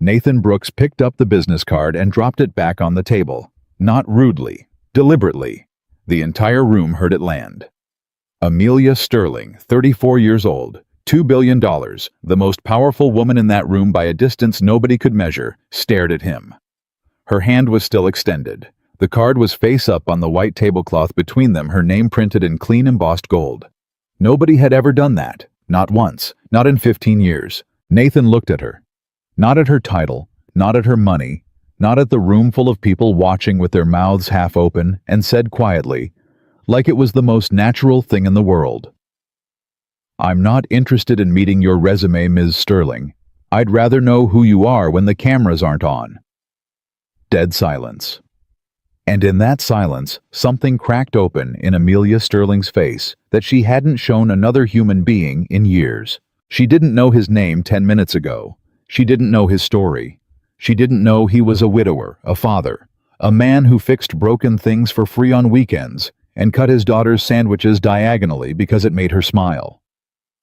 Nathan Brooks picked up the business card and dropped it back on the table. Not rudely, deliberately. The entire room heard it land. Amelia Sterling, 34 years old, $2 billion, the most powerful woman in that room by a distance nobody could measure, stared at him. Her hand was still extended. The card was face up on the white tablecloth between them, her name printed in clean embossed gold. Nobody had ever done that. Not once. Not in 15 years. Nathan looked at her. Not at her title, not at her money, not at the room full of people watching with their mouths half open, and said quietly, like it was the most natural thing in the world, "I'm not interested in meeting your resume, Ms. Sterling. I'd rather know who you are when the cameras aren't on." Dead silence. And in that silence, something cracked open in Amelia Sterling's face that she hadn't shown another human being in years. She didn't know his name 10 minutes ago. She didn't know his story. She didn't know he was a widower, a father, a man who fixed broken things for free on weekends and cut his daughter's sandwiches diagonally because it made her smile.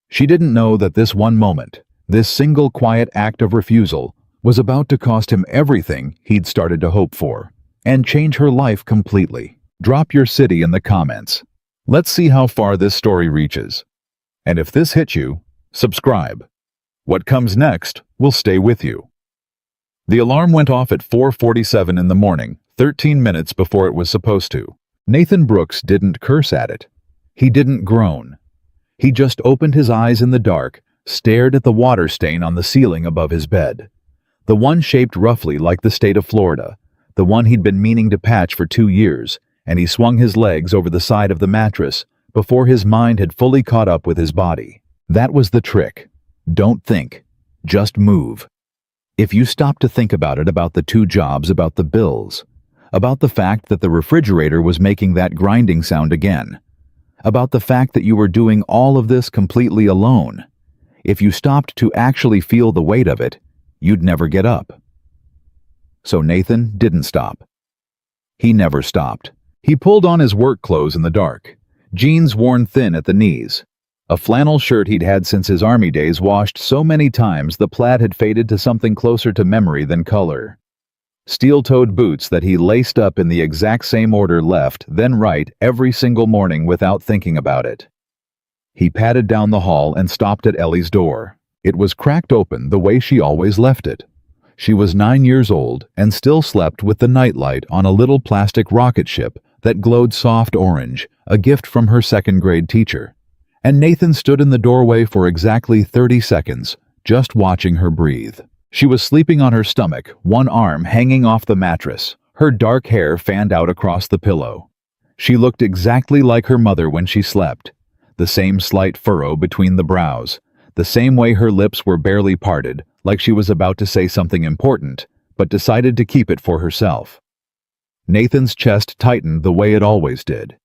She didn't know that this one moment, this single quiet act of refusal, was about to cost him everything he'd started to hope for, and change her life completely. Drop your city in the comments. Let's see how far this story reaches. And if this hit you, subscribe. What comes next will stay with you. The alarm went off at 4:47 in the morning, 13 minutes before it was supposed to. Nathan Brooks didn't curse at it. He didn't groan. He just opened his eyes in the dark, stared at the water stain on the ceiling above his bed. The one shaped roughly like the state of Florida, the one he'd been meaning to patch for 2 years, and he swung his legs over the side of the mattress before his mind had fully caught up with his body. That was the trick. Don't think. Just move. If you stop to think about it, about the 2 jobs, about the bills, about the fact that the refrigerator was making that grinding sound again, about the fact that you were doing all of this completely alone, if you stopped to actually feel the weight of it, you'd never get up. So Nathan didn't stop. He never stopped. He pulled on his work clothes in the dark, jeans worn thin at the knees, a flannel shirt he'd had since his army days, washed so many times the plaid had faded to something closer to memory than color. Steel-toed boots that he laced up in the exact same order, left, then right, every single morning without thinking about it. He padded down the hall and stopped at Ellie's door. It was cracked open the way she always left it. She was 9 years old and still slept with the nightlight on a little plastic rocket ship that glowed soft orange, a gift from her second-grade teacher. And Nathan stood in the doorway for exactly 30 seconds, just watching her breathe. She was sleeping on her stomach, one arm hanging off the mattress, her dark hair fanned out across the pillow. She looked exactly like her mother when she slept, the same slight furrow between the brows, the same way her lips were barely parted, like she was about to say something important, but decided to keep it for herself. Nathan's chest tightened the way it always did.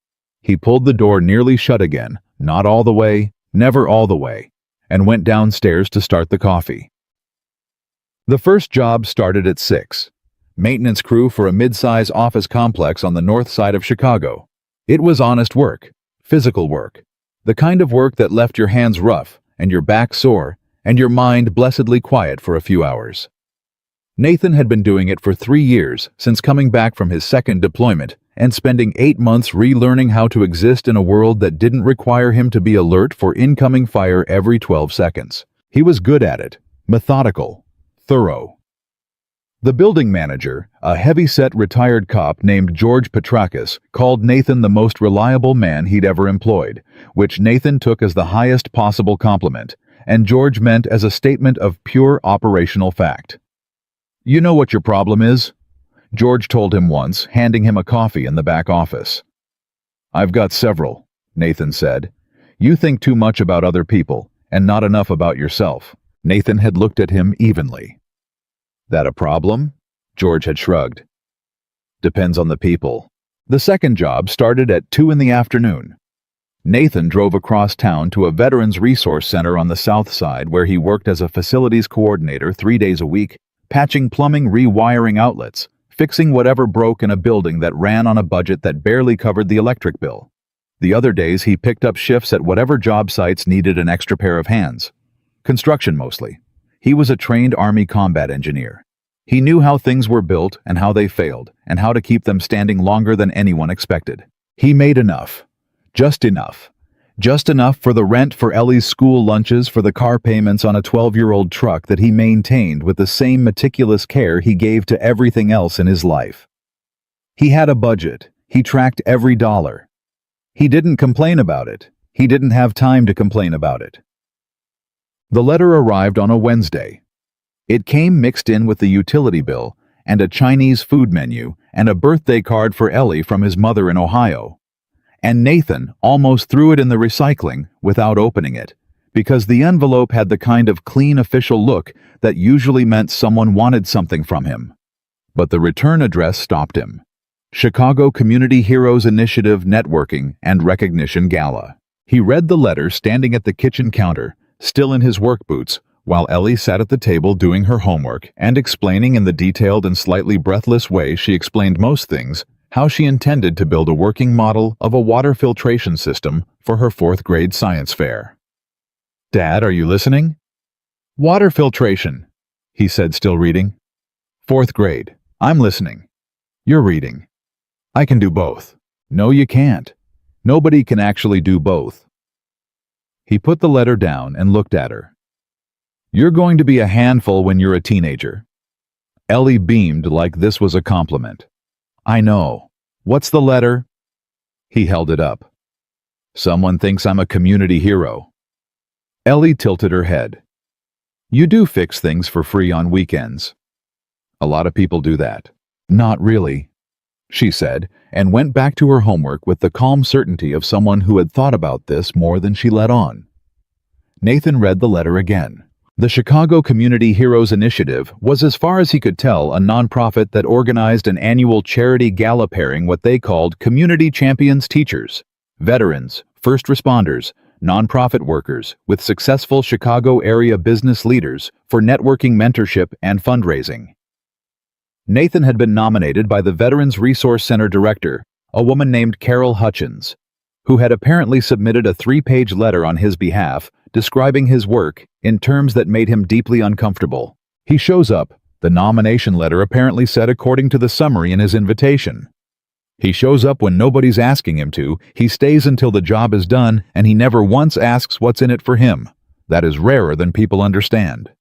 He pulled the door nearly shut again, not all the way, never all the way, and went downstairs to start the coffee. The first job started at 6. Maintenance crew for a mid-size office complex on the north side of Chicago. It was honest work, physical work, the kind of work that left your hands rough and your back sore and your mind blessedly quiet for a few hours. Nathan had been doing it for 3 years, since coming back from his second deployment and spending 8 months relearning how to exist in a world that didn't require him to be alert for incoming fire every 12 seconds. He was good at it, methodical, thorough. The building manager, a heavy-set retired cop named George Petrakis, called Nathan the most reliable man he'd ever employed, which Nathan took as the highest possible compliment, and George meant as a statement of pure operational fact. "You know what your problem is?" George told him once, handing him a coffee in the back office. "I've got several," Nathan said. "You think too much about other people, and not enough about yourself." Nathan had looked at him evenly. "That a problem?" George had shrugged. "Depends on the people." The second job started at 2 in the afternoon. Nathan drove across town to a Veterans Resource Center on the south side where he worked as a facilities coordinator 3 days a week, patching plumbing, rewiring outlets, fixing whatever broke in a building that ran on a budget that barely covered the electric bill. The other days he picked up shifts at whatever job sites needed an extra pair of hands. Construction mostly. He was a trained Army combat engineer. He knew how things were built and how they failed, and how to keep them standing longer than anyone expected. He made enough. Just enough. Just enough for the rent for Ellie's school lunches, for the car payments on a 12-year-old truck that he maintained with the same meticulous care he gave to everything else in his life. He had a budget. He tracked every dollar. He didn't complain about it. He didn't have time to complain about it. The letter arrived on a Wednesday. It came mixed in with the utility bill and a Chinese food menu and a birthday card for Ellie from his mother in Ohio. And Nathan almost threw it in the recycling without opening it, because the envelope had the kind of clean official look that usually meant someone wanted something from him. But the return address stopped him. Chicago Community Heroes Initiative Networking and Recognition Gala. He read the letter standing at the kitchen counter, still in his work boots, while Ellie sat at the table doing her homework and explaining in the detailed and slightly breathless way she explained most things, how she intended to build a working model of a water filtration system for her 4th grade science fair. "Dad, are you listening?" "Water filtration," he said, still reading. "4th grade. I'm listening. You're reading. I can do both." "No, you can't. Nobody can actually do both." He put the letter down and looked at her. "You're going to be a handful when you're a teenager." Ellie beamed like this was a compliment. "I know. What's the letter?" He held it up. "Someone thinks I'm a community hero." Ellie tilted her head. "You do fix things for free on weekends." "A lot of people do that." "Not really," she said, and went back to her homework with the calm certainty of someone who had thought about this more than she let on. Nathan read the letter again. The Chicago Community Heroes Initiative was, as far as he could tell, a nonprofit that organized an annual charity gala pairing what they called Community Champions teachers, veterans, first responders, nonprofit workers, with successful Chicago area business leaders for networking, mentorship, and fundraising. Nathan had been nominated by the Veterans Resource Center director, a woman named Carol Hutchins, who had apparently submitted a 3-page letter on his behalf describing his work in terms that made him deeply uncomfortable. He shows up, the nomination letter apparently said according to the summary in his invitation. He shows up when nobody's asking him to, he stays until the job is done, and he never once asks what's in it for him. That is rarer than people understand.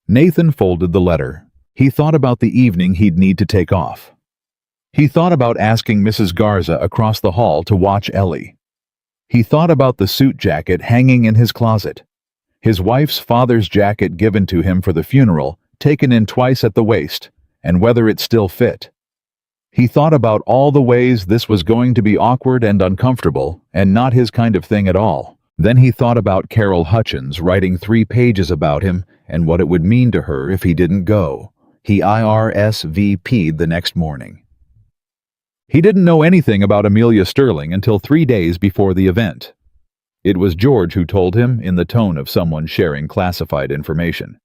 Nathan folded the letter. He thought about the evening he'd need to take off. He thought about asking Mrs. Garza across the hall to watch Ellie. He thought about the suit jacket hanging in his closet, his wife's father's jacket given to him for the funeral, taken in twice at the waist, and whether it still fit. He thought about all the ways this was going to be awkward and uncomfortable, and not his kind of thing at all. Then he thought about Carol Hutchins writing 3 pages about him and what it would mean to her if he didn't go. He IRSVP'd the next morning. He didn't know anything about Amelia Sterling until 3 days before the event. It was George who told him in the tone of someone sharing classified information.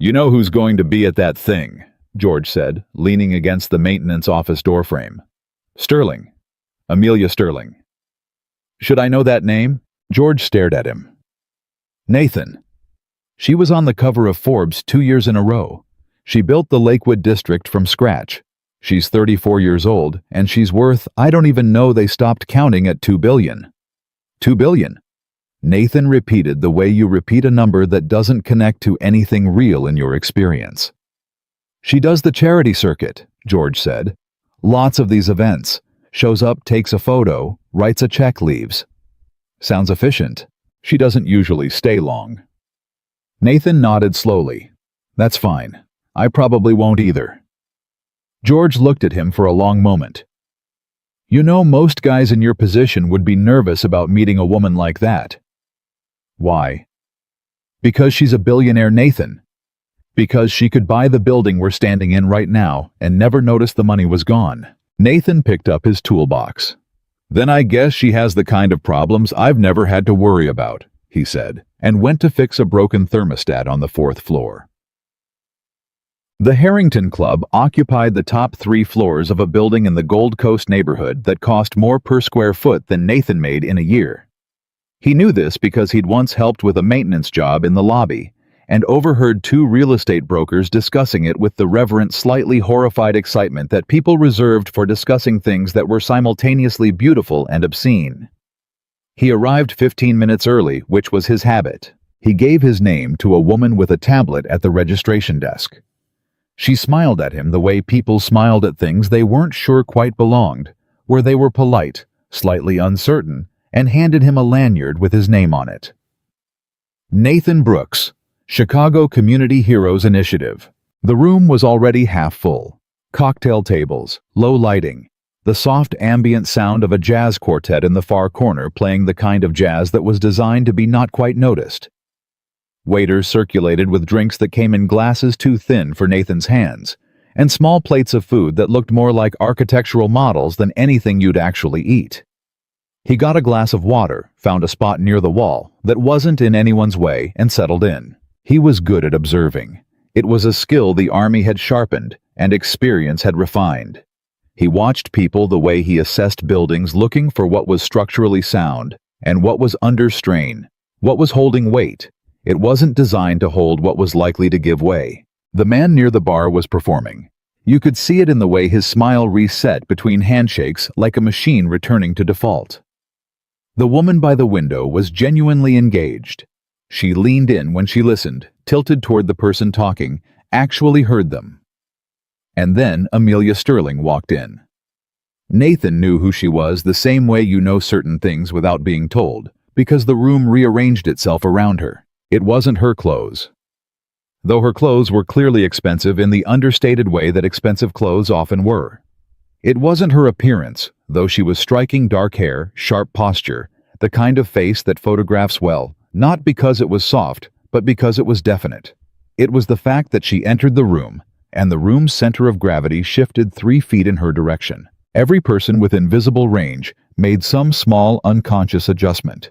"You know who's going to be at that thing," George said, leaning against the maintenance office doorframe. "Sterling. Amelia Sterling." "Should I know that name?" George stared at him. "Nathan. She was on the cover of Forbes 2 years in a row. She built the Lakewood district from scratch. She's 34 years old, and she's worth, I don't even know, they stopped counting at $2 billion. $2 billion. Nathan repeated the way you repeat a number that doesn't connect to anything real in your experience. "She does the charity circuit," George said. "Lots of these events. Shows up, takes a photo, writes a check, leaves. Sounds efficient. She doesn't usually stay long." Nathan nodded slowly. "That's fine. I probably won't either." George looked at him for a long moment. "You know, most guys in your position would be nervous about meeting a woman like that." "Why?" "Because she's a billionaire, Nathan. Because she could buy the building we're standing in right now and never notice the money was gone." Nathan picked up his toolbox. "Then I guess she has the kind of problems I've never had to worry about," he said, and went to fix a broken thermostat on the 4th floor. The Harrington Club occupied the top 3 floors of a building in the Gold Coast neighborhood that cost more per square foot than Nathan made in a year. He knew this because he'd once helped with a maintenance job in the lobby, and overheard two real estate brokers discussing it with the reverent, slightly horrified excitement that people reserved for discussing things that were simultaneously beautiful and obscene. He arrived 15 minutes early, which was his habit. He gave his name to a woman with a tablet at the registration desk. She smiled at him the way people smiled at things they weren't sure quite belonged, where they were polite, slightly uncertain, and handed him a lanyard with his name on it. Nathan Brooks, Chicago Community Heroes Initiative. The room was already half full. Cocktail tables, low lighting, the soft ambient sound of a jazz quartet in the far corner playing the kind of jazz that was designed to be not quite noticed. Waiters circulated with drinks that came in glasses too thin for Nathan's hands, and small plates of food that looked more like architectural models than anything you'd actually eat. He got a glass of water, found a spot near the wall that wasn't in anyone's way, and settled in. He was good at observing. It was a skill the Army had sharpened and experience had refined. He watched people the way he assessed buildings, looking for what was structurally sound and what was under strain, what was holding weight. It wasn't designed to hold what was likely to give way. The man near the bar was performing. You could see it in the way his smile reset between handshakes like a machine returning to default. The woman by the window was genuinely engaged. She leaned in when she listened, tilted toward the person talking, actually heard them. And then Amelia Sterling walked in. Nathan knew who she was the same way you know certain things without being told, because the room rearranged itself around her. It wasn't her clothes. Though her clothes were clearly expensive in the understated way that expensive clothes often were. It wasn't her appearance, though she was striking dark hair, sharp posture, the kind of face that photographs well, not because it was soft, but because it was definite. It was the fact that she entered the room, and the room's center of gravity shifted 3 feet in her direction. Every person within visible range made some small unconscious adjustment.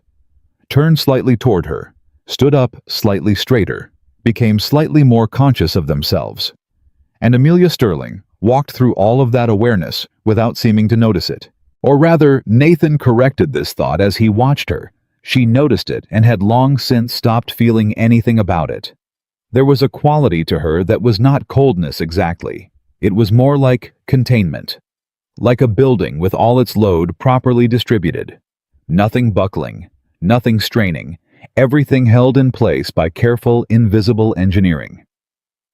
Turned slightly toward her, stood up slightly straighter, became slightly more conscious of themselves. And Amelia Sterling walked through all of that awareness without seeming to notice it. Or rather, Nathan corrected this thought as he watched her. She noticed it and had long since stopped feeling anything about it. There was a quality to her that was not coldness exactly. It was more like containment. Like a building with all its load properly distributed. Nothing buckling, nothing straining, everything held in place by careful, invisible engineering.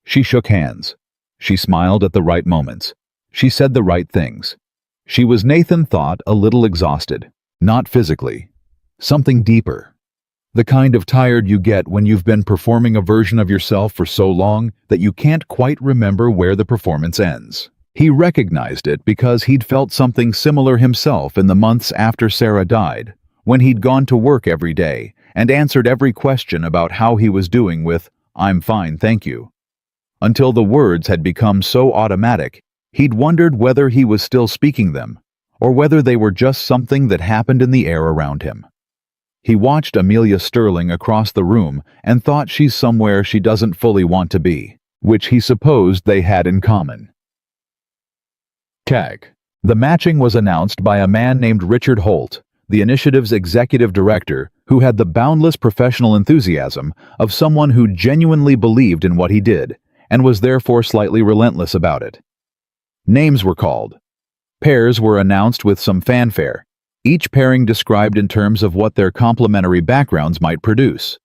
She shook hands. She smiled at the right moments. She said the right things. She was, Nathan thought, a little exhausted. Not physically. Something deeper. The kind of tired you get when you've been performing a version of yourself for so long that you can't quite remember where the performance ends. He recognized it because he'd felt something similar himself in the months after Sarah died, when he'd gone to work every day and answered every question about how he was doing with, "I'm fine, thank you." Until the words had become so automatic, he'd wondered whether he was still speaking them, or whether they were just something that happened in the air around him. He watched Amelia Sterling across the room and thought she's somewhere she doesn't fully want to be, which he supposed they had in common. CAG. The matching was announced by a man named Richard Holt, the initiative's executive director, who had the boundless professional enthusiasm of someone who genuinely believed in what he did, and was therefore slightly relentless about it. Names were called. Pairs were announced with some fanfare, each pairing described in terms of what their complementary backgrounds might produce.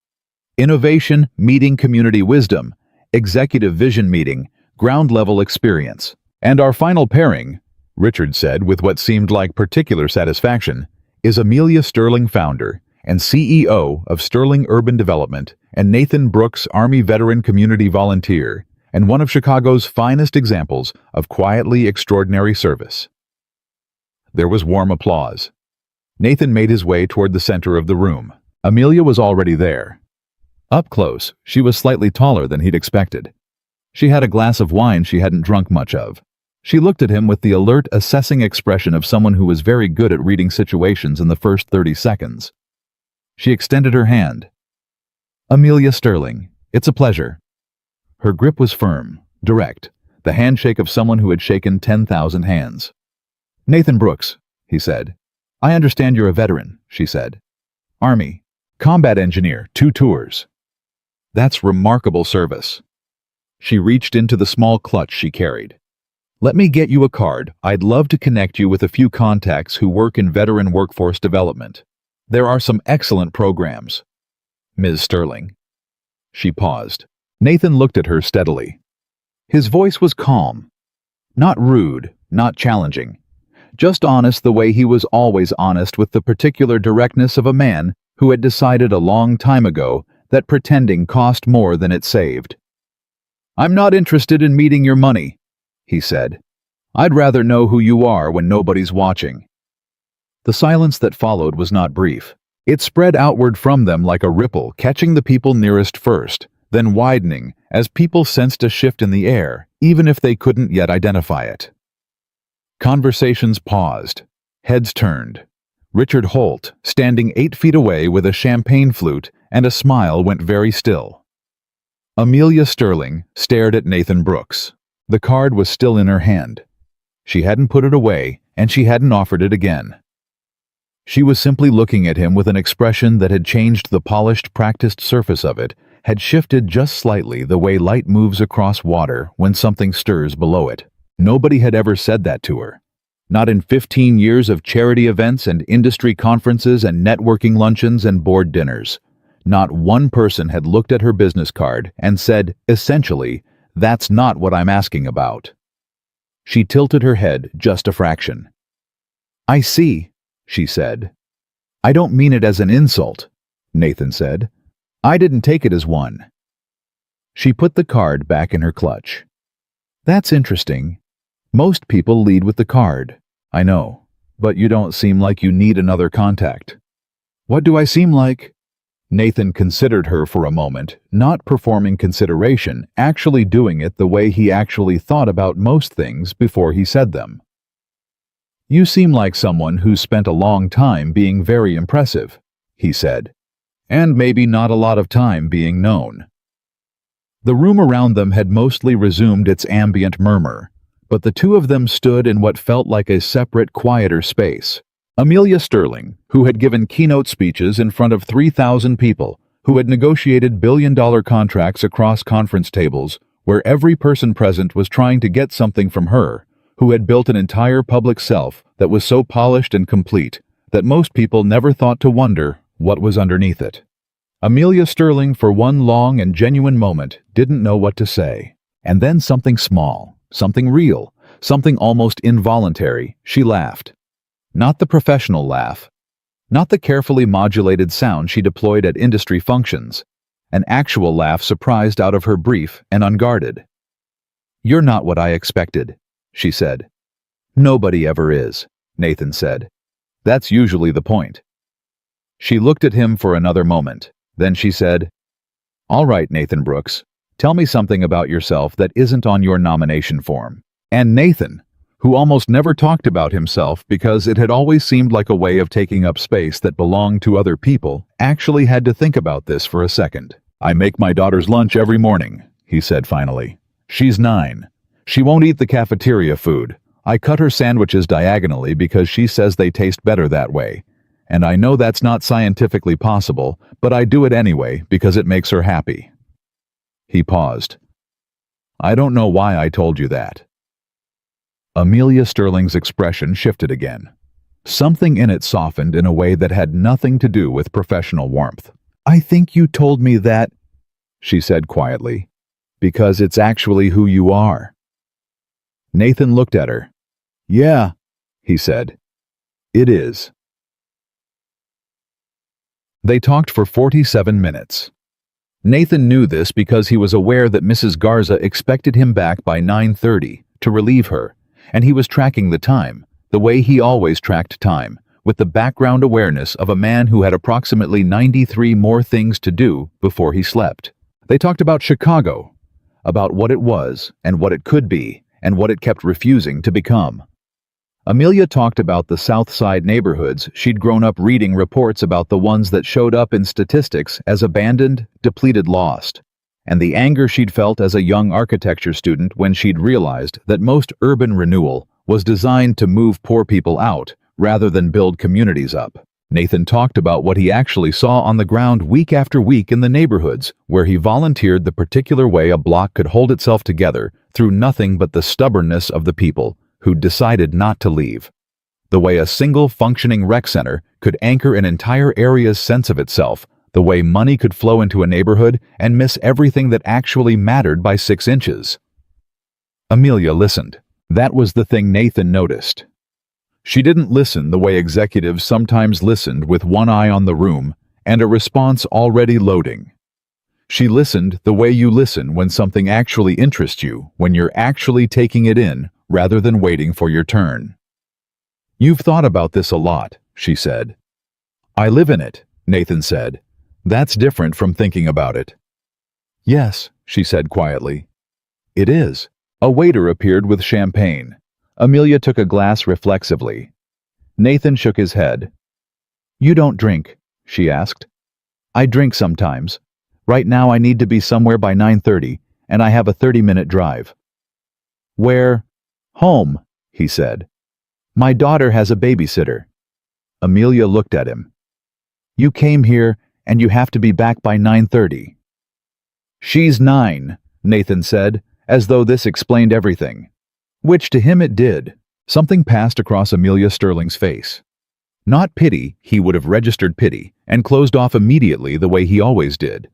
Innovation meeting community wisdom, executive vision meeting, ground-level experience. And our final pairing, Richard said with what seemed like particular satisfaction, is Amelia Sterling, founder and CEO of Sterling Urban Development, and Nathan Brooks, Army veteran community volunteer, and one of Chicago's finest examples of quietly extraordinary service. There was warm applause. Nathan made his way toward the center of the room. Amelia was already there. Up close, she was slightly taller than he'd expected. She had a glass of wine she hadn't drunk much of. She looked at him with the alert, assessing expression of someone who was very good at reading situations in the first 30 seconds. She extended her hand. "Amelia Sterling, it's a pleasure." Her grip was firm, direct, the handshake of someone who had shaken 10,000 hands. "Nathan Brooks," he said. "I understand you're a veteran," she said. "Army. Combat engineer, 2 tours." That's remarkable service. She reached into the small clutch she carried. Let me get you a card. I'd love to connect you with a few contacts who work in veteran workforce development. There are some excellent programs. Ms. Sterling. She paused. Nathan looked at her steadily. His voice was calm. Not rude, not challenging. Just honest the way he was always honest, with the particular directness of a man who had decided a long time ago that pretending cost more than it saved. I'm not interested in meeting your money, he said. I'd rather know who you are when nobody's watching. The silence that followed was not brief. It spread outward from them like a ripple, catching the people nearest first, then widening as people sensed a shift in the air, even if they couldn't yet identify it. Conversations paused. Heads turned. Richard Holt, standing 8 feet away with a champagne flute and a smile, went very still. Amelia Sterling stared at Nathan Brooks. The card was still in her hand. She hadn't put it away, and she hadn't offered it again. She was simply looking at him with an expression that had changed. The polished, practiced surface of it had shifted just slightly, the way light moves across water when something stirs below it. Nobody had ever said that to her. Not in 15 years of charity events and industry conferences and networking luncheons and board dinners. Not one person had looked at her business card and said, essentially, that's not what I'm asking about. She tilted her head just a fraction. I see, she said. I don't mean it as an insult, Nathan said. I didn't take it as one. She put the card back in her clutch. That's interesting. Most people lead with the card. I know, but you don't seem like you need another contact. What do I seem like? Nathan considered her for a moment, not performing consideration, actually doing it the way he actually thought about most things before he said them. You seem like someone who's spent a long time being very impressive, he said, and maybe not a lot of time being known. The room around them had mostly resumed its ambient murmur, but the two of them stood in what felt like a separate, quieter space. Amelia Sterling, who had given keynote speeches in front of 3,000 people, who had negotiated billion-dollar contracts across conference tables, where every person present was trying to get something from her, who had built an entire public self that was so polished and complete that most people never thought to wonder what was underneath it. Amelia Sterling, for one long and genuine moment, didn't know what to say. And then something small, something real, something almost involuntary, she laughed. Not the professional laugh, not the carefully modulated sound she deployed at industry functions. An actual laugh surprised out of her, brief and unguarded. You're not what I expected, she said. Nobody ever is, Nathan said. That's usually the point. She looked at him for another moment. Then she said, All right, Nathan Brooks, tell me something about yourself that isn't on your nomination form. And Nathan, who almost never talked about himself because it had always seemed like a way of taking up space that belonged to other people, actually had to think about this for a second. I make my daughter's lunch every morning, he said finally. She's 9. She won't eat the cafeteria food. I cut her sandwiches diagonally because she says they taste better that way. And I know that's not scientifically possible, but I do it anyway because it makes her happy. He paused. I don't know why I told you that. Amelia Sterling's expression shifted again. Something in it softened in a way that had nothing to do with professional warmth. I think you told me that, she said quietly, because it's actually who you are. Nathan looked at her. Yeah, he said. It is. They talked for 47 minutes. Nathan knew this because he was aware that Mrs. Garza expected him back by 9:30 to relieve her, and he was tracking the time, the way he always tracked time, with the background awareness of a man who had approximately 93 more things to do before he slept. They talked about Chicago, about what it was and what it could be and what it kept refusing to become. Amelia talked about the South Side neighborhoods she'd grown up reading reports about, the ones that showed up in statistics as abandoned, depleted, lost, and the anger she'd felt as a young architecture student when she'd realized that most urban renewal was designed to move poor people out rather than build communities up. Nathan talked about what he actually saw on the ground week after week in the neighborhoods where he volunteered the particular way a block could hold itself together through nothing but the stubbornness of the people who decided not to leave. The way a single functioning rec center could anchor an entire area's sense of itself, the way money could flow into a neighborhood and miss everything that actually mattered by 6 inches. Amelia listened. That was the thing Nathan noticed. She didn't listen the way executives sometimes listened, with one eye on the room and a response already loading. She listened the way you listen when something actually interests you, when you're actually taking it in rather than waiting for your turn. "You've thought about this a lot," she said. "I live in it," Nathan said. "That's different from thinking about it." "Yes," she said quietly. "It is." A waiter appeared with champagne. Amelia took a glass reflexively. Nathan shook his head. "You don't drink?" she asked. "I drink sometimes. Right now I need to be somewhere by 9:30, and I have a 30-minute drive." "Where?" "Home," he said. "My daughter has a babysitter." Amelia looked at him. "You came here, and you have to be back by 9:30. "She's 9, Nathan said, as though this explained everything. Which to him it did. Something passed across Amelia Sterling's face. Not pity, he would have registered pity, and closed off immediately the way he always did.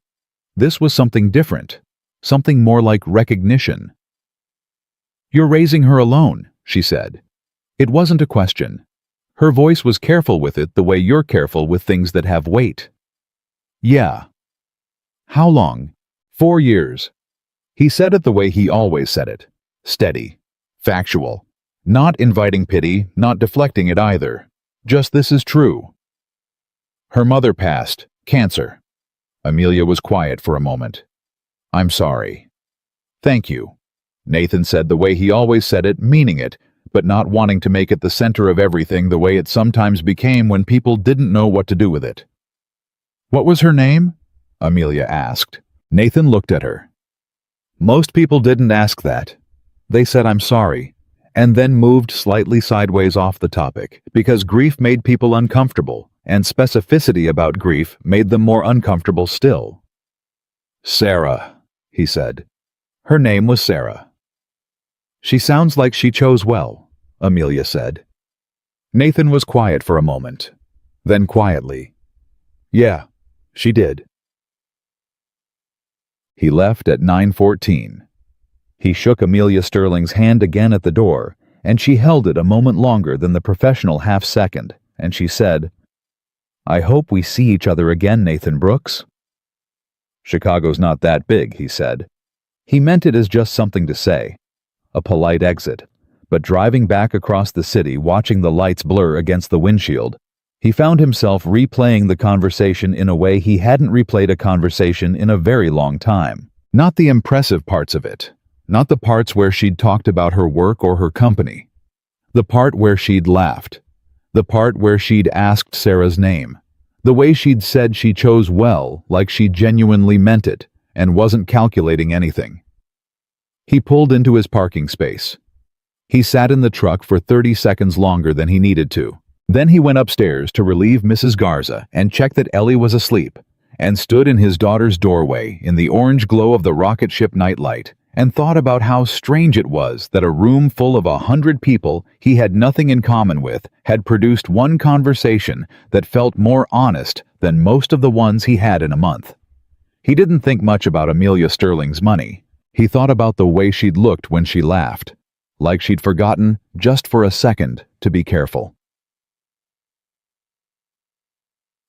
This was something different, something more like recognition. "You're raising her alone," she said. It wasn't a question. Her voice was careful with it the way you're careful with things that have weight. "Yeah." "How long?" 4 years. He said it the way he always said it. Steady. Factual. Not inviting pity, not deflecting it either. Just this is true. "Her mother passed. Cancer." Amelia was quiet for a moment. "I'm sorry." "Thank you." Nathan said the way he always said it, meaning it, but not wanting to make it the center of everything the way it sometimes became when people didn't know what to do with it. "What was her name?" Amelia asked. Nathan looked at her. "Most people didn't ask that. They said I'm sorry, and then moved slightly sideways off the topic, because grief made people uncomfortable, and specificity about grief made them more uncomfortable still." "Sarah," he said. "Her name was Sarah." "She sounds like she chose well," Amelia said. Nathan was quiet for a moment. Then quietly, "Yeah, she did." He left at 9:14. He shook Amelia Sterling's hand again at the door, and she held it a moment longer than the professional half-second, and she said, "I hope we see each other again, Nathan Brooks." "Chicago's not that big," he said. He meant it as just something to say, a polite exit, but driving back across the city, watching the lights blur against the windshield, he found himself replaying the conversation in a way he hadn't replayed a conversation in a very long time. Not the impressive parts of it. Not the parts where she'd talked about her work or her company. The part where she'd laughed. The part where she'd asked Sarah's name. The way she'd said she chose well, like she genuinely meant it, and wasn't calculating anything. He pulled into his parking space. He sat in the truck for 30 seconds longer than he needed to. Then he went upstairs to relieve Mrs. Garza and check that Ellie was asleep, and stood in his daughter's doorway in the orange glow of the rocket ship nightlight, and thought about how strange it was that a room full of 100 people he had nothing in common with had produced one conversation that felt more honest than most of the ones he had in a month. He didn't think much about Amelia Sterling's money. He thought about the way she'd looked when she laughed, like she'd forgotten, just for a second, to be careful.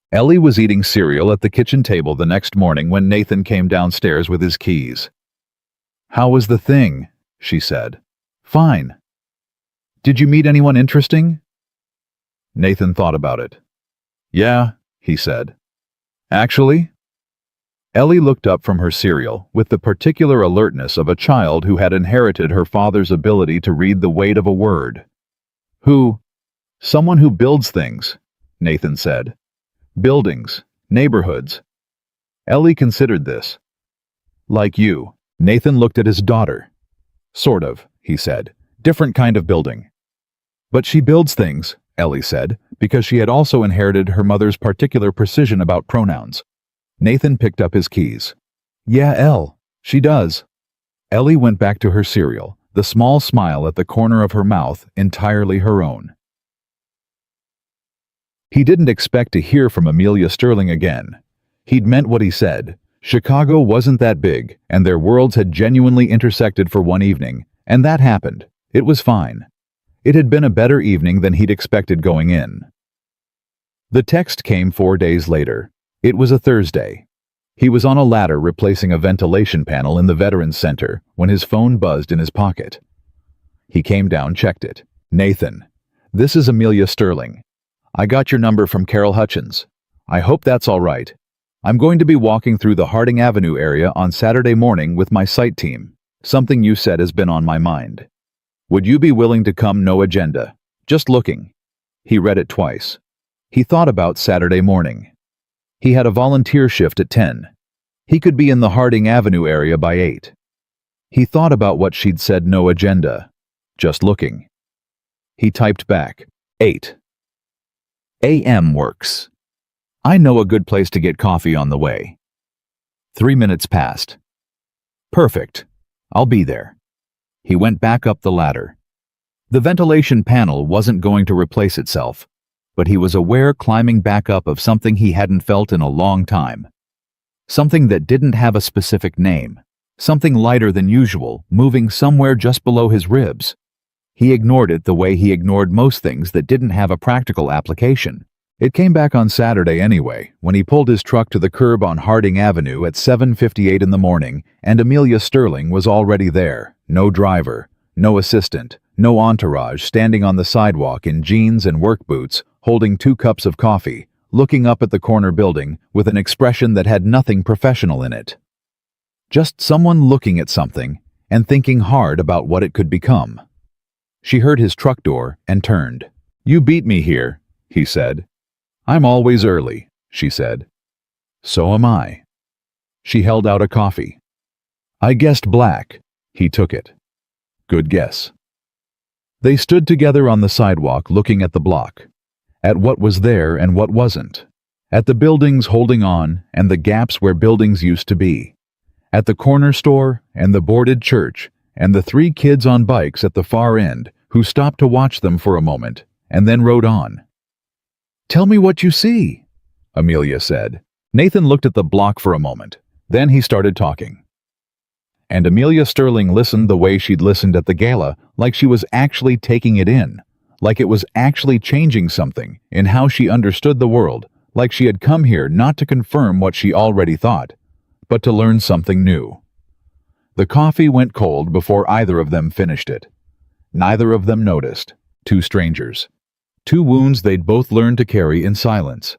Ellie was eating cereal at the kitchen table the next morning when Nathan came downstairs with his keys. "How was the thing?" she said. "Fine." "Did you meet anyone interesting?" Nathan thought about it. "Yeah," he said. "Actually?" Ellie looked up from her cereal with the particular alertness of a child who had inherited her father's ability to read the weight of a word. "Who?" "Someone who builds things," Nathan said. "Buildings, neighborhoods." Ellie considered this. "Like you." Nathan looked at his daughter. "Sort of," he said. "Different kind of building." "But she builds things," Ellie said, because she had also inherited her mother's particular precision about pronouns. Nathan picked up his keys. Yeah, Elle, she does. Ellie went back to her cereal, the small smile at the corner of her mouth entirely her own. He didn't expect to hear from Amelia Sterling again. He'd meant what he said. Chicago wasn't that big, and their worlds had genuinely intersected for one evening, and that happened. It was fine. It had been a better evening than he'd expected going in. The text came 4 days later. It was a Thursday. He was on a ladder replacing a ventilation panel in the Veterans Center when his phone buzzed in his pocket. He came down, checked it. Nathan, this is Amelia Sterling. I got your number from Carol Hutchins. I hope that's all right. I'm going to be walking through the Harding Avenue area on Saturday morning with my site team. Something you said has been on my mind. Would you be willing to come? No agenda. Just looking. He read it twice. He thought about Saturday morning. He had a volunteer shift at 10. He could be in the Harding Avenue area by 8. He thought about what she'd said, no agenda. Just looking. He typed back, 8 a.m. works. I know a good place to get coffee on the way. 3 minutes passed. Perfect. I'll be there. He went back up the ladder. The ventilation panel wasn't going to replace itself, but he was aware climbing back up of something he hadn't felt in a long time. Something that didn't have a specific name. Something lighter than usual, moving somewhere just below his ribs. He ignored it the way he ignored most things that didn't have a practical application. It came back on Saturday anyway, when he pulled his truck to the curb on Harding Avenue at 7:58 in the morning, and Amelia Sterling was already there. No driver, no assistant, no entourage, standing on the sidewalk in jeans and work boots, holding 2 cups of coffee, looking up at the corner building with an expression that had nothing professional in it. Just someone looking at something and thinking hard about what it could become. She heard his truck door and turned. You beat me here, he said. I'm always early, she said. So am I. She held out a coffee. I guessed black. He took it. Good guess. They stood together on the sidewalk looking at the block, at what was there and what wasn't, at the buildings holding on and the gaps where buildings used to be, at the corner store and the boarded church and the 3 kids on bikes at the far end who stopped to watch them for a moment and then rode on. Tell me what you see, Amelia said. Nathan looked at the block for a moment. Then he started talking. And Amelia Sterling listened the way she'd listened at the gala, like she was actually taking it in, like it was actually changing something in how she understood the world, like she had come here not to confirm what she already thought, but to learn something new. The coffee went cold before either of them finished it. Neither of them noticed. 2 strangers. 2 wounds they'd both learned to carry in silence.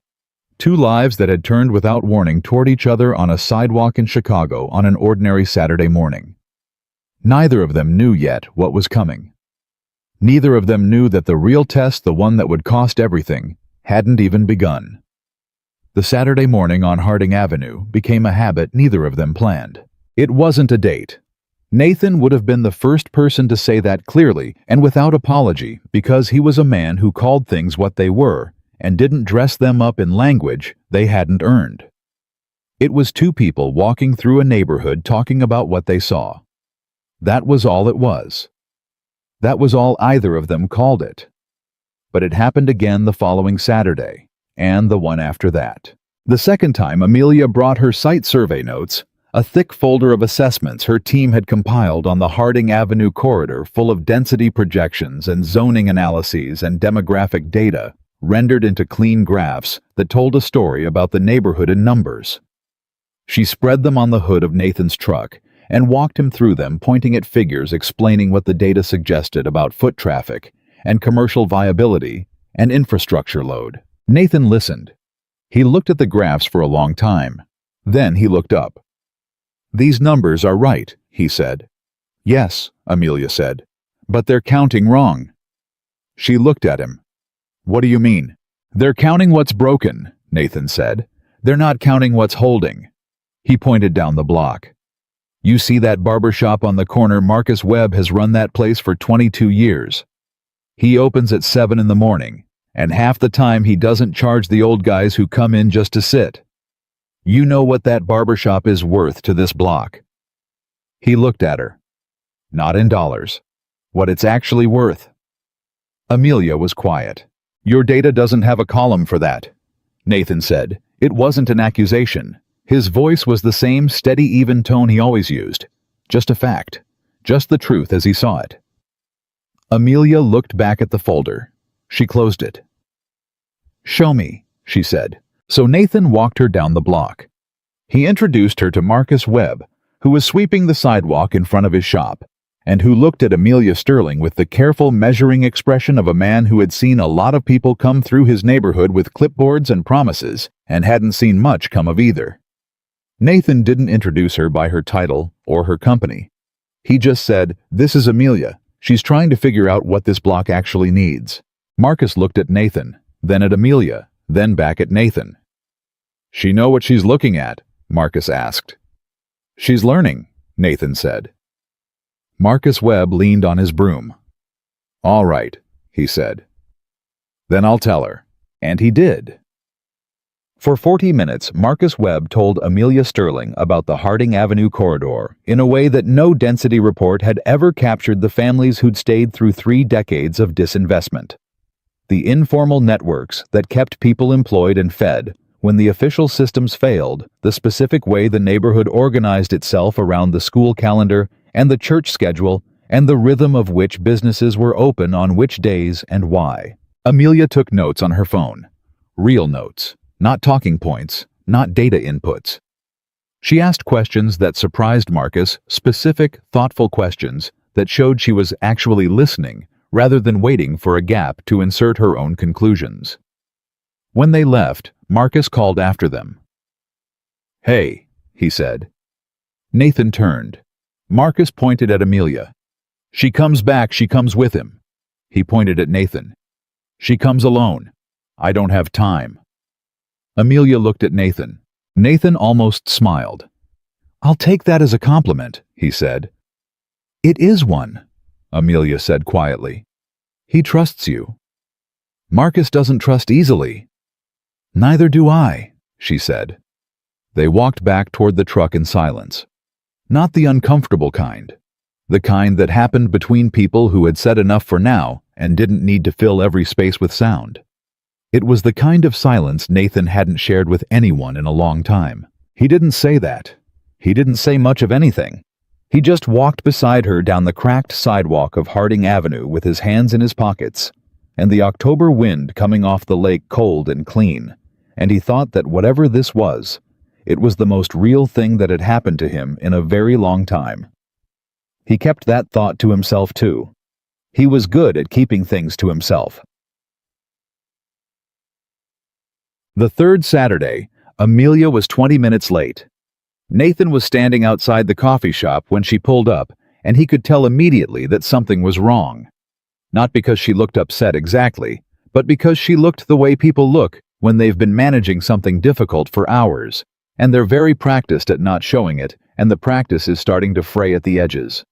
2 lives that had turned without warning toward each other on a sidewalk in Chicago on an ordinary Saturday morning. Neither of them knew yet what was coming. Neither of them knew that the real test, the one that would cost everything, hadn't even begun. The Saturday morning on Harding Avenue became a habit neither of them planned. It wasn't a date. Nathan would have been the first person to say that clearly and without apology, because he was a man who called things what they were and didn't dress them up in language they hadn't earned. It was 2 people walking through a neighborhood talking about what they saw. That was all it was. That was all either of them called it. But it happened again the following Saturday, and the one after that. The second time Amelia brought her site survey notes, a thick folder of assessments her team had compiled on the Harding Avenue corridor full of density projections and zoning analyses and demographic data, rendered into clean graphs that told a story about the neighborhood in numbers. She spread them on the hood of Nathan's truck and walked him through them, pointing at figures explaining what the data suggested about foot traffic and commercial viability and infrastructure load. Nathan listened. He looked at the graphs for a long time. Then he looked up. These numbers are right, he said. Yes, Amelia said, but they're counting wrong. She looked at him. What do you mean? They're counting what's broken, Nathan said. They're not counting what's holding. He pointed down the block. You see that barber shop on the corner? Marcus Webb has run that place for 22 years. He opens at 7 in the morning, And half the time he doesn't charge the old guys who come in just to sit. You know what that barbershop is worth to this block." He looked at her. "Not in dollars. What it's actually worth." Amelia was quiet. "Your data doesn't have a column for that," Nathan said. It wasn't an accusation. His voice was the same steady, even tone he always used. Just a fact. Just the truth as he saw it. Amelia looked back at the folder. She closed it. "Show me," she said. So Nathan walked her down the block. He introduced her to Marcus Webb, who was sweeping the sidewalk in front of his shop, and who looked at Amelia Sterling with the careful, measuring expression of a man who had seen a lot of people come through his neighborhood with clipboards and promises, and hadn't seen much come of either. Nathan didn't introduce her by her title or her company. He just said, "This is Amelia. She's trying to figure out what this block actually needs." Marcus looked at Nathan, then at Amelia, then back at Nathan. "She know what she's looking at?" Marcus asked. "She's learning," Nathan said. Marcus Webb leaned on his broom. "All right," he said. "Then I'll tell her." And he did. For 40 minutes, Marcus Webb told Amelia Sterling about the Harding Avenue corridor in a way that no density report had ever captured the families who'd stayed through 3 decades of disinvestment. The informal networks that kept people employed and fed when the official systems failed, the specific way the neighborhood organized itself around the school calendar and the church schedule, and the rhythm of which businesses were open on which days and why. Amelia took notes on her phone. Real notes. Not talking points, not data inputs. She asked questions that surprised Marcus, specific, thoughtful questions that showed she was actually listening rather than waiting for a gap to insert her own conclusions. When they left, Marcus called after them. "Hey," he said. Nathan turned. Marcus pointed at Amelia. "She comes back, she comes with him." He pointed at Nathan. "She comes alone. I don't have time." Amelia looked at Nathan. Nathan almost smiled. "I'll take that as a compliment," he said. "It is one," Amelia said quietly. "He trusts you." "Marcus doesn't trust easily." "Neither do I," she said. They walked back toward the truck in silence. Not the uncomfortable kind. The kind that happened between people who had said enough for now and didn't need to fill every space with sound. It was the kind of silence Nathan hadn't shared with anyone in a long time. He didn't say that. He didn't say much of anything. He just walked beside her down the cracked sidewalk of Harding Avenue with his hands in his pockets, and the October wind coming off the lake cold and clean, and he thought that whatever this was, it was the most real thing that had happened to him in a very long time. He kept that thought to himself too. He was good at keeping things to himself. The third Saturday, Amelia was 20 minutes late. Nathan was standing outside the coffee shop when she pulled up, and he could tell immediately that something was wrong. Not because she looked upset exactly, but because she looked the way people look when they've been managing something difficult for hours, and they're very practiced at not showing it, and the practice is starting to fray at the edges.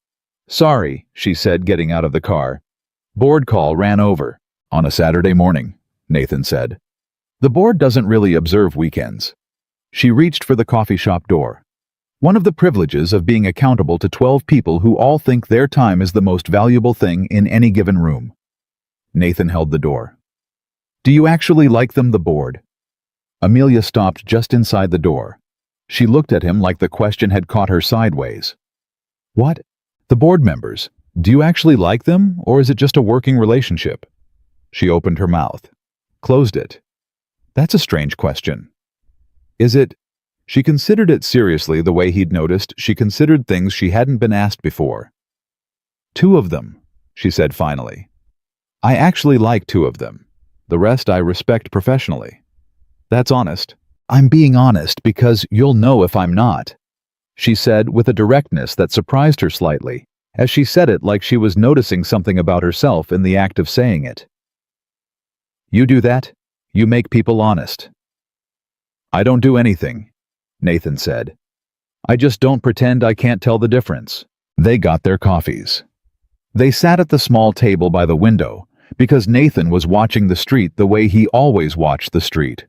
"Sorry," she said, getting out of the car. "Board call ran over." "On a Saturday morning," Nathan said. "The board doesn't really observe weekends." She reached for the coffee shop door. One of the privileges of being accountable to 12 people who all think their time is the most valuable thing in any given room. Nathan held the door. "Do you actually like them, the board?" Amelia stopped just inside the door. She looked at him like the question had caught her sideways. "What? The board members. Do you actually like them, or is it just a working relationship?" She opened her mouth. Closed it. "That's a strange question." "Is it?" She considered it seriously the way he'd noticed she considered things she hadn't been asked before. "2 of them," she said finally. "I actually like 2 of them. The rest I respect professionally." "That's honest." "I'm being honest because you'll know if I'm not," she said with a directness that surprised her slightly, as she said it like she was noticing something about herself in the act of saying it. "You do that? You make people honest." "I don't do anything," Nathan said. "I just don't pretend I can't tell the difference." They got their coffees. They sat at the small table by the window, because Nathan was watching the street the way he always watched the street.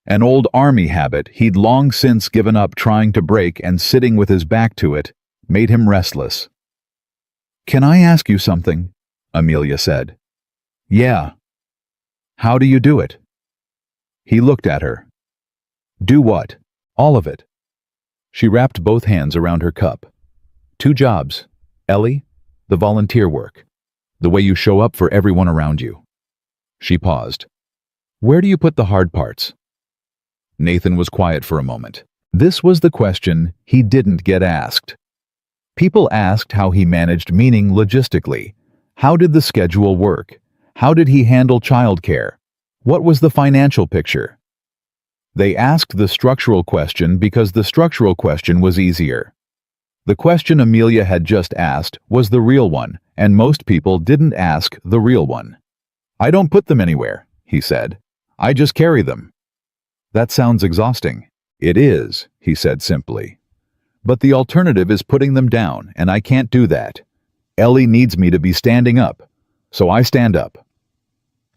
An old army habit he'd long since given up trying to break, and sitting with his back to it made him restless. "Can I ask you something?" Amelia said. "Yeah." "How do you do it?" He looked at her. "Do what?" "All of it." She wrapped both hands around her cup. "2 jobs. Ellie, the volunteer work. The way you show up for everyone around you." She paused. "Where do you put the hard parts?" Nathan was quiet for a moment. This was the question he didn't get asked. People asked how he managed meaning logistically. How did the schedule work? How did he handle childcare? What was the financial picture? They asked the structural question because the structural question was easier. The question Amelia had just asked was the real one, and most people didn't ask the real one. "I don't put them anywhere," he said. "I just carry them." "That sounds exhausting." "It is," he said simply. "But the alternative is putting them down, and I can't do that. Ellie needs me to be standing up, so I stand up."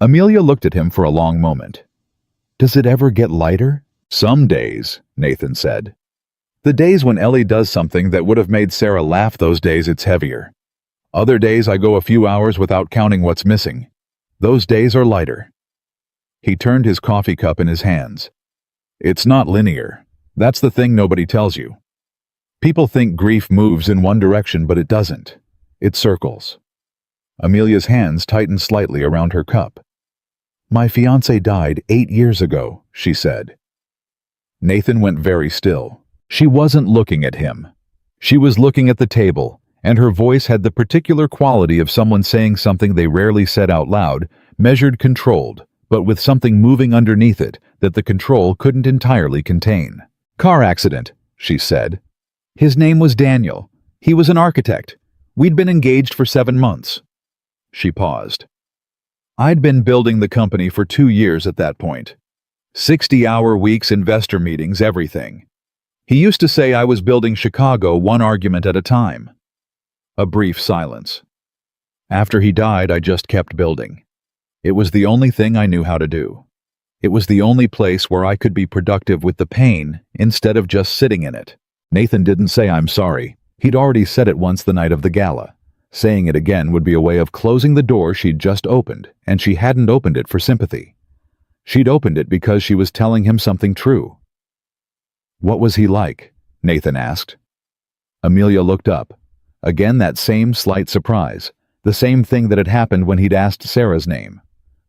Amelia looked at him for a long moment. "Does it ever get lighter?" "Some days," Nathan said. "The days when Ellie does something that would have made Sarah laugh, those days it's heavier. Other days I go a few hours without counting what's missing. Those days are lighter." He turned his coffee cup in his hands. "It's not linear. That's the thing nobody tells you. People think grief moves in one direction, but it doesn't. It circles." Amelia's hands tightened slightly around her cup. "My fiancé died 8 years ago," she said. Nathan went very still. She wasn't looking at him. She was looking at the table, and her voice had the particular quality of someone saying something they rarely said out loud, measured, controlled, but with something moving underneath it that the control couldn't entirely contain. "Car accident," she said. "His name was Daniel. He was an architect. We'd been engaged for 7 months." She paused. "I'd been building the company for 2 years at that point. 60-hour weeks, investor meetings, everything. He used to say I was building Chicago one argument at a time." A brief silence. "After he died, I just kept building. It was the only thing I knew how to do. It was the only place where I could be productive with the pain instead of just sitting in it." Nathan didn't say "I'm sorry." He'd already said it once the night of the gala. Saying it again would be a way of closing the door she'd just opened, and she hadn't opened it for sympathy. She'd opened it because she was telling him something true. "What was he like?" Nathan asked. Amelia looked up. Again that same slight surprise, the same thing that had happened when he'd asked Sarah's name.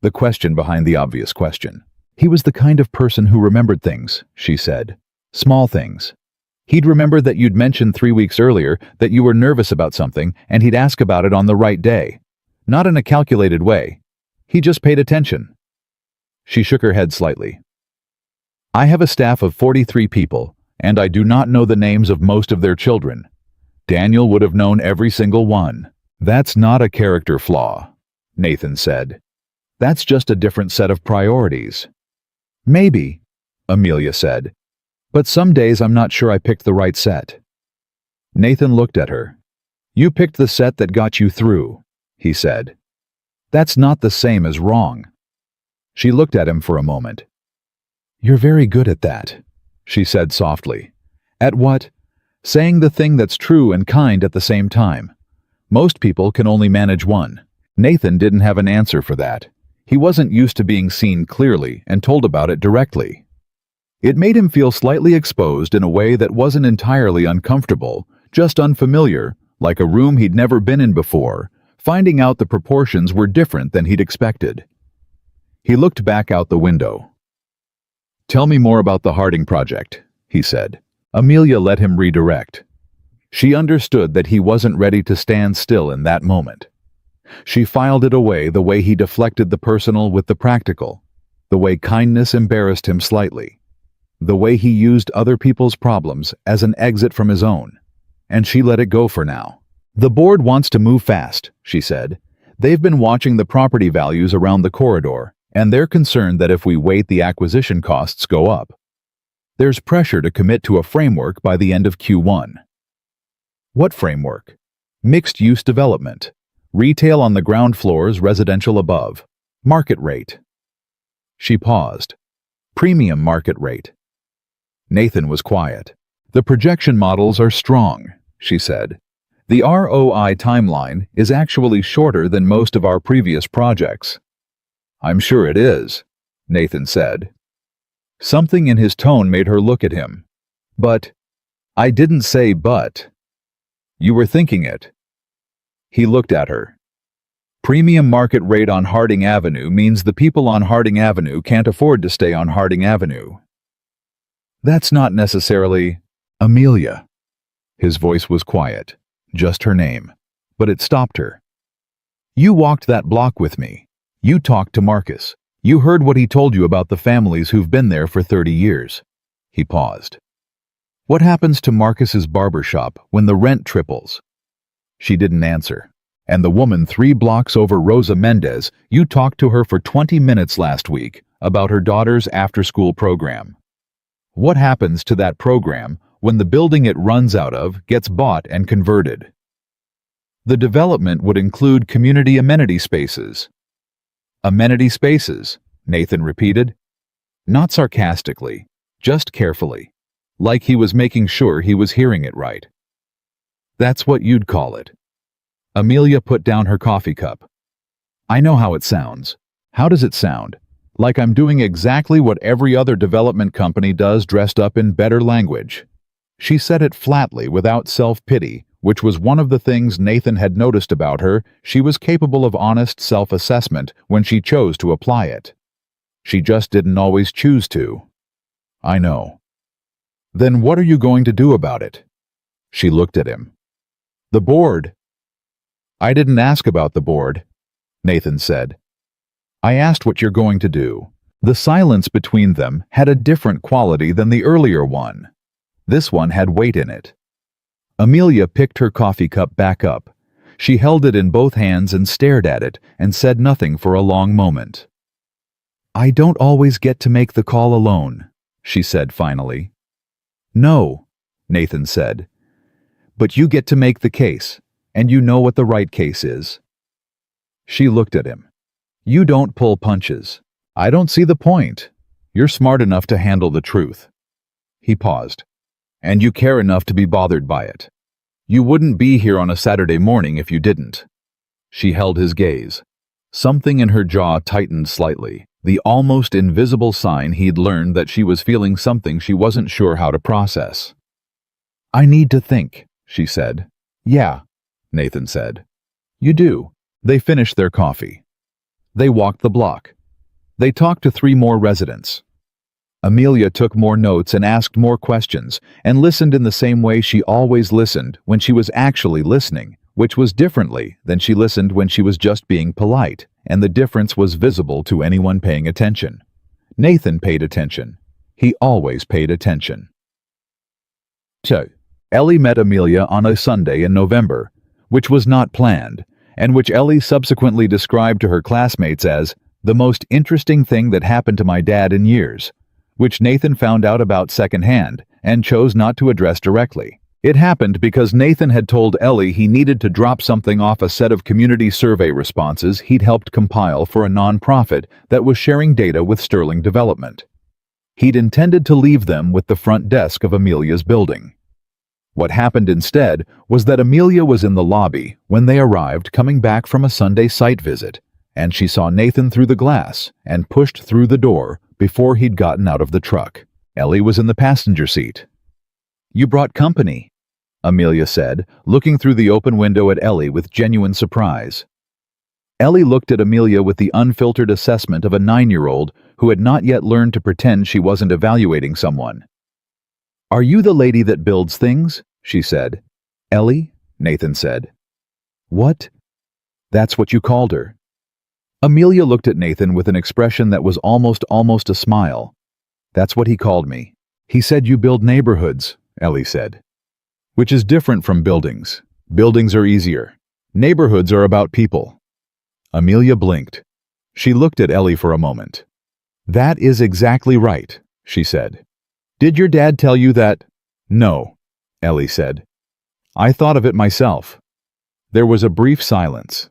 The question behind the obvious question. "He was the kind of person who remembered things," she said. "Small things. He'd remember that you'd mentioned 3 weeks earlier that you were nervous about something, and he'd ask about it on the right day. Not in a calculated way. He just paid attention." She shook her head slightly. "I have a staff of 43 people, and I do not know the names of most of their children. Daniel would have known every single one." "That's not a character flaw," Nathan said. "That's just a different set of priorities." "Maybe," Amelia said. "But some days I'm not sure I picked the right set." Nathan looked at her. "You picked the set that got you through," he said. "That's not the same as wrong." She looked at him for a moment. "You're very good at that," she said softly. "At what? Saying the thing that's true and kind at the same time. Most people can only manage one." Nathan didn't have an answer for that. He wasn't used to being seen clearly and told about it directly. It made him feel slightly exposed in a way that wasn't entirely uncomfortable, just unfamiliar, like a room he'd never been in before, finding out the proportions were different than he'd expected. He looked back out the window. "Tell me more about the Harding project," he said. Amelia let him redirect. She understood that he wasn't ready to stand still in that moment. She filed it away the way he deflected the personal with the practical, the way kindness embarrassed him slightly, the way he used other people's problems as an exit from his own, and she let it go for now. "The board wants to move fast," she said. "They've been watching the property values around the corridor, and they're concerned that if we wait, the acquisition costs go up. There's pressure to commit to a framework by the end of Q1. "What framework?" "Mixed-use development. Retail on the ground floors, residential above. Market rate. She paused. Premium market rate. Nathan was quiet. The projection models are strong, she said. The ROI timeline is actually shorter than most of our previous projects. I'm sure it is, Nathan said. Something in his tone made her look at him. But, I didn't say but. You were thinking it. He looked at her. Premium market rate on Harding Avenue means the people on Harding Avenue can't afford to stay on Harding Avenue. That's not necessarily Amelia. His voice was quiet, just her name, but it stopped her. You walked that block with me. You talked to Marcus. You heard what he told you about the families who've been there for 30 years. He paused. What happens to Marcus's barber shop when the rent triples? She didn't answer. And the woman 3 blocks over, Rosa Mendez, you talked to her for 20 minutes last week about her daughter's after-school program. What happens to that program when the building it runs out of gets bought and converted? The development would include community amenity spaces. Amenity spaces, Nathan repeated. Not sarcastically, just carefully, like he was making sure he was hearing it right. That's what you'd call it. Amelia put down her coffee cup. I know how it sounds. How does it sound? Like I'm doing exactly what every other development company does, dressed up in better language. She said it flatly, without self-pity, which was one of the things Nathan had noticed about her. She was capable of honest self-assessment when she chose to apply it. She just didn't always choose to. I know. Then what are you going to do about it? She looked at him. The board. I didn't ask about the board, Nathan said. I asked what you're going to do. The silence between them had a different quality than the earlier one. This one had weight in it. Amelia picked her coffee cup back up. She held it in both hands and stared at it and said nothing for a long moment. I don't always get to make the call alone, she said finally. No, Nathan said. But you get to make the case, and you know what the right case is. She looked at him. You don't pull punches. I don't see the point. You're smart enough to handle the truth. He paused. And you care enough to be bothered by it. You wouldn't be here on a Saturday morning if you didn't. She held his gaze. Something in her jaw tightened slightly, the almost invisible sign he'd learned that she was feeling something she wasn't sure how to process. I need to think, she said. Yeah, Nathan said. You do. They finished their coffee. They walked the block. They talked to 3 more residents. Amelia took more notes and asked more questions and listened in the same way she always listened when she was actually listening, which was differently than she listened when she was just being polite, and the difference was visible to anyone paying attention. Nathan paid attention. He always paid attention. So, Ellie met Amelia on a Sunday in November, which was not planned, and which Ellie subsequently described to her classmates as the most interesting thing that happened to my dad in years, which Nathan found out about secondhand and chose not to address directly. It happened because Nathan had told Ellie he needed to drop something off a set of community survey responses he'd helped compile for a nonprofit that was sharing data with Sterling Development. He'd intended to leave them with the front desk of Amelia's building. What happened instead was that Amelia was in the lobby when they arrived, coming back from a Sunday site visit, and she saw Nathan through the glass and pushed through the door before he'd gotten out of the truck. Ellie was in the passenger seat. You brought company, Amelia said, looking through the open window at Ellie with genuine surprise. Ellie looked at Amelia with the unfiltered assessment of a 9-year-old who had not yet learned to pretend she wasn't evaluating someone. Are you the lady that builds things? She said. Ellie? Nathan said. What? That's what you called her. Amelia looked at Nathan with an expression that was almost a smile. That's what he called me. He said you build neighborhoods, Ellie said. Which is different from buildings. Buildings are easier. Neighborhoods are about people. Amelia blinked. She looked at Ellie for a moment. That is exactly right, she said. Did your dad tell you that? No, Ellie said. I thought of it myself. There was a brief silence.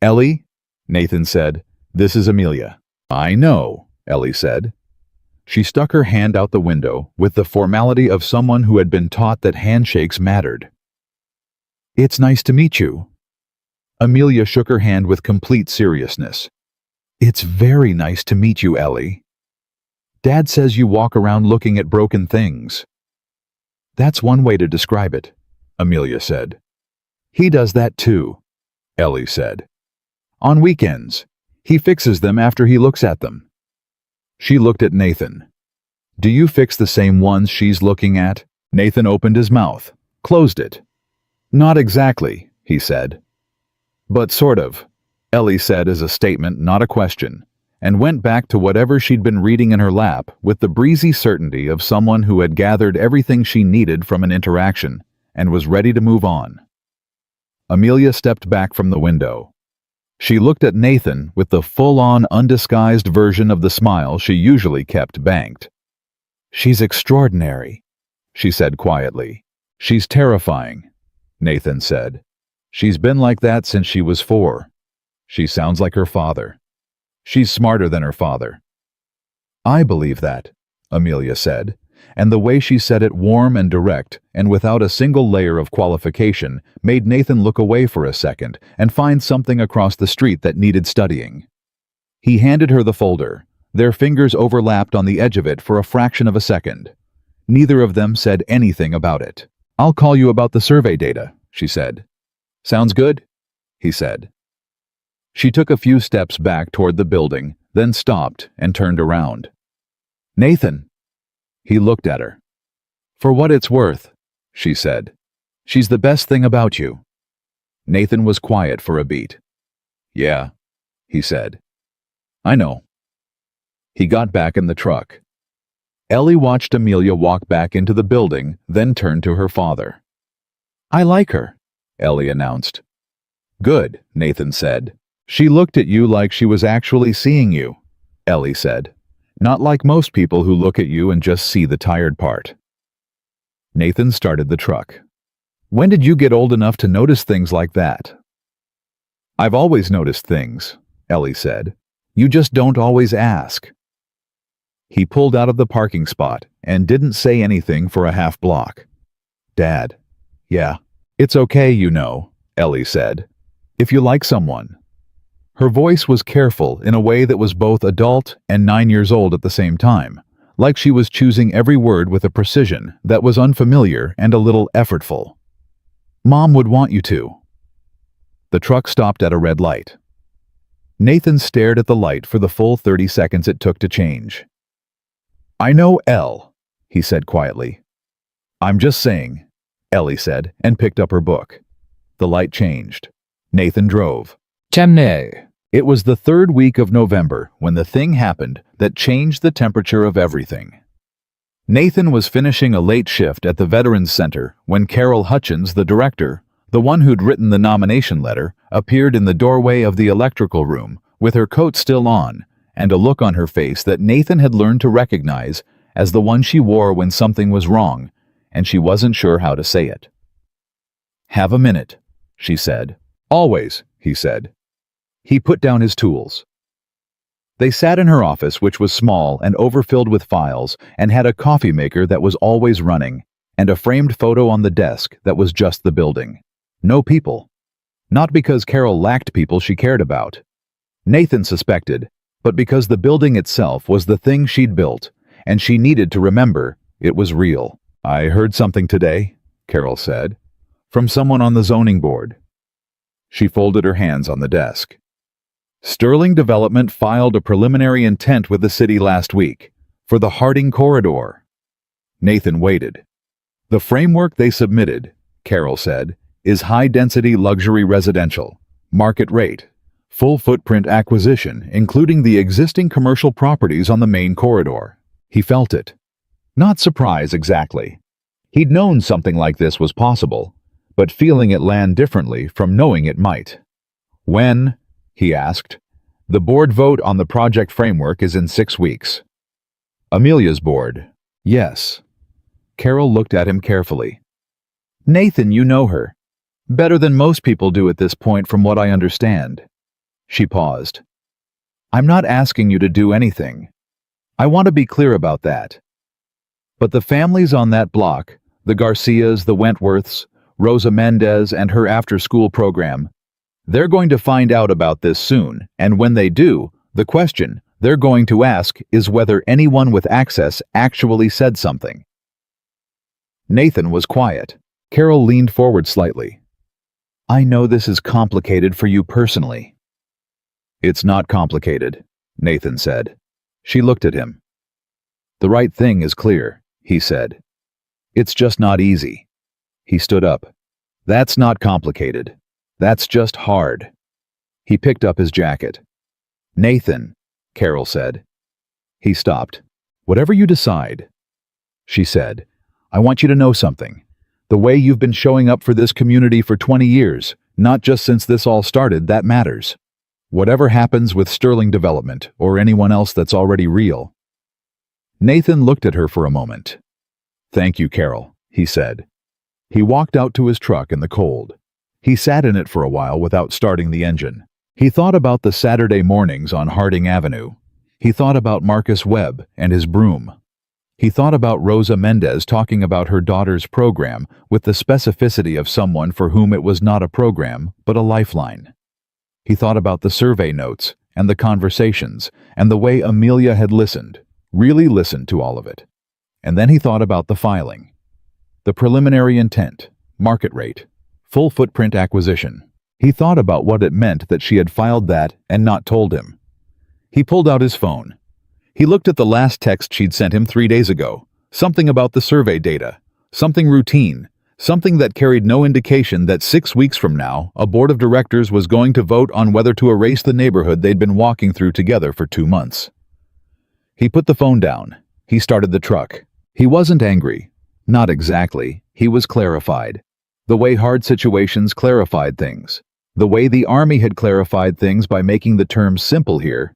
Ellie, Nathan said, this is Amelia. I know, Ellie said. She stuck her hand out the window with the formality of someone who had been taught that handshakes mattered. It's nice to meet you. Amelia shook her hand with complete seriousness. It's very nice to meet you, Ellie. Dad says you walk around looking at broken things. That's one way to describe it, Amelia said. He does that too, Ellie said. On weekends, he fixes them after he looks at them. She looked at Nathan. Do you fix the same ones she's looking at? Nathan opened his mouth, closed it. Not exactly, he said. But sort of, Ellie said as a statement, not a question, and went back to whatever she'd been reading in her lap with the breezy certainty of someone who had gathered everything she needed from an interaction and was ready to move on. Amelia stepped back from the window. She looked at Nathan with the full-on, undisguised version of the smile she usually kept banked. She's extraordinary, she said quietly. She's terrifying, Nathan said. She's been like that since she was 4. She sounds like her father. She's smarter than her father. I believe that, Amelia said, and the way she said it, warm and direct and without a single layer of qualification, made Nathan look away for a second and find something across the street that needed studying. He handed her the folder. Their fingers overlapped on the edge of it for a fraction of a second. Neither of them said anything about it. I'll call you about the survey data, she said. Sounds good? He said. She took a few steps back toward the building, then stopped and turned around. Nathan. He looked at her. For what it's worth, she said. She's the best thing about you. Nathan was quiet for a beat. Yeah, he said. I know. He got back in the truck. Ellie watched Amelia walk back into the building, then turned to her father. I like her, Ellie announced. Good, Nathan said. She looked at you like she was actually seeing you, Ellie said. Not like most people who look at you and just see the tired part. Nathan started the truck. When did you get old enough to notice things like that? I've always noticed things, Ellie said. You just don't always ask. He pulled out of the parking spot and didn't say anything for a half block. Dad. Yeah. It's okay, you know, Ellie said. If you like someone. Her voice was careful in a way that was both adult and 9 years old at the same time, like she was choosing every word with a precision that was unfamiliar and a little effortful. Mom would want you to. The truck stopped at a red light. Nathan stared at the light for the full 30 seconds it took to change. I know Elle, he said quietly. I'm just saying, Ellie said, and picked up her book. The light changed. Nathan drove. Temne. It was the 3rd week of November when the thing happened that changed the temperature of everything. Nathan was finishing a late shift at the Veterans Center when Carol Hutchins, the director, the one who'd written the nomination letter, appeared in the doorway of the electrical room with her coat still on and a look on her face that Nathan had learned to recognize as the one she wore when something was wrong and she wasn't sure how to say it. Have a minute, she said. Always, he said. He put down his tools. They sat in her office, which was small and overfilled with files, and had a coffee maker that was always running, and a framed photo on the desk that was just the building. No people. Not because Carol lacked people she cared about. Nathan suspected, but because the building itself was the thing she'd built, and she needed to remember it was real. I heard something today, Carol said, from someone on the zoning board. She folded her hands on the desk. Sterling Development filed a preliminary intent with the city last week for the Harding Corridor. Nathan waited. The framework they submitted, Carol said, is high-density luxury residential, market rate, full footprint acquisition, including the existing commercial properties on the main corridor. He felt it. Not surprise exactly. He'd known something like this was possible, but feeling it land differently from knowing it might. When, he asked, the board vote on the project framework is in 6 weeks. Amelia's board. Yes. Carol looked at him carefully. Nathan, you know her. Better than most people do at this point from what I understand. She paused. I'm not asking you to do anything. I want to be clear about that. But the families on that block, the Garcias, the Wentworths, Rosa Mendez and her after-school program, they're going to find out about this soon, and when they do, the question they're going to ask is whether anyone with access actually said something. Nathan was quiet. Carol leaned forward slightly. I know this is complicated for you personally. It's not complicated, Nathan said. She looked at him. The right thing is clear, he said. It's just not easy. He stood up. That's not complicated. That's just hard. He picked up his jacket. Nathan, Carol said. He stopped. Whatever you decide, she said. I want you to know something. The way you've been showing up for this community for 20 years, not just since this all started, that matters. Whatever happens with Sterling Development or anyone else that's already real. Nathan looked at her for a moment. Thank you, Carol, he said. He walked out to his truck in the cold. He sat in it for a while without starting the engine. He thought about the Saturday mornings on Harding Avenue. He thought about Marcus Webb and his broom. He thought about Rosa Mendez talking about her daughter's program with the specificity of someone for whom it was not a program, but a lifeline. He thought about the survey notes and the conversations and the way Amelia had listened, really listened to all of it. And then he thought about the filing. The preliminary intent, market rate, full footprint acquisition. He thought about what it meant that she had filed that and not told him. He pulled out his phone. He looked at the last text she'd sent him 3 days ago, something about the survey data, something routine, something that carried no indication that 6 weeks from now, a board of directors was going to vote on whether to erase the neighborhood they'd been walking through together for 2 months. He put the phone down. He started the truck. He wasn't angry. Not exactly. He was clarified. The way hard situations clarified things. The way the Army had clarified things by making the terms simple here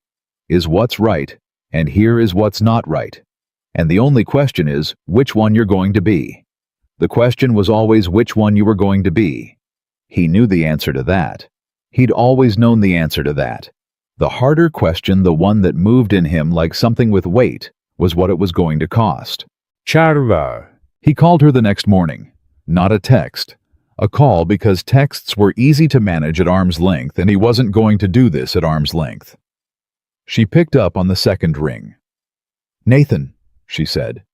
is what's right, and here is what's not right. And the only question is which one you're going to be. The question was always which one you were going to be. He knew the answer to that. He'd always known the answer to that. The harder question, the one that moved in him like something with weight, was what it was going to cost. Charva. He called her the next morning. Not a text. A call because texts were easy to manage at arm's length, and he wasn't going to do this at arm's length. She picked up on the second ring. Nathan, she said.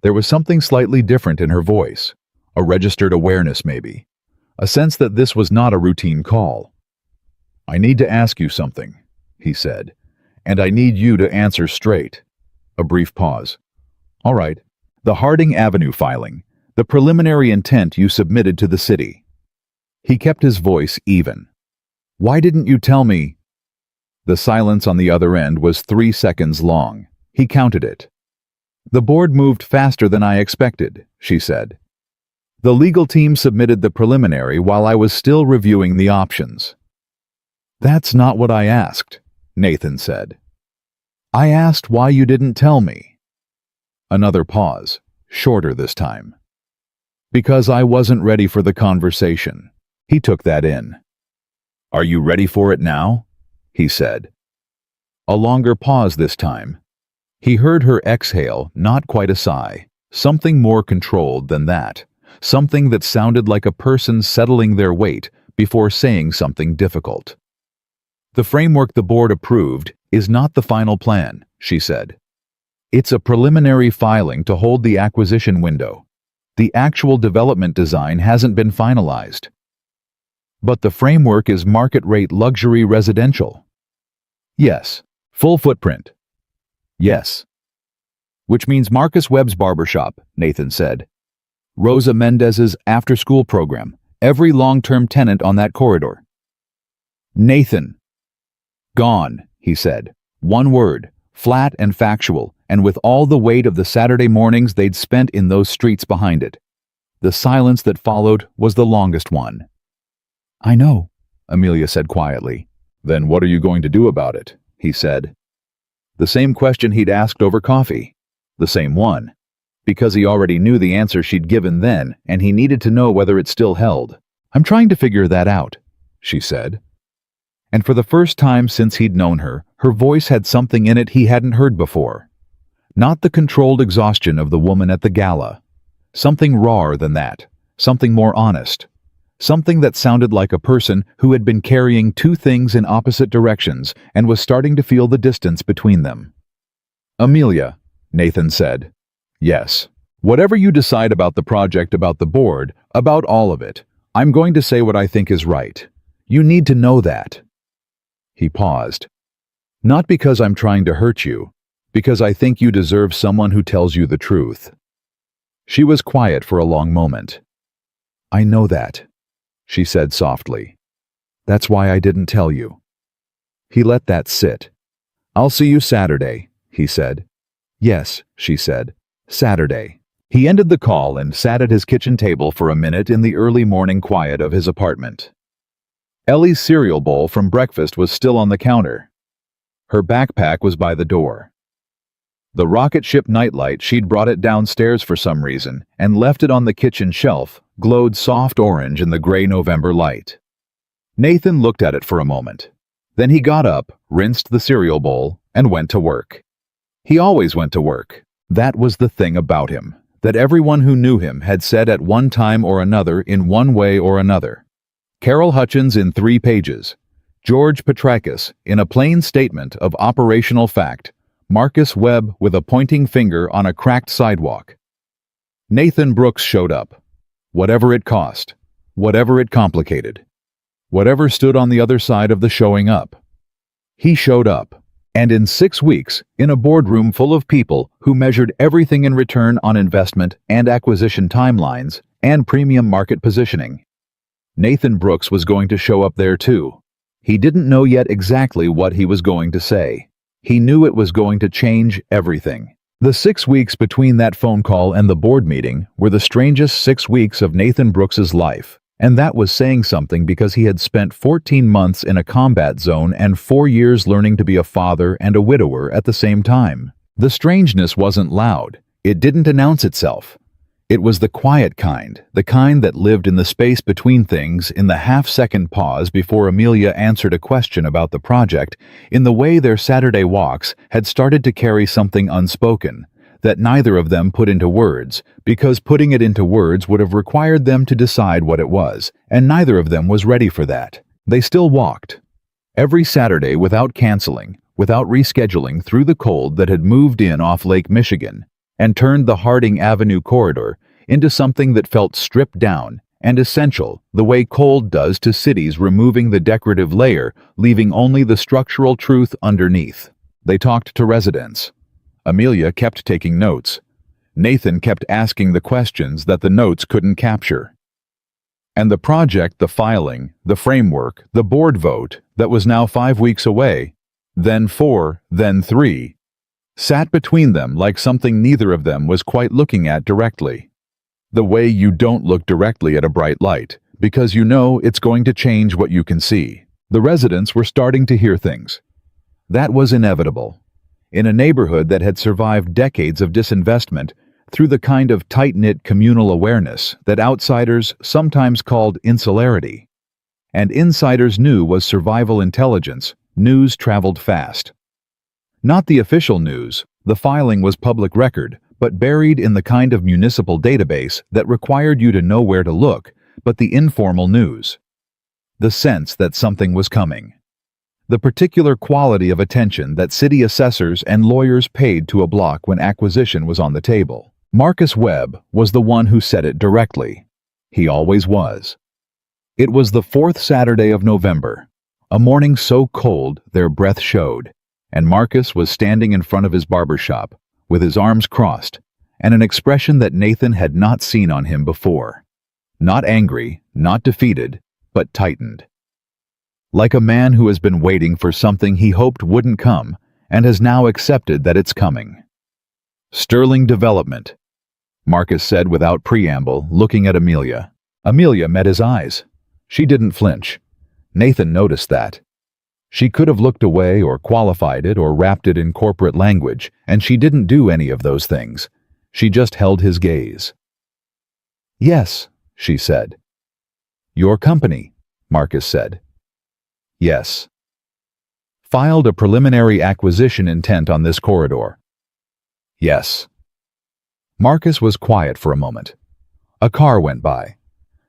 There was something slightly different in her voice. A registered awareness, maybe. A sense that this was not a routine call. I need to ask you something, he said, and I need you to answer straight. A brief pause. All right. The Harding Avenue filing. The preliminary intent you submitted to the city. He kept his voice even. Why didn't you tell me? The silence on the other end was 3 seconds long. He counted it. The board moved faster than I expected, she said. The legal team submitted the preliminary while I was still reviewing the options. That's not what I asked, Nathan said. I asked why you didn't tell me. Another pause, shorter this time. Because I wasn't ready for the conversation. He took that in. Are you ready for it now? He said. A longer pause this time. He heard her exhale, not quite a sigh, something more controlled than that, something that sounded like a person settling their weight before saying something difficult. The framework the board approved is not the final plan, she said. It's a preliminary filing to hold the acquisition window. The actual development design hasn't been finalized. But the framework is market-rate luxury residential. Yes. Full footprint. Yes. Which means Marcus Webb's barbershop, Nathan said. Rosa Mendez's after-school program. Every long-term tenant on that corridor. Nathan. Gone, he said. One word, flat and factual, and with all the weight of the Saturday mornings they'd spent in those streets behind it. The silence that followed was the longest one. I know, Amelia said quietly. Then what are you going to do about it? He said. The same question he'd asked over coffee. The same one. Because he already knew the answer she'd given then, and he needed to know whether it still held. I'm trying to figure that out, she said. And for the first time since he'd known her, her voice had something in it he hadn't heard before. Not the controlled exhaustion of the woman at the gala. Something rawer than that. Something more honest. Something that sounded like a person who had been carrying two things in opposite directions and was starting to feel the distance between them. "Amelia," Nathan said. "Yes. Whatever you decide about the project, about the board, about all of it, I'm going to say what I think is right. You need to know that." He paused. "Not because I'm trying to hurt you, because I think you deserve someone who tells you the truth." She was quiet for a long moment. "I know that," she said softly. "That's why I didn't tell you." He let that sit. "I'll see you Saturday," he said. "Yes," she said. "Saturday." He ended the call and sat at his kitchen table for a minute in the early morning quiet of his apartment. Ellie's cereal bowl from breakfast was still on the counter. Her backpack was by the door. The rocket ship nightlight, she'd brought it downstairs for some reason and left it on the kitchen shelf, glowed soft orange in the gray November light. Nathan looked at it for a moment. Then he got up, rinsed the cereal bowl, and went to work. He always went to work. That was the thing about him, that everyone who knew him had said at one time or another in one way or another. Carol Hutchins in 3 pages. George Petrakis in a plain statement of operational fact. Marcus Webb with a pointing finger on a cracked sidewalk. Nathan Brooks showed up. Whatever it cost. Whatever it complicated. Whatever stood on the other side of the showing up. He showed up. And in 6 weeks, in a boardroom full of people who measured everything in return on investment and acquisition timelines and premium market positioning. Nathan Brooks was going to show up there too. He didn't know yet exactly what he was going to say. He knew it was going to change everything. The 6 weeks between that phone call and the board meeting were the strangest 6 weeks of Nathan Brooks's life. And that was saying something because he had spent 14 months in a combat zone and 4 years learning to be a father and a widower at the same time. The strangeness wasn't loud. It didn't announce itself. It was the quiet kind, the kind that lived in the space between things, in the half-second pause before Amelia answered a question about the project, in the way their Saturday walks had started to carry something unspoken, that neither of them put into words, because putting it into words would have required them to decide what it was, and neither of them was ready for that. They still walked. Every Saturday without canceling, without rescheduling, through the cold that had moved in off Lake Michigan, and turned the Harding Avenue corridor into something that felt stripped down and essential, the way cold does to cities, removing the decorative layer, leaving only the structural truth underneath. They talked to residents. Amelia kept taking notes. Nathan kept asking the questions that the notes couldn't capture. And the project, the filing, the framework, the board vote that was now 5 weeks away, then 4, then 3, sat between them like something neither of them was quite looking at directly. The way you don't look directly at a bright light, because you know it's going to change what you can see. The residents were starting to hear things. That was inevitable. In a neighborhood that had survived decades of disinvestment through the kind of tight-knit communal awareness that outsiders sometimes called insularity. And insiders knew was survival intelligence, news traveled fast. Not the official news, the filing was public record, but buried in the kind of municipal database that required you to know where to look, but the informal news. The sense that something was coming. The particular quality of attention that city assessors and lawyers paid to a block when acquisition was on the table. Marcus Webb was the one who said it directly. He always was. It was the 4th Saturday of November, a morning so cold their breath showed, and Marcus was standing in front of his barber shop, with his arms crossed, and an expression that Nathan had not seen on him before. Not angry, not defeated, but tightened. Like a man who has been waiting for something he hoped wouldn't come, and has now accepted that it's coming. "Sterling development," Marcus said without preamble, looking at Amelia. Amelia met his eyes. She didn't flinch. Nathan noticed that. She could have looked away or qualified it or wrapped it in corporate language, and she didn't do any of those things. She just held his gaze. "Yes," she said. "Your company," Marcus said. "Yes." Filed a preliminary acquisition intent on this corridor. Yes. Marcus was quiet for a moment. A car went by.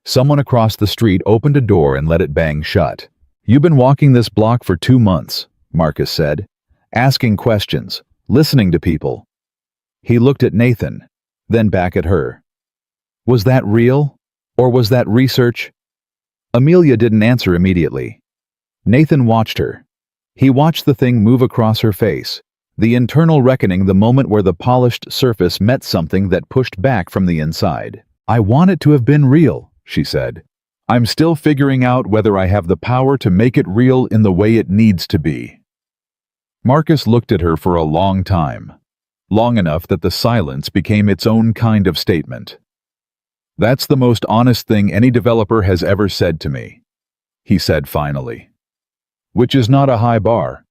Someone across the street opened a door and let it bang shut. You've been walking this block for 2 months, Marcus said, asking questions, listening to people. He looked at Nathan, then back at her. Was that real? Or was that research? Amelia didn't answer immediately. Nathan watched her. He watched the thing move across her face, the internal reckoning, the moment where the polished surface met something that pushed back from the inside. I want it to have been real, she said. I'm still figuring out whether I have the power to make it real in the way it needs to be. Marcus looked at her for a long time, long enough that the silence became its own kind of statement. That's the most honest thing any developer has ever said to me, he said finally. Which is not a high bar,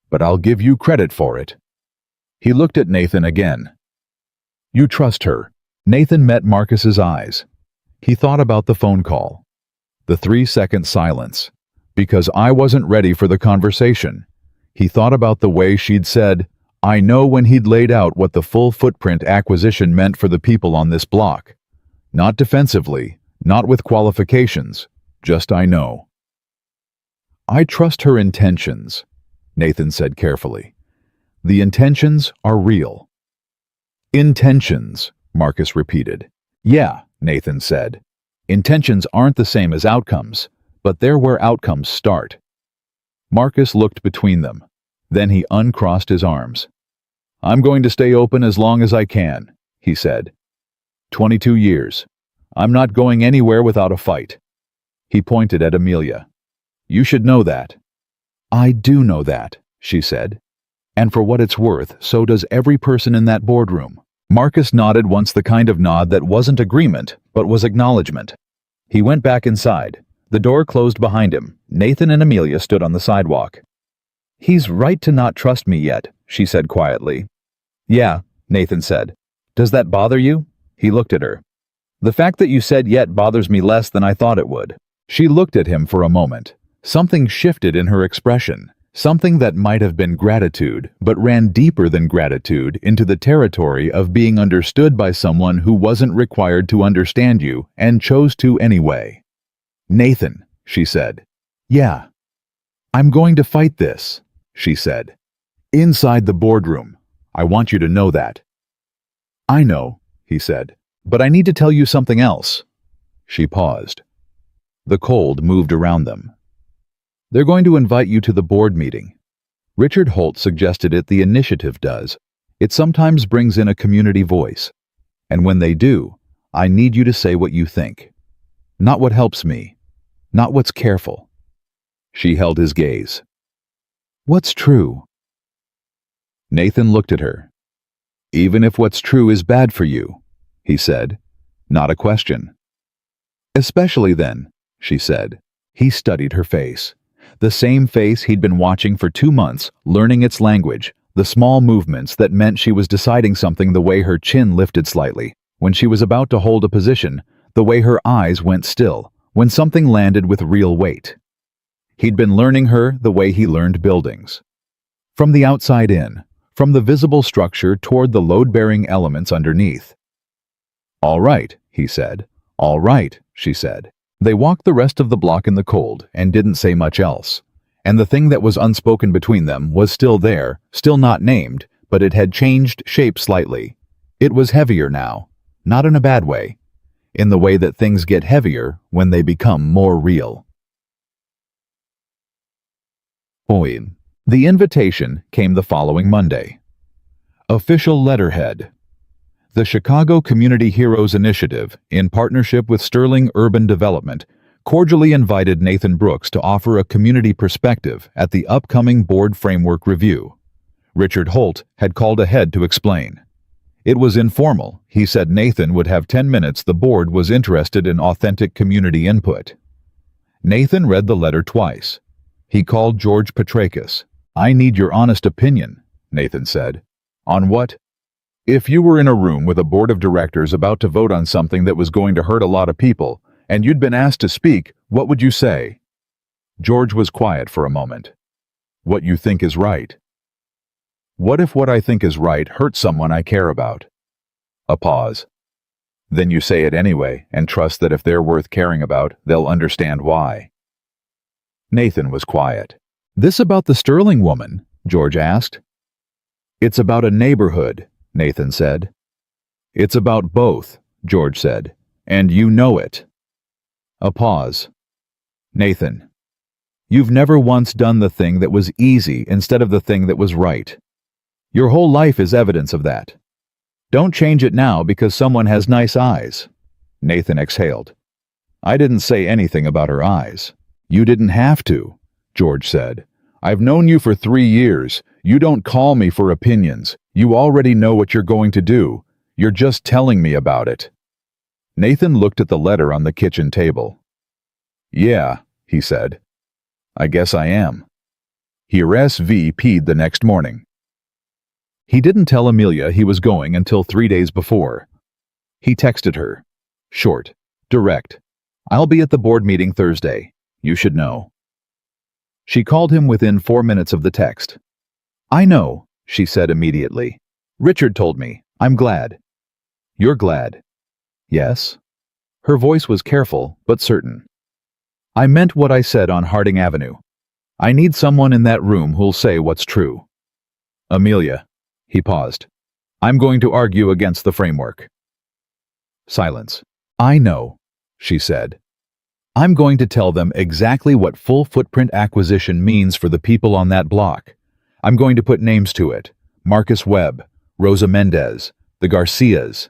but I'll give you credit for it. He looked at Nathan again. You trust her. Nathan met Marcus's eyes. He thought about the phone call. The 3-second silence. Because I wasn't ready for the conversation. He thought about the way she'd said, I know, when he'd laid out what the full footprint acquisition meant for the people on this block. Not defensively, not with qualifications, just I know. I trust her intentions, Nathan said carefully. The intentions are real. Intentions, Marcus repeated. Yeah, Nathan said. Intentions aren't the same as outcomes, but they're where outcomes start. Marcus looked between them. Then he uncrossed his arms. I'm going to stay open as long as I can, he said. 22 years. I'm not going anywhere without a fight. He pointed at Amelia. You should know that. I do know that, she said. And for what it's worth, so does every person in that boardroom. Marcus nodded once, the kind of nod that wasn't agreement, but was acknowledgement. He went back inside. The door closed behind him. Nathan and Amelia stood on the sidewalk. He's right to not trust me yet, she said quietly. Yeah, Nathan said. Does that bother you? He looked at her. The fact that you said yet bothers me less than I thought it would. She looked at him for a moment. Something shifted in her expression. Something that might have been gratitude, but ran deeper than gratitude into the territory of being understood by someone who wasn't required to understand you and chose to anyway. Nathan, she said. Yeah. I'm going to fight this, she said. Inside the boardroom. I want you to know that. I know, he said, but I need to tell you something else. She paused. The cold moved around them. They're going to invite you to the board meeting. Richard Holt suggested it. The initiative does. It sometimes brings in a community voice. And when they do, I need you to say what you think. Not what helps me. Not what's careful. She held his gaze. What's true? Nathan looked at her. Even if what's true is bad for you, he said. Not a question. Especially then, she said. He studied her face. The same face he'd been watching for 2 months, learning its language, the small movements that meant she was deciding something, the way her chin lifted slightly when she was about to hold a position, the way her eyes went still when something landed with real weight. He'd been learning her the way he learned buildings. From the outside in, from the visible structure toward the load-bearing elements underneath. All right, he said. All right, she said. They walked the rest of the block in the cold and didn't say much else. And the thing that was unspoken between them was still there, still not named, but it had changed shape slightly. It was heavier now, not in a bad way, in the way that things get heavier when they become more real. Poem. The invitation came the following Monday. Official letterhead. The Chicago Community Heroes Initiative, in partnership with Sterling Urban Development, cordially invited Nathan Brooks to offer a community perspective at the upcoming board framework review. Richard Holt had called ahead to explain. It was informal. He said Nathan would have 10 minutes. The board was interested in authentic community input. Nathan read the letter twice. He called George Petrakis. I need your honest opinion, Nathan said. On what? If you were in a room with a board of directors about to vote on something that was going to hurt a lot of people, and you'd been asked to speak, what would you say? George was quiet for a moment. What you think is right. What if what I think is right hurts someone I care about? A pause. Then you say it anyway and trust that if they're worth caring about, they'll understand why. Nathan was quiet. This about the Sterling woman? George asked. It's about a neighborhood, Nathan said. It's about both, George said, and you know it. A pause. Nathan, you've never once done the thing that was easy instead of the thing that was right. Your whole life is evidence of that. Don't change it now because someone has nice eyes. Nathan exhaled. I didn't say anything about her eyes. You didn't have to, George said. I've known you for 3 years. You don't call me for opinions. You already know what you're going to do. You're just telling me about it. Nathan looked at the letter on the kitchen table. Yeah, he said. I guess I am. He RSVP'd the next morning. He didn't tell Amelia he was going until 3 days before. He texted her. Short, direct. I'll be at the board meeting Thursday. You should know. She called him within 4 minutes of the text. I know, she said immediately. Richard told me. I'm glad. You're glad. Yes. Her voice was careful, but certain. I meant what I said on Harding Avenue. I need someone in that room who'll say what's true. Amelia. He paused. I'm going to argue against the framework. Silence. I know, she said. I'm going to tell them exactly what full footprint acquisition means for the people on that block. I'm going to put names to it. Marcus Webb, Rosa Mendez, the Garcias.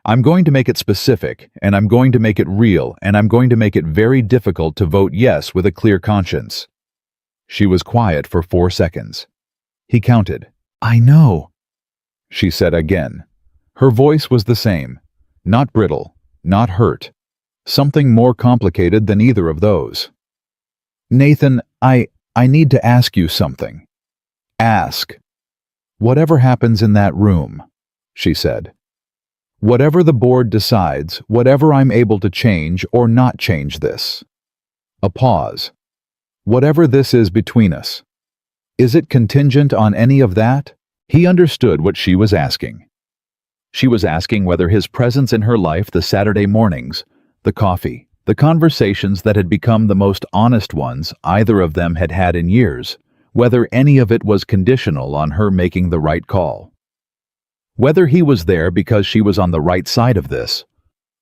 I'm going to make it specific, and I'm going to make it real, and I'm going to make it very difficult to vote yes with a clear conscience. She was quiet for 4 seconds. He counted. I know, she said again. Her voice was the same. Not brittle, not hurt. Something more complicated than either of those. Nathan, I need to ask you something. Ask. Whatever happens in that room, she said. Whatever the board decides, whatever I'm able to change or not change this. A pause. Whatever this is between us. Is it contingent on any of that? He understood what she was asking. She was asking whether his presence in her life the Saturday mornings, the coffee, the conversations that had become the most honest ones either of them had had in years, whether any of it was conditional on her making the right call. Whether he was there because she was on the right side of this,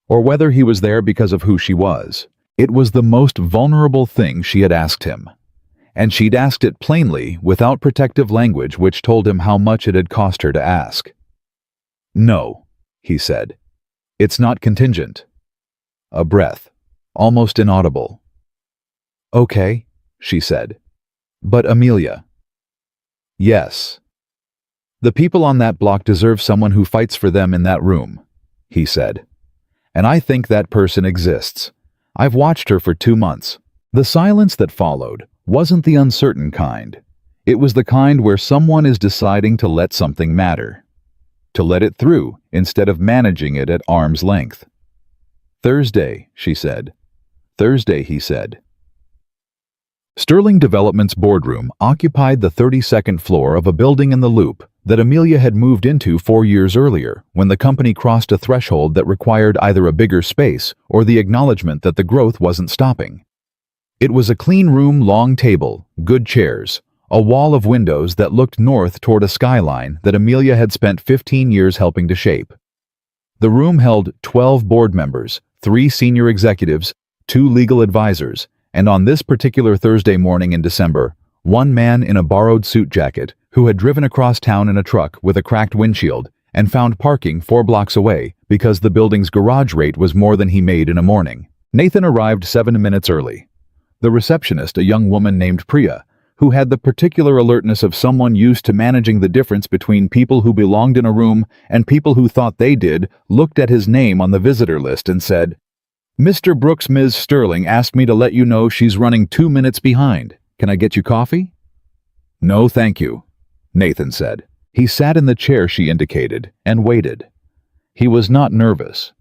or whether he was there because of who she was, it was the most vulnerable thing she had asked him. And she'd asked it plainly, without protective language which told him how much it had cost her to ask. No, he said. It's not contingent. A breath, almost inaudible. Okay, she said. But Amelia. Yes. The people on that block deserve someone who fights for them in that room, he said. And I think that person exists. I've watched her for 2 months. The silence that followed wasn't the uncertain kind. It was the kind where someone is deciding to let something matter. To let it through instead of managing it at arm's length. Thursday, she said. Thursday, he said. Sterling Development's boardroom occupied the 32nd floor of a building in the Loop that Amelia had moved into 4 years earlier when the company crossed a threshold that required either a bigger space or the acknowledgement that the growth wasn't stopping. It was a clean room, long table, good chairs, a wall of windows that looked north toward a skyline that Amelia had spent 15 years helping to shape. The room held 12 board members, 3 senior executives, 2 legal advisors, and on this particular Thursday morning in December, 1 man in a borrowed suit jacket who had driven across town in a truck with a cracked windshield and found parking 4 blocks away because the building's garage rate was more than he made in a morning. Nathan arrived 7 minutes early. The receptionist, a young woman named Priya, who had the particular alertness of someone used to managing the difference between people who belonged in a room and people who thought they did, looked at his name on the visitor list and said, Mr. Brooks, Ms. Sterling asked me to let you know she's running 2 minutes behind. Can I get you coffee? No, thank you, Nathan said. He sat in the chair she indicated and waited. He was not nervous.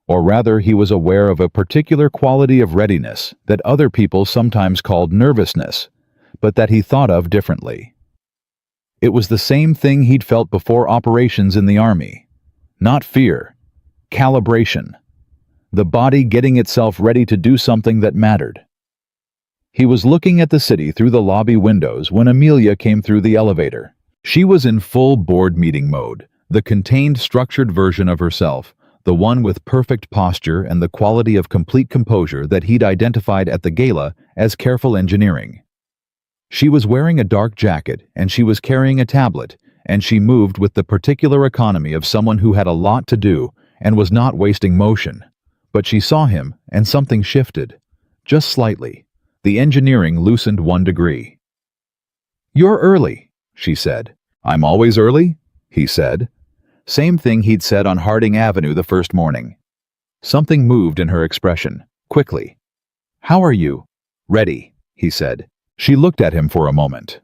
Or rather, he was aware of a particular quality of readiness that other people sometimes called nervousness, but that he thought of differently. It was the same thing he'd felt before operations in the army. Not fear, calibration. The body getting itself ready to do something that mattered. He was looking at the city through the lobby windows when Amelia came through the elevator. She was in full board meeting mode, the contained, structured version of herself, the one with perfect posture and the quality of complete composure that he'd identified at the gala as careful engineering. She was wearing a dark jacket, and she was carrying a tablet, and she moved with the particular economy of someone who had a lot to do and was not wasting motion. But she saw him, and something shifted. Just slightly. The engineering loosened 1 degree. "You're early," she said. "I'm always early," he said. Same thing he'd said on Harding Avenue the first morning. Something moved in her expression, quickly. "How are you?" "Ready," he said. She looked at him for a moment.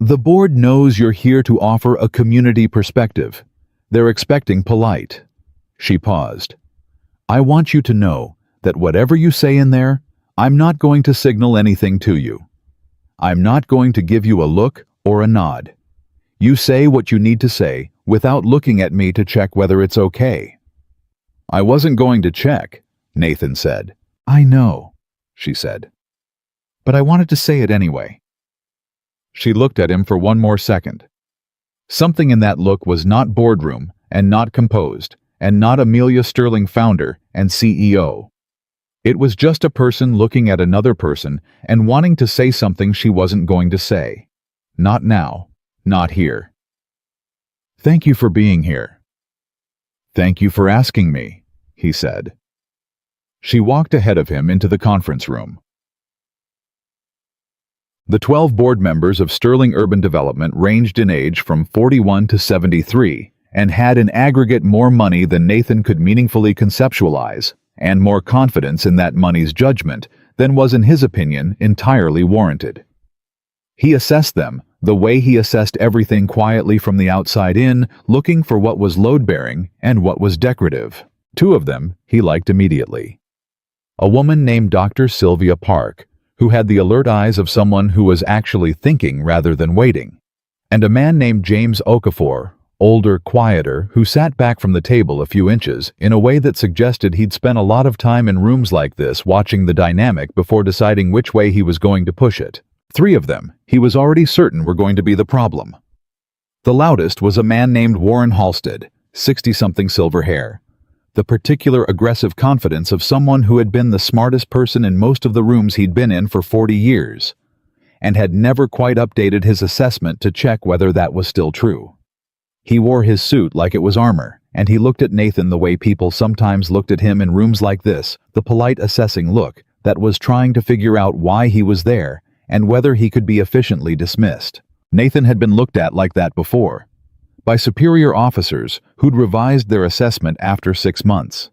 "The board knows you're here to offer a community perspective. They're expecting polite." She paused. "I want you to know that whatever you say in there, I'm not going to signal anything to you. I'm not going to give you a look or a nod. You say what you need to say without looking at me to check whether it's okay." "I wasn't going to check," Nathan said. "I know," she said. "But I wanted to say it anyway." She looked at him for one more second. Something in that look was not boardroom and not composed and not Amelia Sterling, founder and CEO. It was just a person looking at another person and wanting to say something she wasn't going to say. Not now. Not here. "Thank you for being here." "Thank you for asking me," he said. She walked ahead of him into the conference room. The 12 board members of Sterling Urban Development ranged in age from 41 to 73 and had in aggregate more money than Nathan could meaningfully conceptualize, and more confidence in that money's judgment than was, in his opinion, entirely warranted. He assessed them the way he assessed everything, quietly from the outside in, looking for what was load-bearing and what was decorative. 2 of them he liked immediately. A woman named Dr. Sylvia Park, who had the alert eyes of someone who was actually thinking rather than waiting, and a man named James Okafor, older, quieter, who sat back from the table a few inches in a way that suggested he'd spent a lot of time in rooms like this watching the dynamic before deciding which way he was going to push it. 3 of them he was already certain were going to be the problem. The loudest was a man named Warren Halstead, 60-something, silver hair. The particular aggressive confidence of someone who had been the smartest person in most of the rooms he'd been in for 40 years, and had never quite updated his assessment to check whether that was still true. He wore his suit like it was armor, and he looked at Nathan the way people sometimes looked at him in rooms like this, the polite, assessing look that was trying to figure out why he was there and whether he could be efficiently dismissed. Nathan had been looked at like that before, by superior officers who'd revised their assessment after 6 months,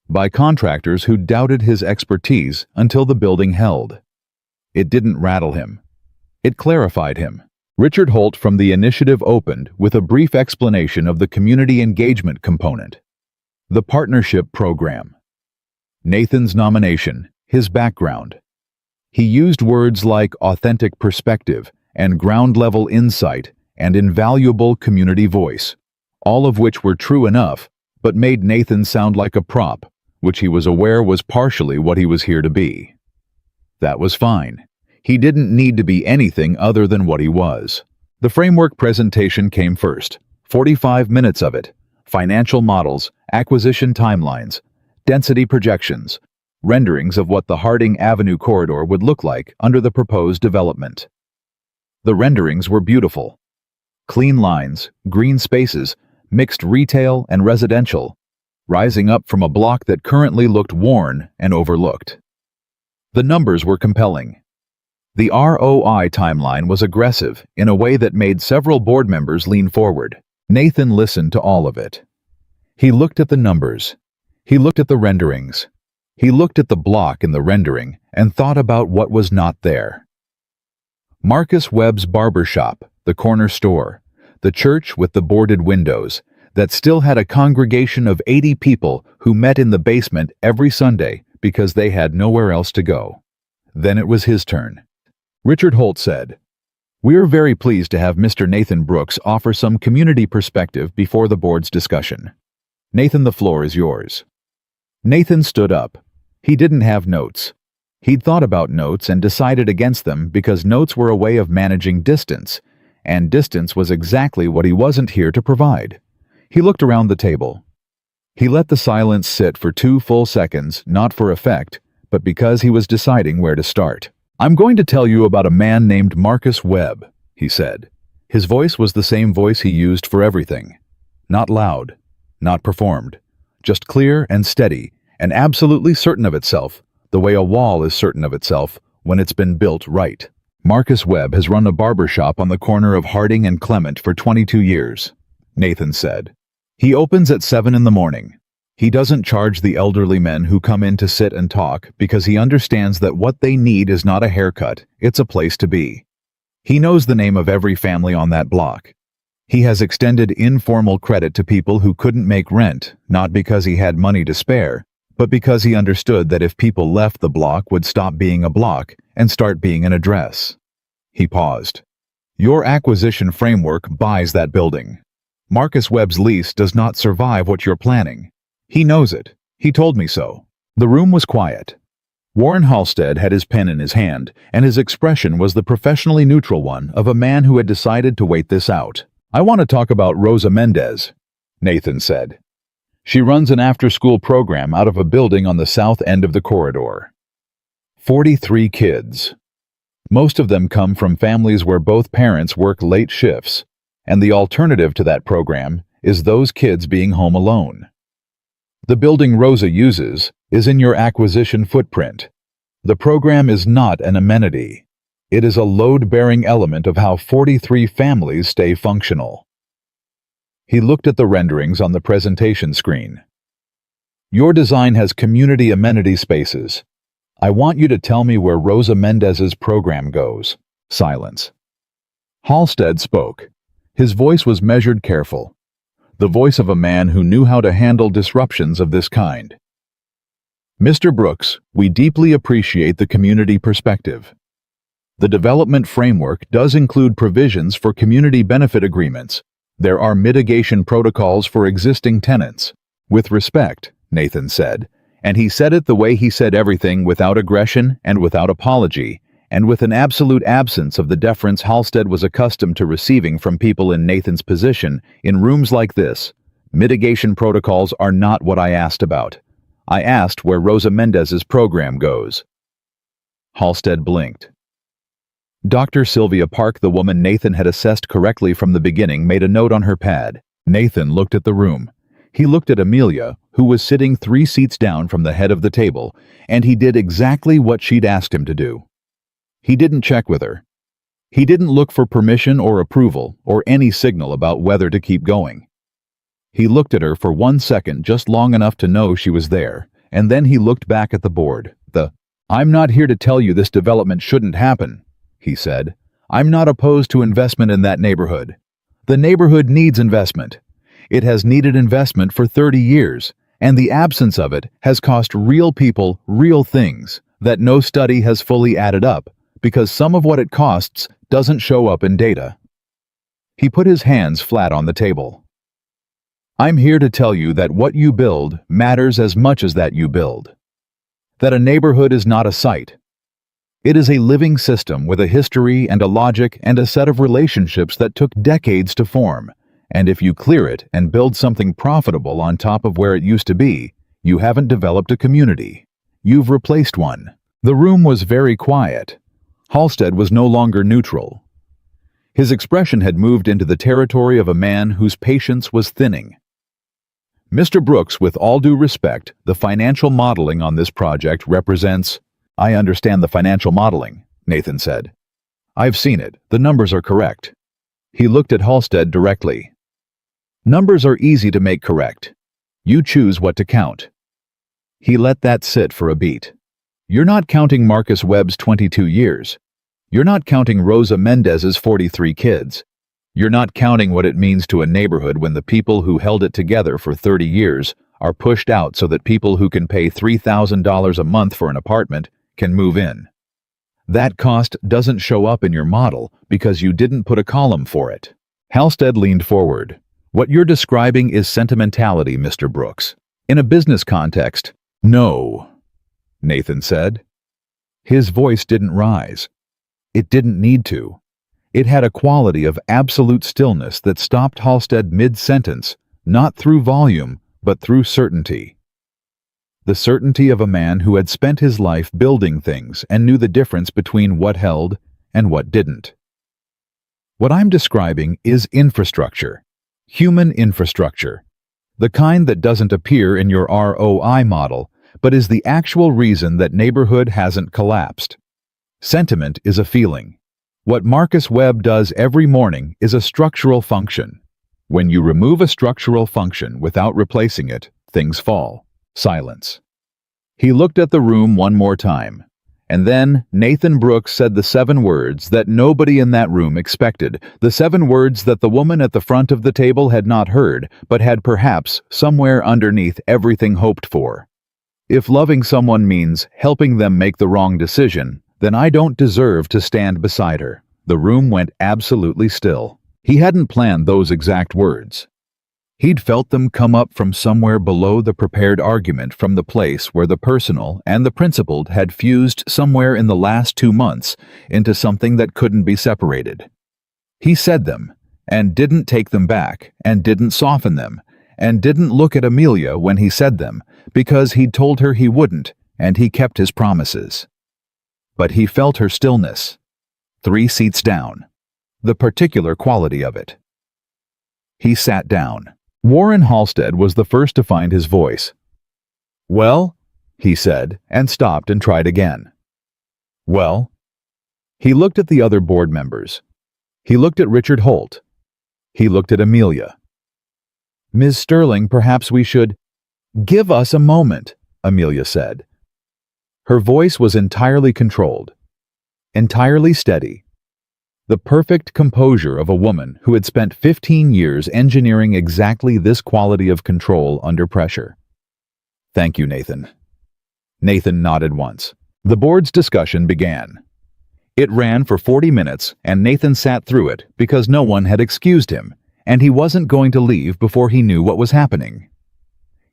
by contractors who doubted his expertise until the building held. It didn't rattle him. It clarified him. Richard Holt from the initiative opened with a brief explanation of the community engagement component, the partnership program, Nathan's nomination, his background. He used words like authentic perspective and ground-level insight and invaluable community voice, all of which were true enough, but made Nathan sound like a prop, which he was aware was partially what he was here to be. That was fine. He didn't need to be anything other than what he was. The framework presentation came first, 45 minutes of it, financial models, acquisition timelines, density projections, renderings of what the Harding Avenue corridor would look like under the proposed development. The renderings were beautiful. Clean lines, green spaces, mixed retail and residential, rising up from a block that currently looked worn and overlooked. The numbers were compelling. The ROI timeline was aggressive in a way that made several board members lean forward. Nathan listened to all of it. He looked at the numbers. He looked at the renderings. He looked at the block in the rendering and thought about what was not there. Marcus Webb's barber shop, the corner store, the church with the boarded windows, that still had a congregation of 80 people who met in the basement every Sunday because they had nowhere else to go. Then it was his turn. Richard Holt said, "We're very pleased to have Mr. Nathan Brooks offer some community perspective before the board's discussion. Nathan, the floor is yours." Nathan stood up. He didn't have notes. He'd thought about notes and decided against them because notes were a way of managing distance, and distance was exactly what he wasn't here to provide. He looked around the table. He let the silence sit for 2 full seconds, not for effect, but because he was deciding where to start. "I'm going to tell you about a man named Marcus Webb," he said. His voice was the same voice he used for everything. Not loud, not performed, just clear and steady and absolutely certain of itself, the way a wall is certain of itself when it's been built right. "Marcus Webb has run a barber shop on the corner of Harding and Clement for 22 years, Nathan said. "He opens at 7 in the morning. He doesn't charge the elderly men who come in to sit and talk because he understands that what they need is not a haircut, it's a place to be. He knows the name of every family on that block. He has extended informal credit to people who couldn't make rent, not because he had money to spare, but because he understood that if people left, the block would stop being a block and start being an address." He paused. "Your acquisition framework buys that building. Marcus Webb's lease does not survive what you're planning. He knows it. He told me so." The room was quiet. Warren Halstead had his pen in his hand, and his expression was the professionally neutral one of a man who had decided to wait this out. "I want to talk about Rosa Mendez," Nathan said. "She runs an after-school program out of a building on the south end of the corridor. 43 kids. Most of them come from families where both parents work late shifts, and the alternative to that program is those kids being home alone. The building Rosa uses is in your acquisition footprint. The program is not an amenity. It is a load-bearing element of how 43 families stay functional." He looked at the renderings on the presentation screen. "Your design has community amenity spaces. I want you to tell me where Rosa Mendez's program goes." Silence. Halstead spoke. His voice was measured, careful. The voice of a man who knew how to handle disruptions of this kind. "Mr. Brooks, we deeply appreciate the community perspective. The development framework does include provisions for community benefit agreements. There are mitigation protocols for existing tenants. With respect," Nathan said, and he said it the way he said everything, without aggression and without apology, and with an absolute absence of the deference Halstead was accustomed to receiving from people in Nathan's position in rooms like this. "Mitigation protocols are not what I asked about. I asked where Rosa Mendez's program goes." Halstead blinked. Dr. Sylvia Park, the woman Nathan had assessed correctly from the beginning, made a note on her pad. Nathan looked at the room. He looked at Amelia, who was sitting 3 seats down from the head of the table, and he did exactly what she'd asked him to do. He didn't check with her. He didn't look for permission or approval or any signal about whether to keep going. He looked at her for 1 second, just long enough to know she was there, and then he looked back at the board. "I'm not here to tell you this development shouldn't happen," he said. "I'm not opposed to investment in that neighborhood. The neighborhood needs investment. It has needed investment for 30 years, and the absence of it has cost real people real things that no study has fully added up, because some of what it costs doesn't show up in data." He put his hands flat on the table. "I'm here to tell you that what you build matters as much as that you build. That a neighborhood is not a site. It is a living system with a history and a logic and a set of relationships that took decades to form, and if you clear it and build something profitable on top of where it used to be, you haven't developed a community. You've replaced one." The room was very quiet. Halstead was no longer neutral. His expression had moved into the territory of a man whose patience was thinning. "Mr. Brooks, with all due respect, the financial modeling on this project represents—" "I understand the financial modeling," Nathan said. "I've seen it. The numbers are correct." He looked at Halstead directly. "Numbers are easy to make correct. You choose what to count." He let that sit for a beat. "You're not counting Marcus Webb's 22 years. You're not counting Rosa Mendez's 43 kids. You're not counting what it means to a neighborhood when the people who held it together for 30 years are pushed out so that people who can pay $3,000 a month for an apartment can move in. That cost doesn't show up in your model because you didn't put a column for it. Halstead leaned forward. What you're describing is sentimentality, Mr. Brooks. In a business context, no, Nathan said. His voice didn't rise. It didn't need to. It had a quality of absolute stillness that stopped Halstead mid-sentence, not through volume, but through certainty. The certainty of a man who had spent his life building things and knew the difference between what held and what didn't. What I'm describing is infrastructure, human infrastructure, the kind that doesn't appear in your ROI model, but is the actual reason that neighborhood hasn't collapsed. Sentiment is a feeling. What Marcus Webb does every morning is a structural function. When you remove a structural function without replacing it, things fall. Silence. He looked at the room one more time, and then Nathan Brooks said the 7 words that nobody in that room expected, the 7 words that the woman at the front of the table had not heard, but had perhaps somewhere underneath everything hoped for. If loving someone means helping them make the wrong decision, then I don't deserve to stand beside her. The room went absolutely still. He hadn't planned those exact words. He'd felt them come up from somewhere below the prepared argument from the place where the personal and the principled had fused somewhere in the last 2 months into something that couldn't be separated. He said them, and didn't take them back, and didn't soften them, and didn't look at Amelia when he said them, because he'd told her he wouldn't, and he kept his promises. But he felt her stillness, 3 seats down, the particular quality of it. He sat down. Warren Halstead was the first to find his voice. "Well," he said, and stopped and tried again. "Well?" He looked at the other board members. He looked at Richard Holt. He looked at Amelia. "Ms. Sterling, perhaps we should—" "Give us a moment," Amelia said. Her voice was entirely controlled, entirely steady. The perfect composure of a woman who had spent 15 years engineering exactly this quality of control under pressure. "Thank you, Nathan." Nathan nodded once. The board's discussion began. It ran for 40 minutes, and Nathan sat through it because no one had excused him, and he wasn't going to leave before he knew what was happening.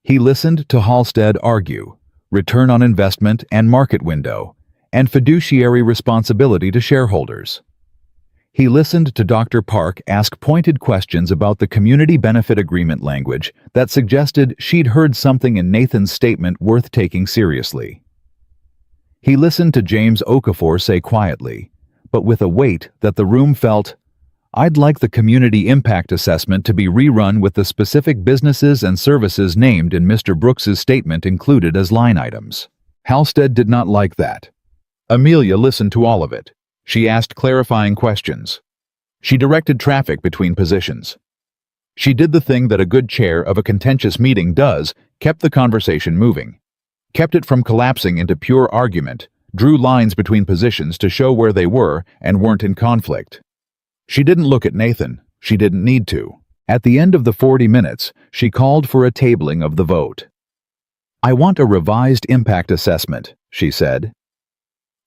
He listened to Halstead argue, return on investment and market window, and fiduciary responsibility to shareholders. He listened to Dr. Park ask pointed questions about the community benefit agreement language that suggested she'd heard something in Nathan's statement worth taking seriously. He listened to James Okafor say quietly, but with a weight that the room felt, "I'd like the community impact assessment to be rerun with the specific businesses and services named in Mr. Brooks's statement included as line items." Halstead did not like that. Amelia listened to all of it. She asked clarifying questions. She directed traffic between positions. She did the thing that a good chair of a contentious meeting does, kept the conversation moving, kept it from collapsing into pure argument, drew lines between positions to show where they were and weren't in conflict. She didn't look at Nathan. She didn't need to. At the end of the 40 minutes, she called for a tabling of the vote. "I want a revised impact assessment," she said.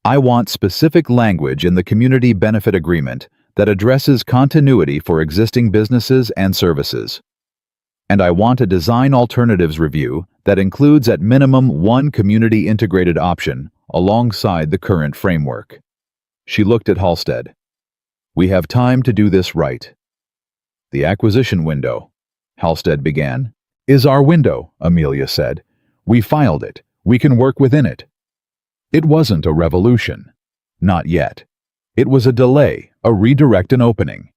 "I want specific language in the community benefit agreement that addresses continuity for existing businesses and services. And I want a design alternatives review that includes at minimum 1 community integrated option alongside the current framework." She looked at Halstead. "We have time to do this right." "The acquisition window," Halstead began. "Is our window," Amelia said. "We filed it. We can work within it." It wasn't a revolution. Not yet. It was a delay, a redirect and opening.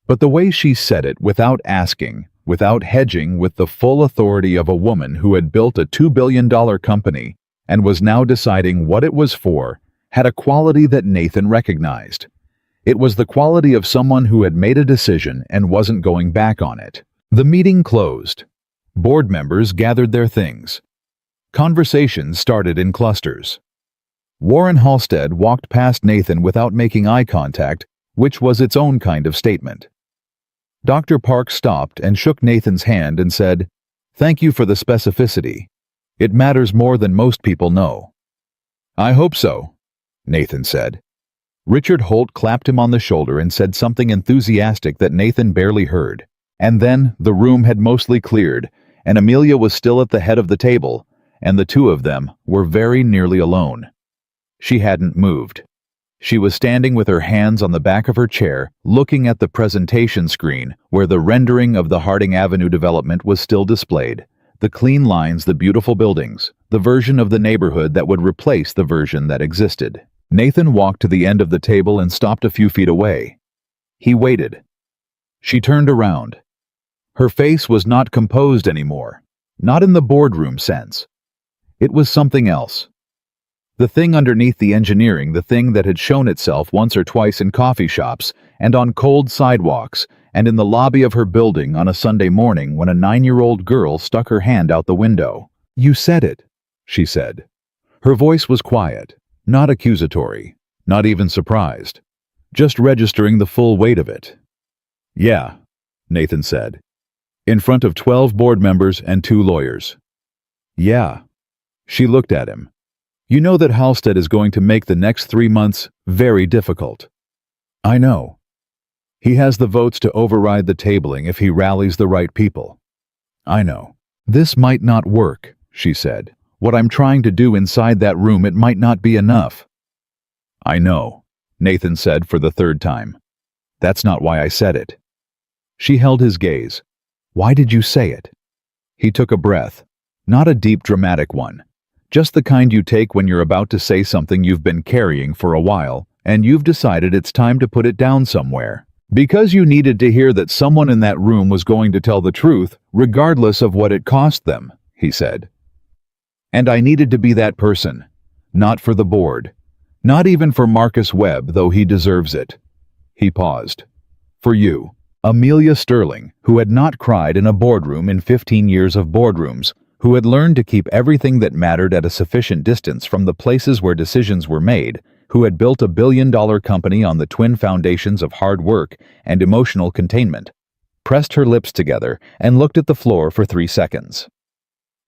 But the way she said it without asking, without hedging with the full authority of a woman who had built a $2 billion company and was now deciding what it was for, had a quality that Nathan recognized. It was the quality of someone who had made a decision and wasn't going back on it. The meeting closed. Board members gathered their things. Conversations started in clusters. Warren Halstead walked past Nathan without making eye contact, which was its own kind of statement. Dr. Park stopped and shook Nathan's hand and said, "Thank you for the specificity. It matters more than most people know." "I hope so," Nathan said. Richard Holt clapped him on the shoulder and said something enthusiastic that Nathan barely heard. And then the room had mostly cleared, and Amelia was still at the head of the table, and the two of them were very nearly alone. She hadn't moved. She was standing with her hands on the back of her chair, looking at the presentation screen where the rendering of the Harding Avenue development was still displayed. The clean lines, the beautiful buildings, the version of the neighborhood that would replace the version that existed. Nathan walked to the end of the table and stopped a few feet away. He waited. She turned around. Her face was not composed anymore, not in the boardroom sense. It was something else. The thing underneath the engineering, the thing that had shown itself once or twice in coffee shops and on cold sidewalks and in the lobby of her building on a Sunday morning when a 9-year-old girl stuck her hand out the window. "You said it," she said. Her voice was quiet, not accusatory, not even surprised, just registering the full weight of it. "Yeah," Nathan said, in front of 12 board members and 2 lawyers. "Yeah." She looked at him. "You know that Halstead is going to make the next 3 months very difficult." "I know. He has the votes to override the tabling if he rallies the right people." "I know." "This might not work," she said. "What I'm trying to do inside that room, it might not be enough." "I know," Nathan said for the 3rd time. "That's not why I said it." She held his gaze. "Why did you say it?" He took a breath, not a deep dramatic one. Just the kind you take when you're about to say something you've been carrying for a while, and you've decided it's time to put it down somewhere. Because you needed to hear that someone in that room was going to tell the truth, regardless of what it cost them, he said. And I needed to be that person. Not for the board. Not even for Marcus Webb, though he deserves it. He paused. For you, Amelia Sterling, who had not cried in a boardroom in 15 years of boardrooms, who had learned to keep everything that mattered at a sufficient distance from the places where decisions were made, who had built a billion-dollar company on the twin foundations of hard work and emotional containment, pressed her lips together and looked at the floor for 3 seconds.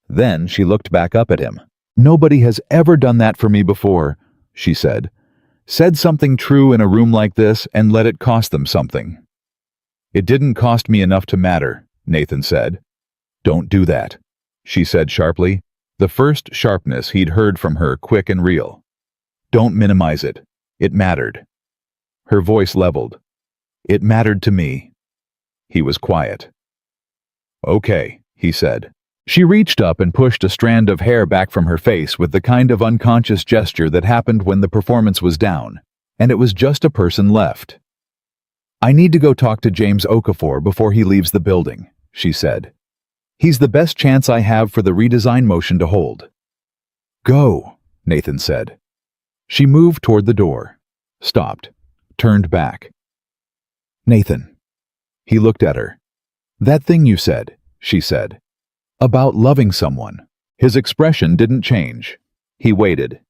Then she looked back up at him. "Nobody has ever done that for me before," she said. "Said something true in a room like this and let it cost them something." "It didn't cost me enough to matter," Nathan said. "Don't do that," she said sharply, the first sharpness he'd heard from her, quick and real. "Don't minimize it. It mattered." Her voice leveled. "It mattered to me." He was quiet. "Okay," he said. She reached up and pushed a strand of hair back from her face with the kind of unconscious gesture that happened when the performance was down, and it was just a person left. "I need to go talk to James Okafor before he leaves the building," she said. "He's the best chance I have for the redesign motion to hold." "Go," Nathan said. She moved toward the door, stopped, turned back. "Nathan." He looked at her. "That thing you said," she said. "About loving someone." His expression didn't change. He waited.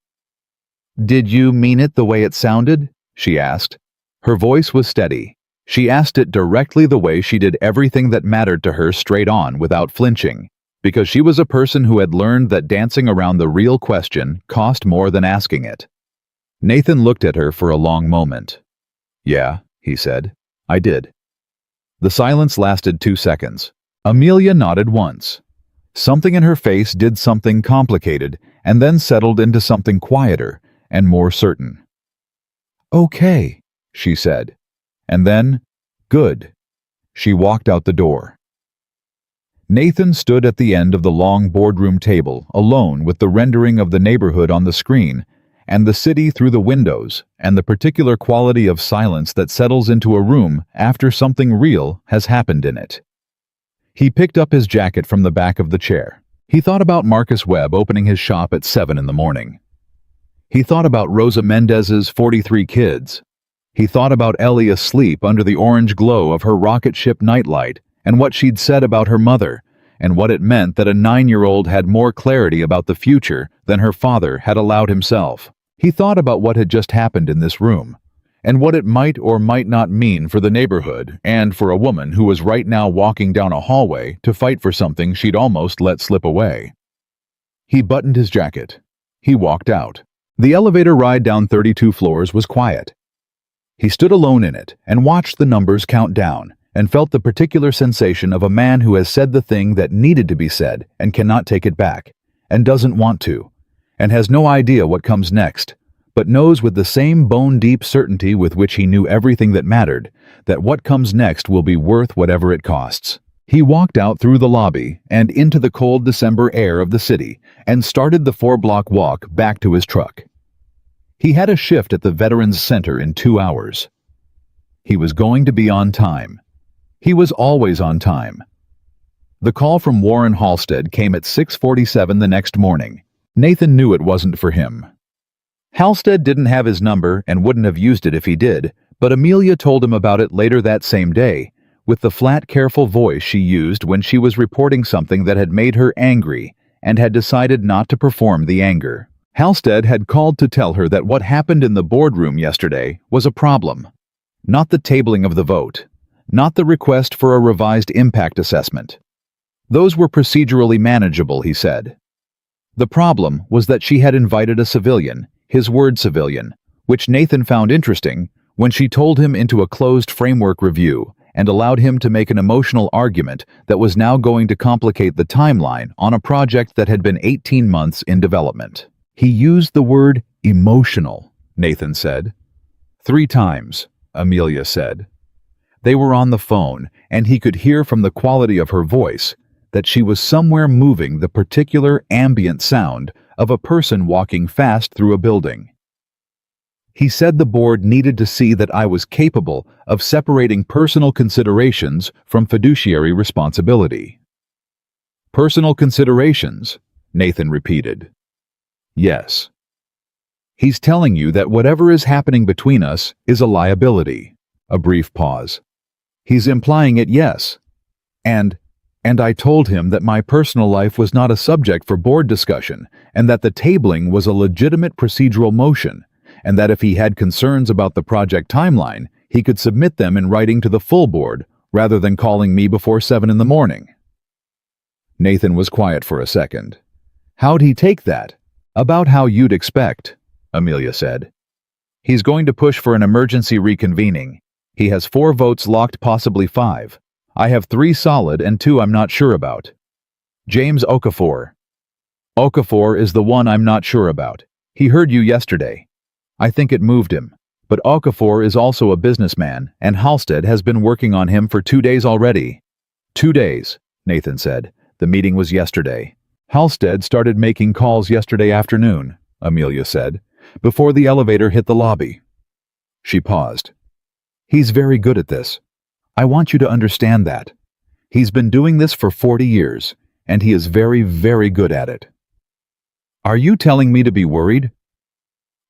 "Did you mean it the way it sounded?" she asked. Her voice was steady. She asked it directly the way she did everything that mattered to her, straight on, without flinching, because she was a person who had learned that dancing around the real question cost more than asking it. Nathan looked at her for a long moment. "Yeah," he said. "I did." The silence lasted 2 seconds. Amelia nodded once. Something in her face did something complicated and then settled into something quieter and more certain. "Okay," she said. And then, "Good." She walked out the door. Nathan stood at the end of the long boardroom table, alone with the rendering of the neighborhood on the screen, and the city through the windows, and the particular quality of silence that settles into a room after something real has happened in it. He picked up his jacket from the back of the chair. He thought about Marcus Webb opening his shop at 7 in the morning. He thought about Rosa Mendez's 43 kids. He thought about Ellie asleep under the orange glow of her rocket ship nightlight and what she'd said about her mother, and what it meant that a 9-year-old had more clarity about the future than her father had allowed himself. He thought about what had just happened in this room, and what it might or might not mean for the neighborhood and for a woman who was right now walking down a hallway to fight for something she'd almost let slip away. He buttoned his jacket. He walked out. The elevator ride down 32 floors was quiet. He stood alone in it and watched the numbers count down and felt the particular sensation of a man who has said the thing that needed to be said and cannot take it back, and doesn't want to, and has no idea what comes next, but knows with the same bone-deep certainty with which he knew everything that mattered, that what comes next will be worth whatever it costs. He walked out through the lobby and into the cold December air of the city and started the 4-block walk back to his truck. He had a shift at the Veterans Center in 2 hours. He was going to be on time. He was always on time. The call from Warren Halstead came at 6:47 the next morning. Nathan knew it wasn't for him. Halstead didn't have his number and wouldn't have used it if he did, but Amelia told him about it later that same day, with the flat, careful voice she used when she was reporting something that had made her angry and had decided not to perform the anger. Halstead had called to tell her that what happened in the boardroom yesterday was a problem. Not the tabling of the vote. Not the request for a revised impact assessment. Those were procedurally manageable, he said. The problem was that she had invited a civilian, his word civilian, which Nathan found interesting, when she told him into a closed framework review and allowed him to make an emotional argument that was now going to complicate the timeline on a project that had been 18 months in development. He used the word emotional, Nathan said. 3 times, Amelia said. They were on the phone, and he could hear from the quality of her voice that she was somewhere moving the particular ambient sound of a person walking fast through a building. He said the board needed to see that I was capable of separating personal considerations from fiduciary responsibility. Personal considerations, Nathan repeated. Yes. He's telling you that whatever is happening between us is a liability. A brief pause. He's implying it, yes. And I told him that my personal life was not a subject for board discussion, and that the tabling was a legitimate procedural motion, and that if he had concerns about the project timeline, he could submit them in writing to the full board, rather than calling me before 7 in the morning. Nathan was quiet for a second. How'd he take that? About how you'd expect, Amelia said. He's going to push for an emergency reconvening. He has 4 votes locked, possibly 5. I have 3 solid and 2 I'm not sure about. James Okafor. Okafor is the one I'm not sure about. He heard you yesterday. I think it moved him. But Okafor is also a businessman, and Halstead has been working on him for 2 days already. 2 days, Nathan said. The meeting was yesterday. Halstead started making calls yesterday afternoon, Amelia said, before the elevator hit the lobby. She paused. He's very good at this. I want you to understand that. He's been doing this for 40 years, and he is very, very good at it. Are you telling me to be worried?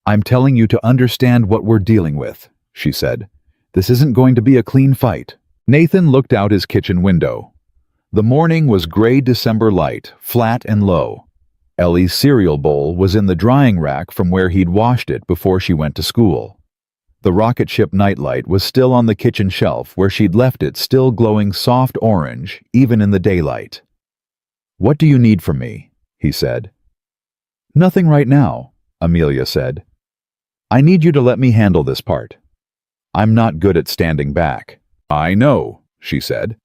I'm telling you to understand what we're dealing with, she said. This isn't going to be a clean fight. Nathan looked out his kitchen window. The morning was gray December light, flat and low. Ellie's cereal bowl was in the drying rack from where he'd washed it before she went to school. The rocket ship nightlight was still on the kitchen shelf where she'd left it, still glowing soft orange, even in the daylight. What do you need from me? He said. Nothing right now, Amelia said. I need you to let me handle this part. I'm not good at standing back. I know, she said.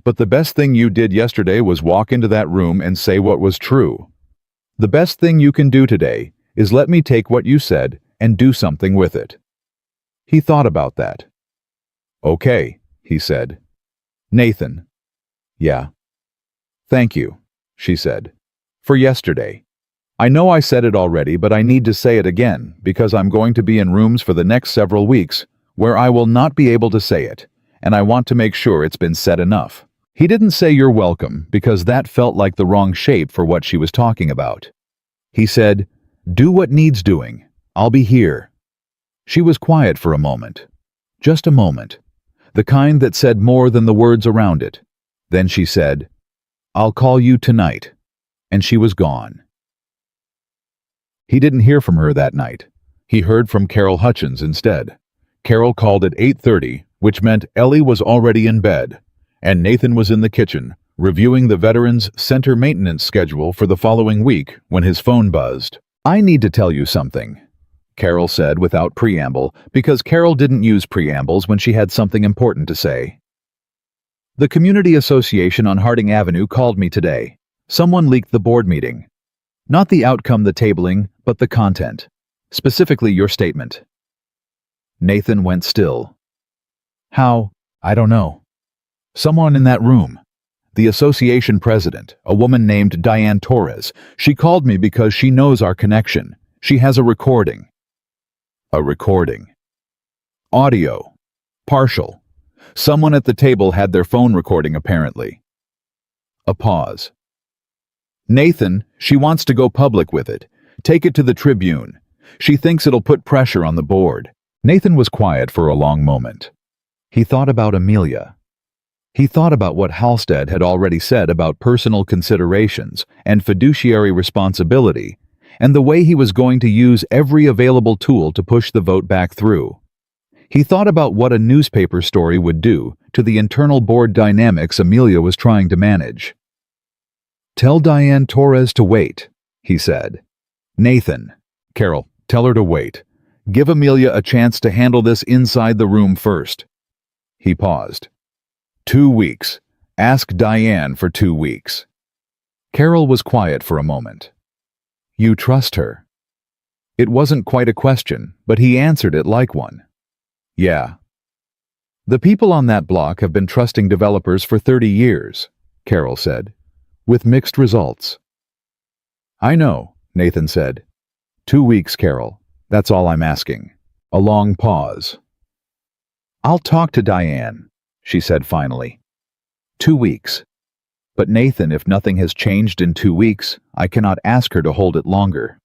But the best thing you did yesterday was walk into that room and say what was true. The best thing you can do today is let me take what you said and do something with it. He thought about that. Okay, he said. Nathan. Yeah. Thank you, she said. For yesterday. I know I said it already, but I need to say it again because I'm going to be in rooms for the next several weeks where I will not be able to say it, and I want to make sure it's been said enough. He didn't say you're welcome because that felt like the wrong shape for what she was talking about. He said, do what needs doing. I'll be here. She was quiet for a moment. Just a moment. The kind that said more than the words around it. Then she said, I'll call you tonight. And she was gone. He didn't hear from her that night. He heard from Carol Hutchins instead. Carol called at 8:30, which meant Ellie was already in bed, and Nathan was in the kitchen, reviewing the Veterans Center maintenance schedule for the following week when his phone buzzed. I need to tell you something, Carol said without preamble, because Carol didn't use preambles when she had something important to say. The Community Association on Harding Avenue called me today. Someone leaked the board meeting. Not the outcome, the tabling, but the content. Specifically your statement. Nathan went still. How? I don't know. Someone in that room. The association president, a woman named Diane Torres. She called me because she knows our connection. She has a recording. A recording. Audio. Partial. Someone at the table had their phone recording apparently. A pause. Nathan, she wants to go public with it. Take it to the Tribune. She thinks it'll put pressure on the board. Nathan was quiet for a long moment. He thought about Amelia. He thought about what Halstead had already said about personal considerations and fiduciary responsibility, and the way he was going to use every available tool to push the vote back through. He thought about what a newspaper story would do to the internal board dynamics Amelia was trying to manage. Tell Diane Torres to wait, he said. Nathan, Carol, tell her to wait. Give Amelia a chance to handle this inside the room first. He paused. 2 weeks. Ask Diane for 2 weeks. Carol was quiet for a moment. You trust her? It wasn't quite a question, but he answered it like one. Yeah. The people on that block have been trusting developers for 30 years, Carol said, with mixed results. I know, Nathan said. 2 weeks, Carol. That's all I'm asking. A long pause. I'll talk to Diane, she said finally. 2 weeks. But Nathan, if nothing has changed in 2 weeks, I cannot ask her to hold it longer.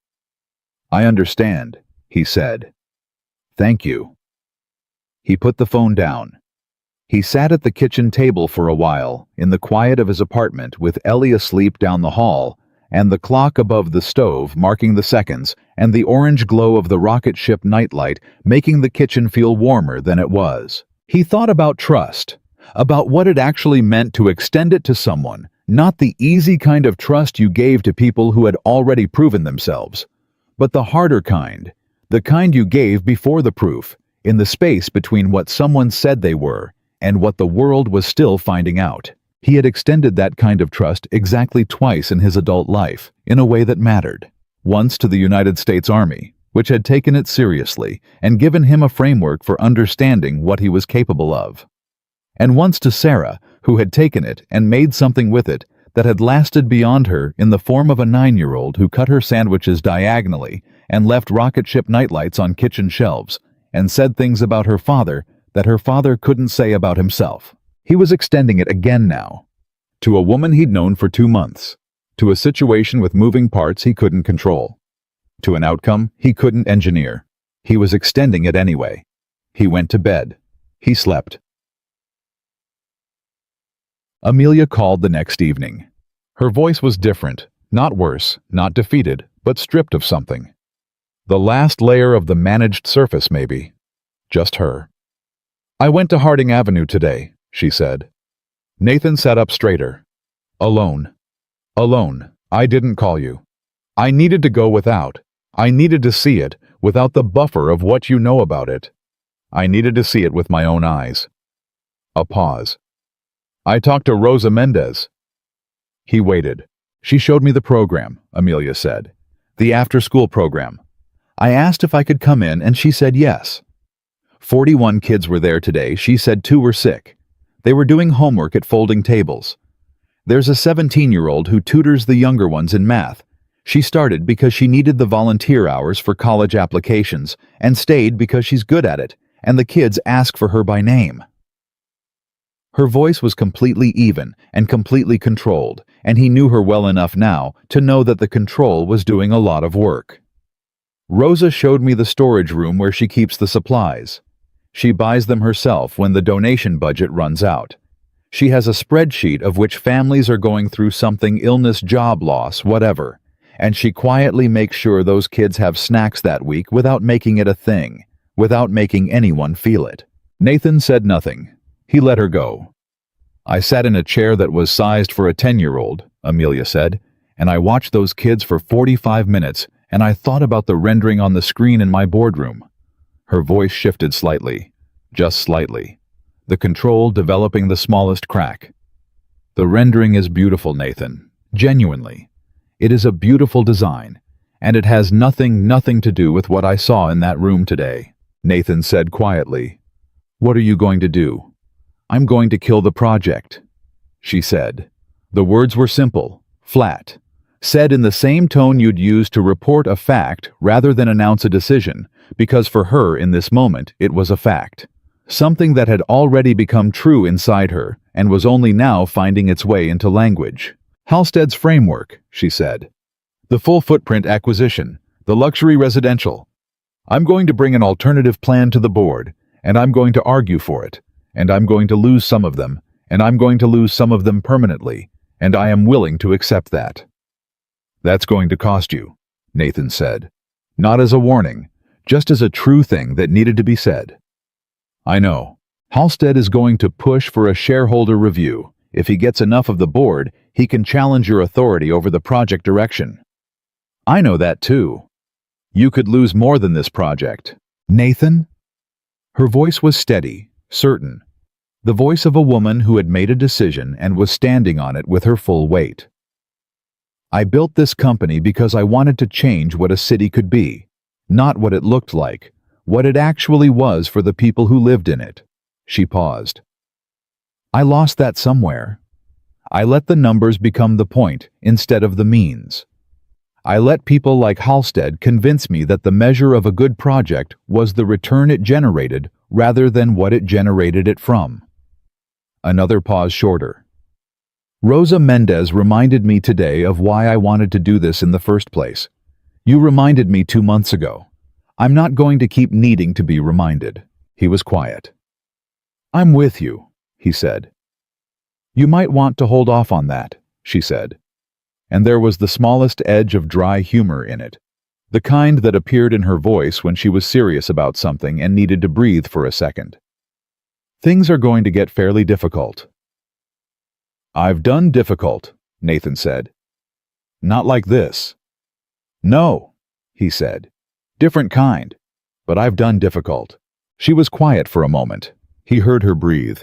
I understand, he said. Thank you. He put the phone down. He sat at the kitchen table for a while, in the quiet of his apartment with Ellie asleep down the hall, and the clock above the stove marking the seconds, and the orange glow of the rocket ship nightlight making the kitchen feel warmer than it was. He thought about trust, about what it actually meant to extend it to someone, not the easy kind of trust you gave to people who had already proven themselves, but the harder kind, the kind you gave before the proof, in the space between what someone said they were and what the world was still finding out. He had extended that kind of trust exactly twice in his adult life, in a way that mattered. Once to the United States Army, which had taken it seriously and given him a framework for understanding what he was capable of. And once to Sarah, who had taken it and made something with it that had lasted beyond her in the form of a 9-year-old who cut her sandwiches diagonally and left rocket ship nightlights on kitchen shelves and said things about her father that her father couldn't say about himself. He was extending it again now, to a woman he'd known for 2 months, to a situation with moving parts he couldn't control, to an outcome he couldn't engineer. He was extending it anyway. He went to bed. He slept. Amelia called the next evening. Her voice was different, not worse, not defeated, but stripped of something. The last layer of the managed surface, maybe. Just her. I went to Harding Avenue today, she said. Nathan sat up straighter. Alone. Alone. I didn't call you. I needed to go without. I needed to see it without the buffer of what you know about it. I needed to see it with my own eyes. A pause. I talked to Rosa Mendez. He waited. She showed me the program, Amelia said. The after-school program. I asked if I could come in and she said yes. 41 kids were there today. She said 2 were sick. They were doing homework at folding tables. There's a 17-year-old who tutors the younger ones in math. She started because she needed the volunteer hours for college applications and stayed because she's good at it, and the kids ask for her by name. Her voice was completely even and completely controlled, and he knew her well enough now to know that the control was doing a lot of work. Rosa showed me the storage room where she keeps the supplies. She buys them herself when the donation budget runs out. She has a spreadsheet of which families are going through something, illness, job loss, whatever, and she quietly makes sure those kids have snacks that week without making it a thing, without making anyone feel it. Nathan said nothing. He let her go. I sat in a chair that was sized for a 10-year-old, Amelia said, and I watched those kids for 45 minutes and I thought about the rendering on the screen in my boardroom. Her voice shifted slightly, just slightly, the control developing the smallest crack. The rendering is beautiful, Nathan. Genuinely. It is a beautiful design, and it has nothing to do with what I saw in that room today. Nathan said quietly. What are you going to do? I'm going to kill the project, she said. The words were simple, flat, said in the same tone you'd use to report a fact rather than announce a decision, because for her in this moment it was a fact. Something that had already become true inside her and was only now finding its way into language. Halstead's framework, she said. The full footprint acquisition, the luxury residential. I'm going to bring an alternative plan to the board, and I'm going to argue for it, and I'm going to lose some of them, and I'm going to lose some of them permanently, and I am willing to accept that. That's going to cost you, Nathan said. Not as a warning, just as a true thing that needed to be said. I know. Halstead is going to push for a shareholder review. If he gets enough of the board, he can challenge your authority over the project direction. I know that too. You could lose more than this project. Nathan? Her voice was steady, certain. The voice of a woman who had made a decision and was standing on it with her full weight. I built this company because I wanted to change what a city could be, not what it looked like, what it actually was for the people who lived in it. She paused. I lost that somewhere. I let the numbers become the point instead of the means. I let people like Halstead convince me that the measure of a good project was the return it generated rather than what it generated it from. Another pause shorter. Rosa Mendez reminded me today of why I wanted to do this in the first place. You reminded me 2 months ago. I'm not going to keep needing to be reminded. He was quiet. I'm with you, he said. You might want to hold off on that, she said. And there was the smallest edge of dry humor in it, the kind that appeared in her voice when she was serious about something and needed to breathe for a second. Things are going to get fairly difficult. I've done difficult, Nathan said. Not like this. No, he said. Different kind, but I've done difficult. She was quiet for a moment. He heard her breathe.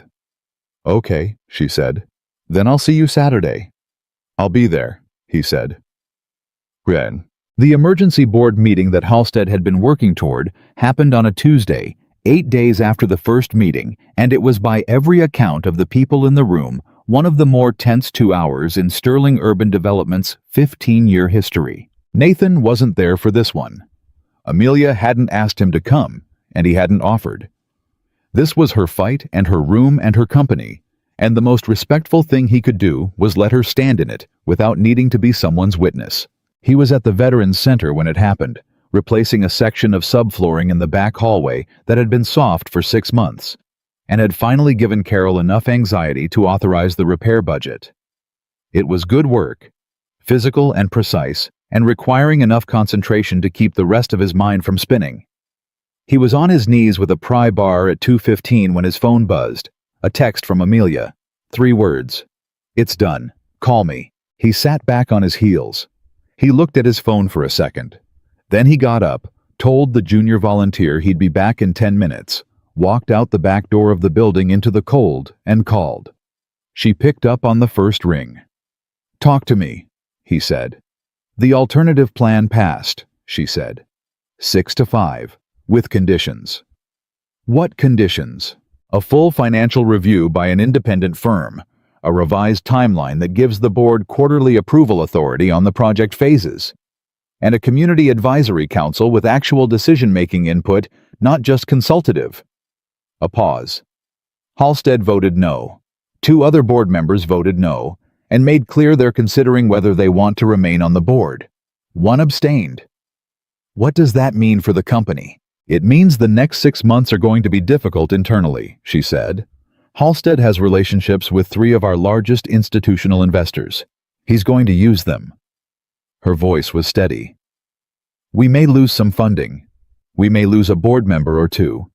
Okay, she said. Then I'll see you Saturday. I'll be there, he said. Good. The emergency board meeting that Halstead had been working toward happened on a Tuesday, 8 days after the first meeting, and it was by every account of the people in the room one of the more tense 2 hours in Sterling Urban Development's 15-year history. Nathan wasn't there for this one. Amelia hadn't asked him to come, and he hadn't offered. This was her fight and her room and her company, and the most respectful thing he could do was let her stand in it without needing to be someone's witness. He was at the Veterans Center when it happened, replacing a section of subflooring in the back hallway that had been soft for 6 months, and had finally given Carol enough anxiety to authorize the repair budget. It was good work, physical and precise, and requiring enough concentration to keep the rest of his mind from spinning. He was on his knees with a pry bar at 2:15 when his phone buzzed. A text from Amelia. 3 words. It's done. Call me. He sat back on his heels. He looked at his phone for a second. Then he got up, told the junior volunteer he'd be back in 10 minutes, walked out the back door of the building into the cold, and called. She picked up on the first ring. Talk to me, he said. The alternative plan passed, she said. 6-5, with conditions. What conditions? A full financial review by an independent firm, a revised timeline that gives the board quarterly approval authority on the project phases, and a community advisory council with actual decision-making input, not just consultative. A pause. Halstead voted no. 2 other board members voted no, and made clear they're considering whether they want to remain on the board. 1 abstained. What does that mean for the company? It means the next 6 months are going to be difficult internally, she said. Halstead has relationships with 3 of our largest institutional investors. He's going to use them. Her voice was steady. We may lose some funding. We may lose a board member or 2.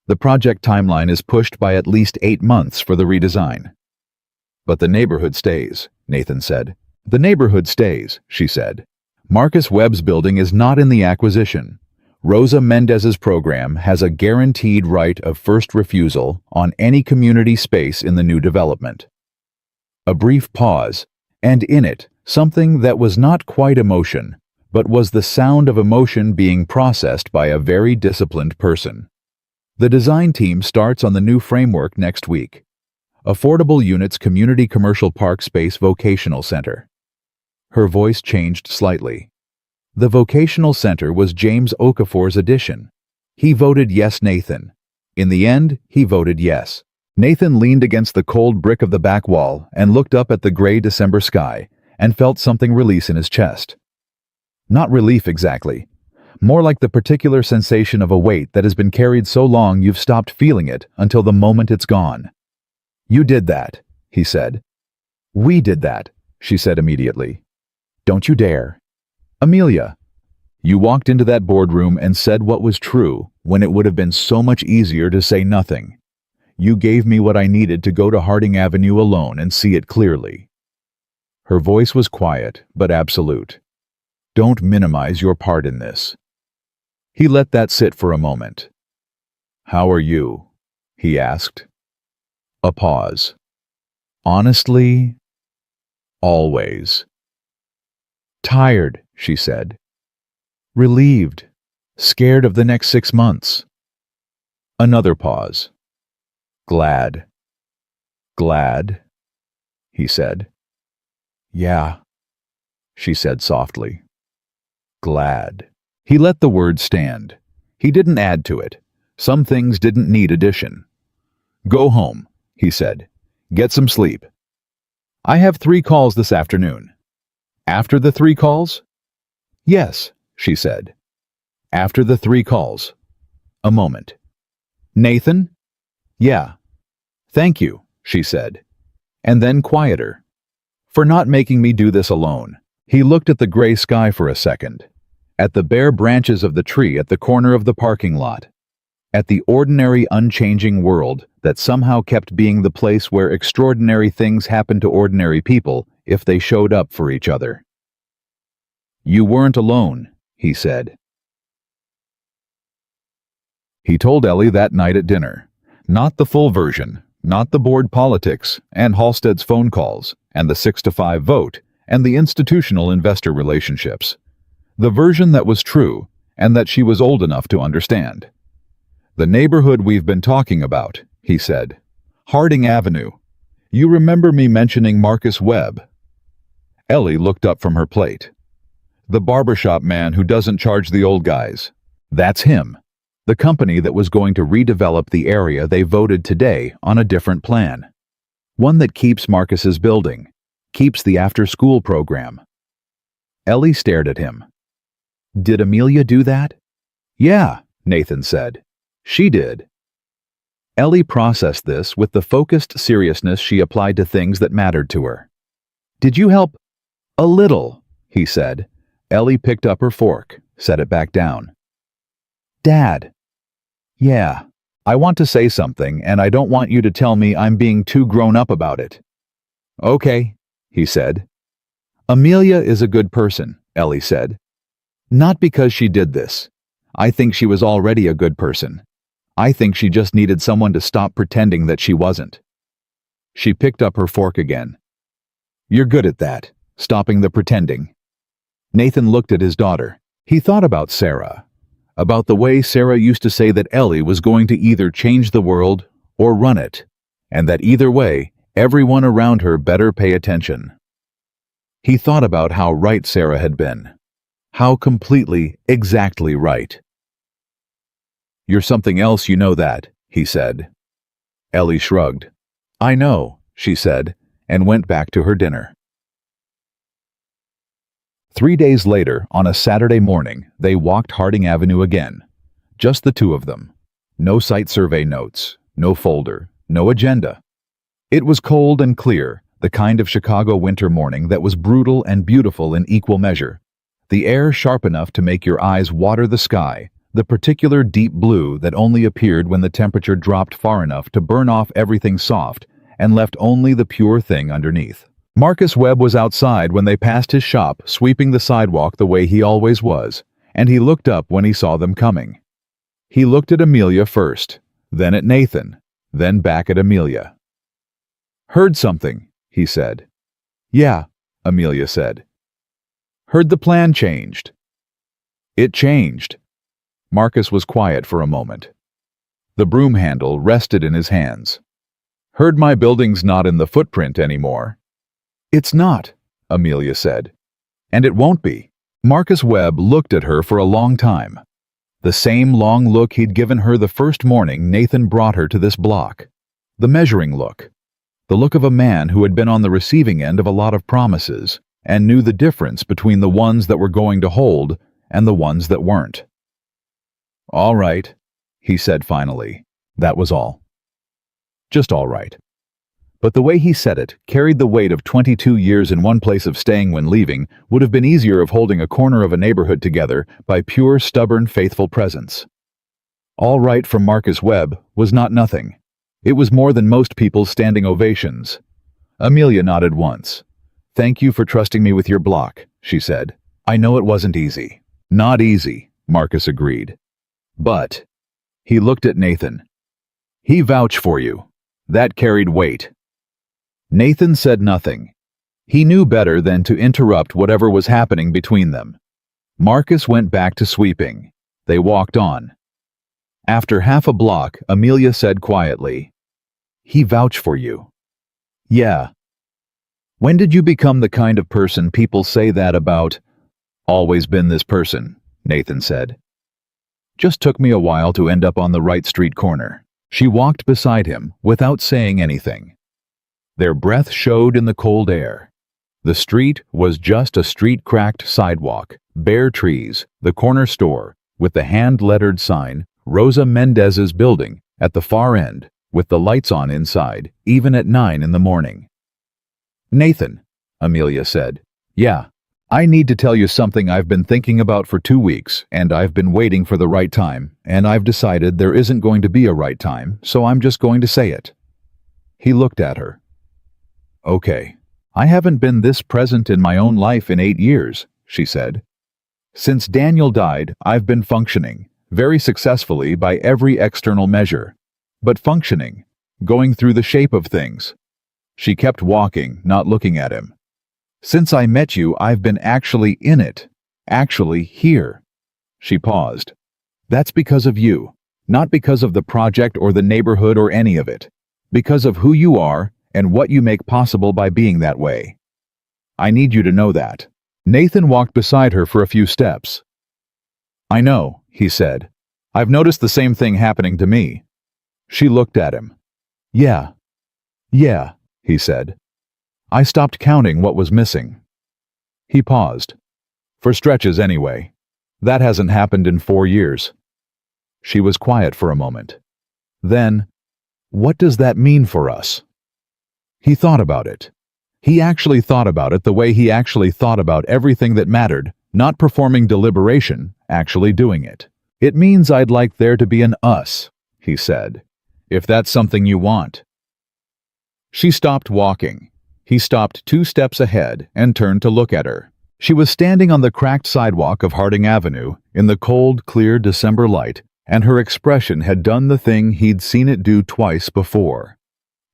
The project timeline is pushed by at least 8 months for the redesign. But the neighborhood stays, Nathan said. The neighborhood stays, she said. Marcus Webb's building is not in the acquisition. Rosa Mendez's program has a guaranteed right of first refusal on any community space in the new development. A brief pause, and in it, something that was not quite emotion, but was the sound of emotion being processed by a very disciplined person. The design team starts on the new framework next week. Affordable Units Community Commercial Park Space Vocational Center. Her voice changed slightly. The vocational center was James Okafor's addition. He voted yes, Nathan. In the end, he voted yes. Nathan leaned against the cold brick of the back wall and looked up at the gray December sky and felt something release in his chest. Not relief exactly. More like the particular sensation of a weight that has been carried so long you've stopped feeling it until the moment it's gone. You did that, he said. We did that, she said immediately. Don't you dare. Amelia, you walked into that boardroom and said what was true when it would have been so much easier to say nothing. You gave me what I needed to go to Harding Avenue alone and see it clearly. Her voice was quiet, but absolute. Don't minimize your part in this. He let that sit for a moment. How are you? He asked. A pause. Honestly, always. Tired, she said. Relieved. Scared of the next 6 months. Another pause. Glad. Glad, he said. Yeah, she said softly. Glad. He let the word stand. He didn't add to it. Some things didn't need addition. Go home, he said. Get some sleep. I have 3 calls this afternoon. After the 3 calls? Yes, she said. After the 3 calls. A moment. Nathan? Yeah. Thank you, she said. And then quieter. For not making me do this alone. He looked at the gray sky for a second. At the bare branches of the tree at the corner of the parking lot. At the ordinary, unchanging world that somehow kept being the place where extraordinary things happened to ordinary people if they showed up for each other. You weren't alone, he said. He told Ellie that night at dinner. Not the full version, not the board politics, and Halstead's phone calls, and the 6-5 vote, and the institutional investor relationships. The version that was true, and that she was old enough to understand. The neighborhood we've been talking about, he said. Harding Avenue. You remember me mentioning Marcus Webb? Ellie looked up from her plate. The barbershop man who doesn't charge the old guys. That's him. The company that was going to redevelop the area they voted today on a different plan. One that keeps Marcus's building, keeps the after-school program. Ellie stared at him. Did Amelia do that? Yeah, Nathan said. She did. Ellie processed this with the focused seriousness she applied to things that mattered to her. Did you help? A little, he said. Ellie picked up her fork, set it back down. Dad. Yeah, I want to say something, and I don't want you to tell me I'm being too grown up about it. Okay, he said. Amelia is a good person, Ellie said. Not because she did this. I think she was already a good person. I think she just needed someone to stop pretending that she wasn't. She picked up her fork again. You're good at that, stopping the pretending. Nathan looked at his daughter. He thought about Sarah. About the way Sarah used to say that Ellie was going to either change the world or run it, and that either way, everyone around her better pay attention. He thought about how right Sarah had been. How completely, exactly right. You're something else, you know that, he said. Ellie shrugged. I know, she said, and went back to her dinner. 3 days later, on a Saturday morning, they walked Harding Avenue again. Just the 2 of them. No site survey notes, no folder, no agenda. It was cold and clear, the kind of Chicago winter morning that was brutal and beautiful in equal measure. The air sharp enough to make your eyes water the sky, the particular deep blue that only appeared when the temperature dropped far enough to burn off everything soft and left only the pure thing underneath. Marcus Webb was outside when they passed his shop, sweeping the sidewalk the way he always was, and he looked up when he saw them coming. He looked at Amelia first, then at Nathan, then back at Amelia. "Heard something," he said. "Yeah," Amelia said. "Heard the plan changed." "It changed." Marcus was quiet for a moment. The broom handle rested in his hands. "Heard my building's not in the footprint anymore." "It's not," Amelia said. "And it won't be." Marcus Webb looked at her for a long time. The same long look he'd given her the first morning Nathan brought her to this block. The measuring look. The look of a man who had been on the receiving end of a lot of promises and knew the difference between the ones that were going to hold and the ones that weren't. "All right," he said finally. That was all. Just all right. But the way he said it carried the weight of 22 years in one place of staying when leaving would have been easier of holding a corner of a neighborhood together by pure, stubborn, faithful presence. All right from Marcus Webb was not nothing. It was more than most people's standing ovations. Amelia nodded once. "Thank you for trusting me with your block," she said. "I know it wasn't easy." "Not easy," Marcus agreed. "But," he looked at Nathan, "he vouched for you. That carried weight." Nathan said nothing. He knew better than to interrupt whatever was happening between them. Marcus went back to sweeping. They walked on. After half a block, Amelia said quietly, "He vouched for you." "Yeah." "When did you become the kind of person people say that about?" "Always been this person," Nathan said. "Just took me a while to end up on the right street corner." She walked beside him without saying anything. Their breath showed in the cold air. The street was just a street-cracked sidewalk, bare trees, the corner store, with the hand-lettered sign, Rosa Mendez's building, at the far end, with the lights on inside, even at 9 in the morning. "Nathan," Amelia said. "Yeah. I need to tell you something I've been thinking about for 2 weeks, and I've been waiting for the right time, and I've decided there isn't going to be a right time, so I'm just going to say it." He looked at her. "Okay. I haven't been this present in my own life in 8 years, she said. "Since Daniel died, I've been functioning, very successfully by every external measure. But functioning, going through the shape of things." She kept walking, not looking at him. "Since I met you, I've been actually in it, actually here." She paused. "That's because of you, not because of the project or the neighborhood or any of it. Because of who you are and what you make possible by being that way. I need you to know that." Nathan walked beside her for a few steps. "I know," he said. "I've noticed the same thing happening to me." She looked at him. Yeah, he said. "I stopped counting what was missing." He paused. "For stretches, anyway. That hasn't happened in 4 years." She was quiet for a moment. Then, "What does that mean for us?" He thought about it. He actually thought about it the way he actually thought about everything that mattered, not performing deliberation, actually doing it. "It means I'd like there to be an us," he said. "If that's something you want." She stopped walking. He stopped 2 steps ahead and turned to look at her. She was standing on the cracked sidewalk of Harding Avenue in the cold, clear December light, and her expression had done the thing he'd seen it do twice before.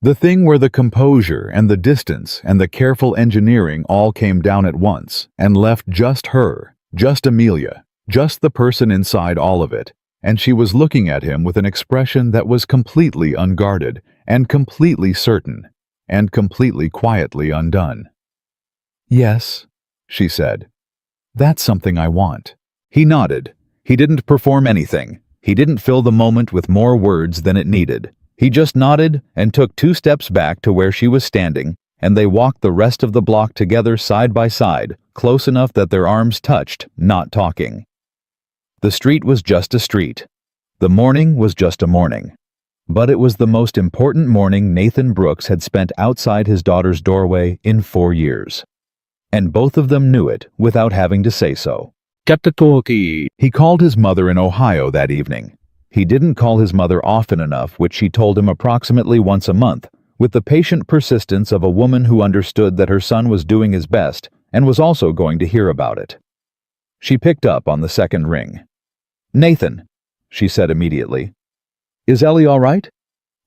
The thing where the composure and the distance and the careful engineering all came down at once and left just her, just Amelia, just the person inside all of it, and she was looking at him with an expression that was completely unguarded and completely certain and completely quietly undone. "Yes," she said. "That's something I want." He nodded. He didn't perform anything. He didn't fill the moment with more words than it needed. He just nodded and took 2 steps back to where she was standing, and they walked the rest of the block together side by side, close enough that their arms touched, not talking. The street was just a street. The morning was just a morning. But it was the most important morning Nathan Brooks had spent outside his daughter's doorway in 4 years. And both of them knew it without having to say so. Chapter 20. He called his mother in Ohio that evening. He didn't call his mother often enough, which she told him approximately once a month, with the patient persistence of a woman who understood that her son was doing his best and was also going to hear about it. She picked up on the second ring. "Nathan," she said immediately. "Is Ellie all right?"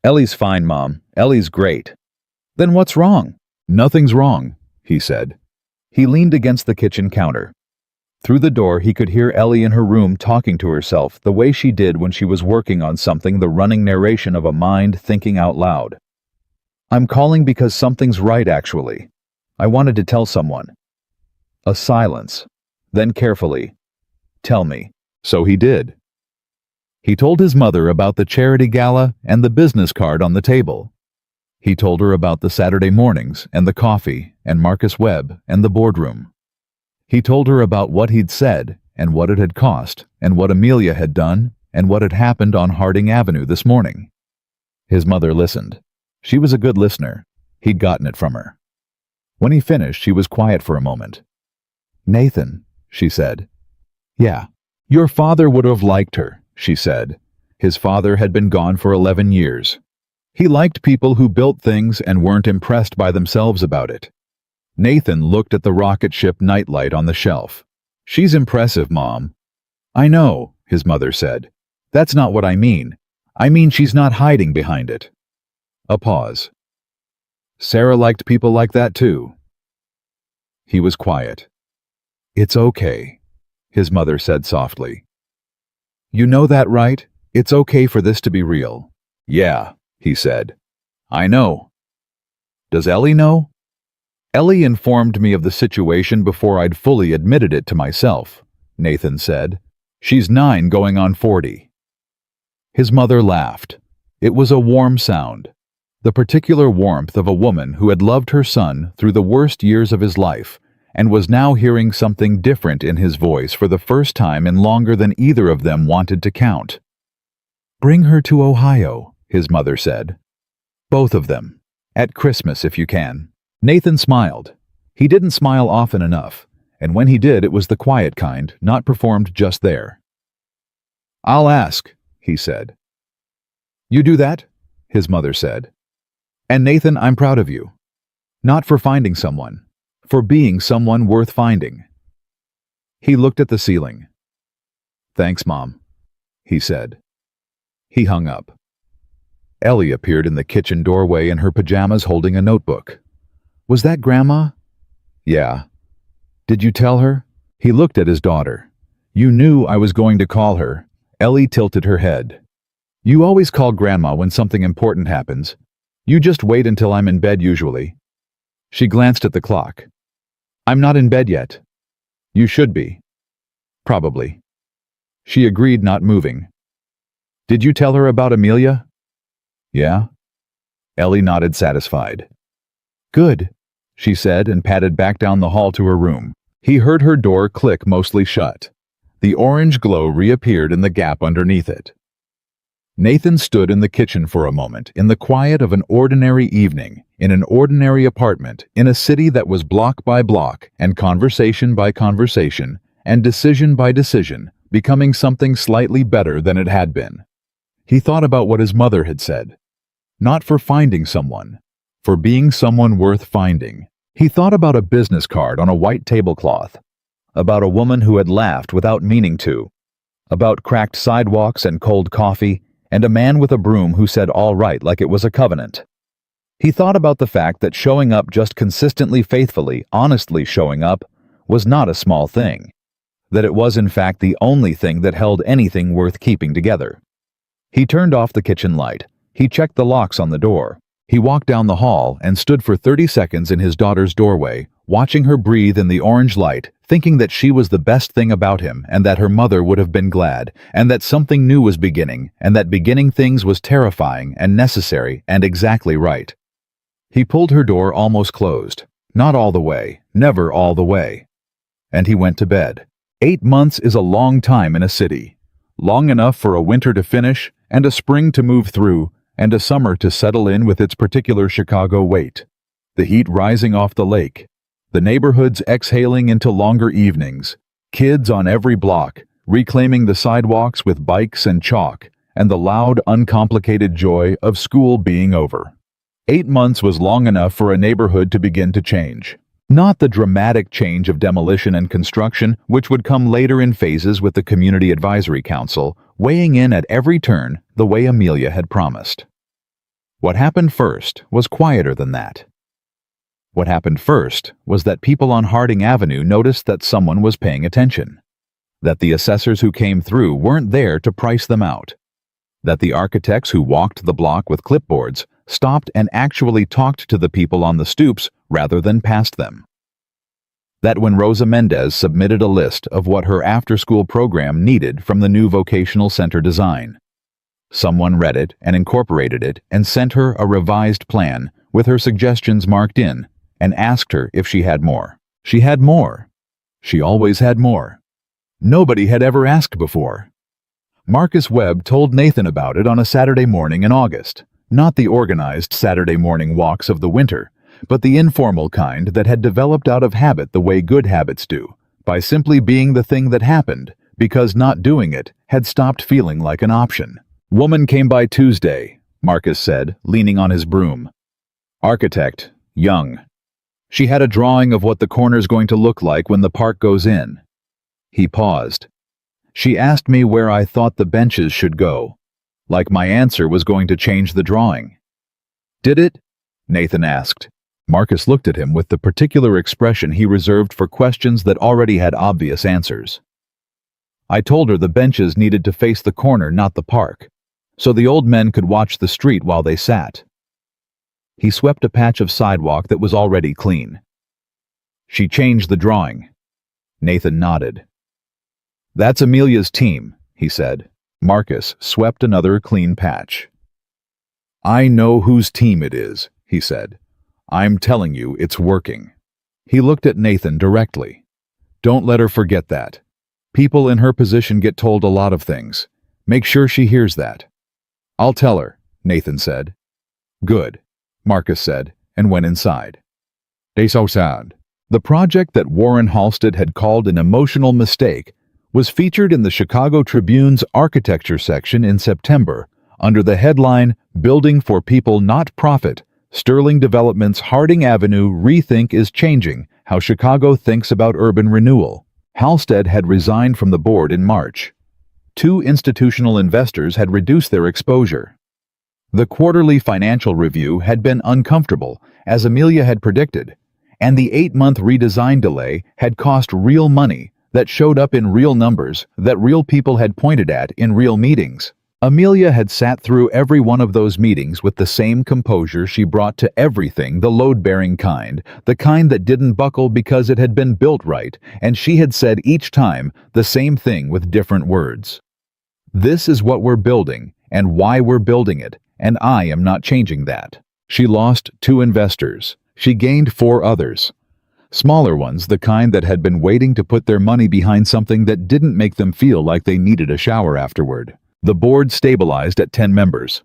"Ellie's fine, Mom. Ellie's great." "Then what's wrong?" "Nothing's wrong," he said. He leaned against the kitchen counter. Through the door he could hear Ellie in her room talking to herself the way she did when she was working on something, the running narration of a mind thinking out loud. "I'm calling because something's right, actually. I wanted to tell someone." A silence. Then carefully, "Tell me." So he did. He told his mother about the charity gala and the business card on the table. He told her about the Saturday mornings and the coffee and Marcus Webb and the boardroom. He told her about what he'd said and what it had cost and what Amelia had done and what had happened on Harding Avenue this morning. His mother listened. She was a good listener. He'd gotten it from her. When he finished, she was quiet for a moment. "Nathan," she said. "Yeah. Your father would have liked her," she said. His father had been gone for 11 years. He liked people who built things and weren't impressed by themselves about it. Nathan looked at the rocket ship nightlight on the shelf. "She's impressive, Mom." "I know," his mother said. "That's not what I mean. I mean she's not hiding behind it." A pause. "Sarah liked people like that too." He was quiet. "It's okay," his mother said softly. "You know that, right? It's okay for this to be real." "Yeah," he said. "I know." "Does Ellie know?" "Ellie informed me of the situation before I'd fully admitted it to myself," Nathan said. "She's 9 going on 40. His mother laughed. It was a warm sound, the particular warmth of a woman who had loved her son through the worst years of his life and was now hearing something different in his voice for the first time in longer than either of them wanted to count. "Bring her to Ohio," his mother said. "Both of them. At Christmas, if you can." Nathan smiled. He didn't smile often enough, and when he did, it was the quiet kind, not performed just there. "I'll ask," he said. "You do that?" his mother said. "And Nathan, I'm proud of you. Not for finding someone, for being someone worth finding." He looked at the ceiling. "Thanks, Mom," he said. He hung up. Ellie appeared in the kitchen doorway in her pajamas holding a notebook. "Was that Grandma?" "Yeah." "Did you tell her?" He looked at his daughter. "You knew I was going to call her." Ellie tilted her head. "You always call Grandma when something important happens. You just wait until I'm in bed usually." She glanced at the clock. "I'm not in bed yet." "You should be." "Probably." She agreed, not moving. "Did you tell her about Amelia?" "Yeah." Ellie nodded, satisfied. "Good," she said and padded back down the hall to her room. He heard her door click, mostly shut. The orange glow reappeared in the gap underneath it. Nathan stood in the kitchen for a moment, in the quiet of an ordinary evening, in an ordinary apartment, in a city that was block by block, and conversation by conversation, and decision by decision, becoming something slightly better than it had been. He thought about what his mother had said. Not for finding someone, for being someone worth finding. He thought about a business card on a white tablecloth, about a woman who had laughed without meaning to, about cracked sidewalks and cold coffee, and a man with a broom who said all right like it was a covenant. He thought about the fact that showing up just consistently, faithfully, honestly showing up was not a small thing, that it was in fact the only thing that held anything worth keeping together. He turned off the kitchen light. He checked the locks on the door. He walked down the hall and stood for 30 seconds in his daughter's doorway, watching her breathe in the orange light, thinking that she was the best thing about him and that her mother would have been glad, and that something new was beginning, and that beginning things was terrifying and necessary and exactly right. He pulled her door almost closed. Not all the way, never all the way. And he went to bed. 8 months is a long time in a city. Long enough for a winter to finish, and a spring to move through, and a summer to settle in with its particular Chicago weight. The heat rising off the lake, the neighborhoods exhaling into longer evenings, kids on every block, reclaiming the sidewalks with bikes and chalk, and the loud, uncomplicated joy of school being over. 8 months was long enough for a neighborhood to begin to change. Not the dramatic change of demolition and construction, which would come later in phases with the Community Advisory Council, weighing in at every turn the way Amelia had promised. What happened first was quieter than that. What happened first was that people on Harding Avenue noticed that someone was paying attention, that the assessors who came through weren't there to price them out, that the architects who walked the block with clipboards stopped and actually talked to the people on the stoops rather than past them. That when Rosa Mendez submitted a list of what her after-school program needed from the new vocational center design, someone read it and incorporated it and sent her a revised plan with her suggestions marked in and asked her if she had more. She had more. She always had more. Nobody had ever asked before. Marcus Webb told Nathan about it on a Saturday morning in August. Not the organized Saturday morning walks of the winter, but the informal kind that had developed out of habit the way good habits do, by simply being the thing that happened, because not doing it had stopped feeling like an option. Woman came by Tuesday, Marcus said, leaning on his broom. Architect, young. She had a drawing of what the corner's going to look like when the park goes in. He paused. She asked me where I thought the benches should go, like my answer was going to change the drawing. Did it? Nathan asked. Marcus looked at him with the particular expression he reserved for questions that already had obvious answers. I told her the benches needed to face the corner, not the park, so the old men could watch the street while they sat. He swept a patch of sidewalk that was already clean. She changed the drawing. Nathan nodded. That's Amelia's team, he said. Marcus swept another clean patch. I know whose team it is, he said. I'm telling you, it's working. He looked at Nathan directly. Don't let her forget that. People in her position get told a lot of things. Make sure she hears that. I'll tell her, Nathan said. Good, Marcus said, and went inside. They so sad. The project that Warren Halstead had called an emotional mistake was featured in the Chicago Tribune's architecture section in September under the headline, Building for People Not Profit, Sterling Development's Harding Avenue Rethink is Changing How Chicago Thinks About Urban Renewal. Halstead had resigned from the board in March. 2 institutional investors had reduced their exposure. The quarterly financial review had been uncomfortable, as Amelia had predicted, and the 8-month redesign delay had cost real money that showed up in real numbers that real people had pointed at in real meetings. Amelia had sat through every one of those meetings with the same composure she brought to everything, the load-bearing kind, the kind that didn't buckle because it had been built right, and she had said each time the same thing with different words. This is what we're building, and why we're building it, and I am not changing that. She lost 2 investors. She gained 4 others. Smaller ones, the kind that had been waiting to put their money behind something that didn't make them feel like they needed a shower afterward. The board stabilized at 10 members.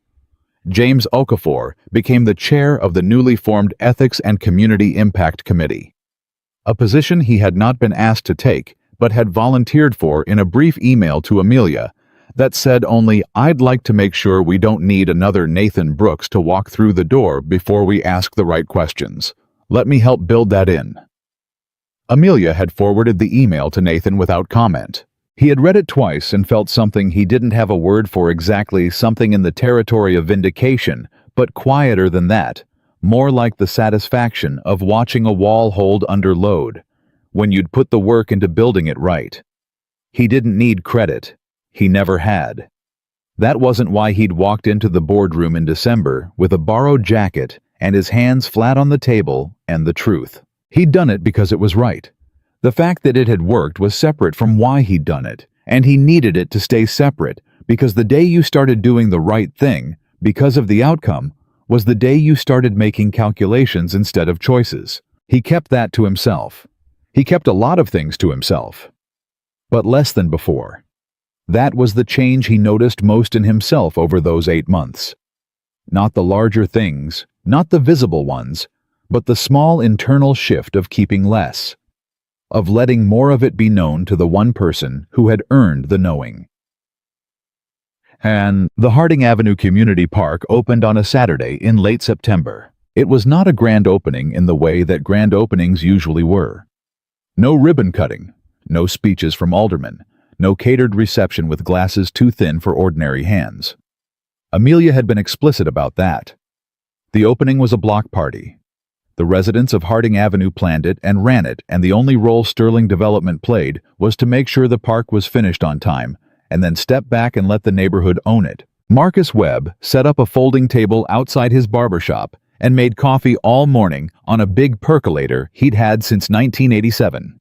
James Okafor became the chair of the newly formed Ethics and Community Impact Committee, a position he had not been asked to take but had volunteered for in a brief email to Amelia that said only, I'd like to make sure we don't need another Nathan Brooks to walk through the door before we ask the right questions. Let me help build that in. Amelia had forwarded the email to Nathan without comment. He had read it twice and felt something he didn't have a word for exactly, something in the territory of vindication, but quieter than that, more like the satisfaction of watching a wall hold under load, when you'd put the work into building it right. He didn't need credit. He never had. That wasn't why he'd walked into the boardroom in December with a borrowed jacket and his hands flat on the table and the truth. He'd done it because it was right. The fact that it had worked was separate from why he'd done it, and he needed it to stay separate because the day you started doing the right thing, because of the outcome, was the day you started making calculations instead of choices. He kept that to himself. He kept a lot of things to himself, but less than before. That was the change he noticed most in himself over those 8 months. Not the larger things, not the visible ones, but the small internal shift of keeping less, of letting more of it be known to the one person who had earned the knowing. And the Harding Avenue Community Park opened on a Saturday in late September. It was not a grand opening in the way that grand openings usually were. No ribbon cutting, no speeches from aldermen, no catered reception with glasses too thin for ordinary hands. Amelia had been explicit about that. The opening was a block party. The residents of Harding Avenue planned it and ran it, and the only role Sterling Development played was to make sure the park was finished on time, and then step back and let the neighborhood own it. Marcus Webb set up a folding table outside his barbershop and made coffee all morning on a big percolator he'd had since 1987.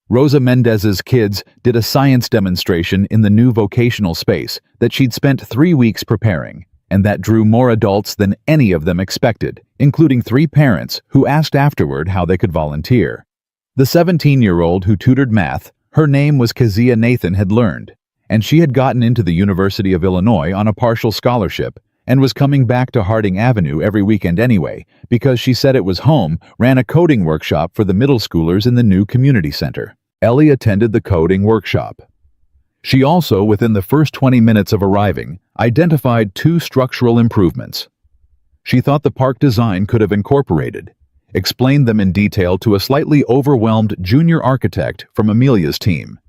Rosa Mendez's kids did a science demonstration in the new vocational space that she'd spent 3 weeks preparing, and that drew more adults than any of them expected, including 3 parents who asked afterward how they could volunteer. The 17-year-old who tutored math, her name was Kezia Nathan, had learned, and she had gotten into the University of Illinois on a partial scholarship and was coming back to Harding Avenue every weekend anyway because she said it was home, ran a coding workshop for the middle schoolers in the new community center. Ellie attended the coding workshop. She also, within the first 20 minutes of arriving, identified 2 structural improvements. She thought the park design could have incorporated, explained them in detail to a slightly overwhelmed junior architect from Amelia's team,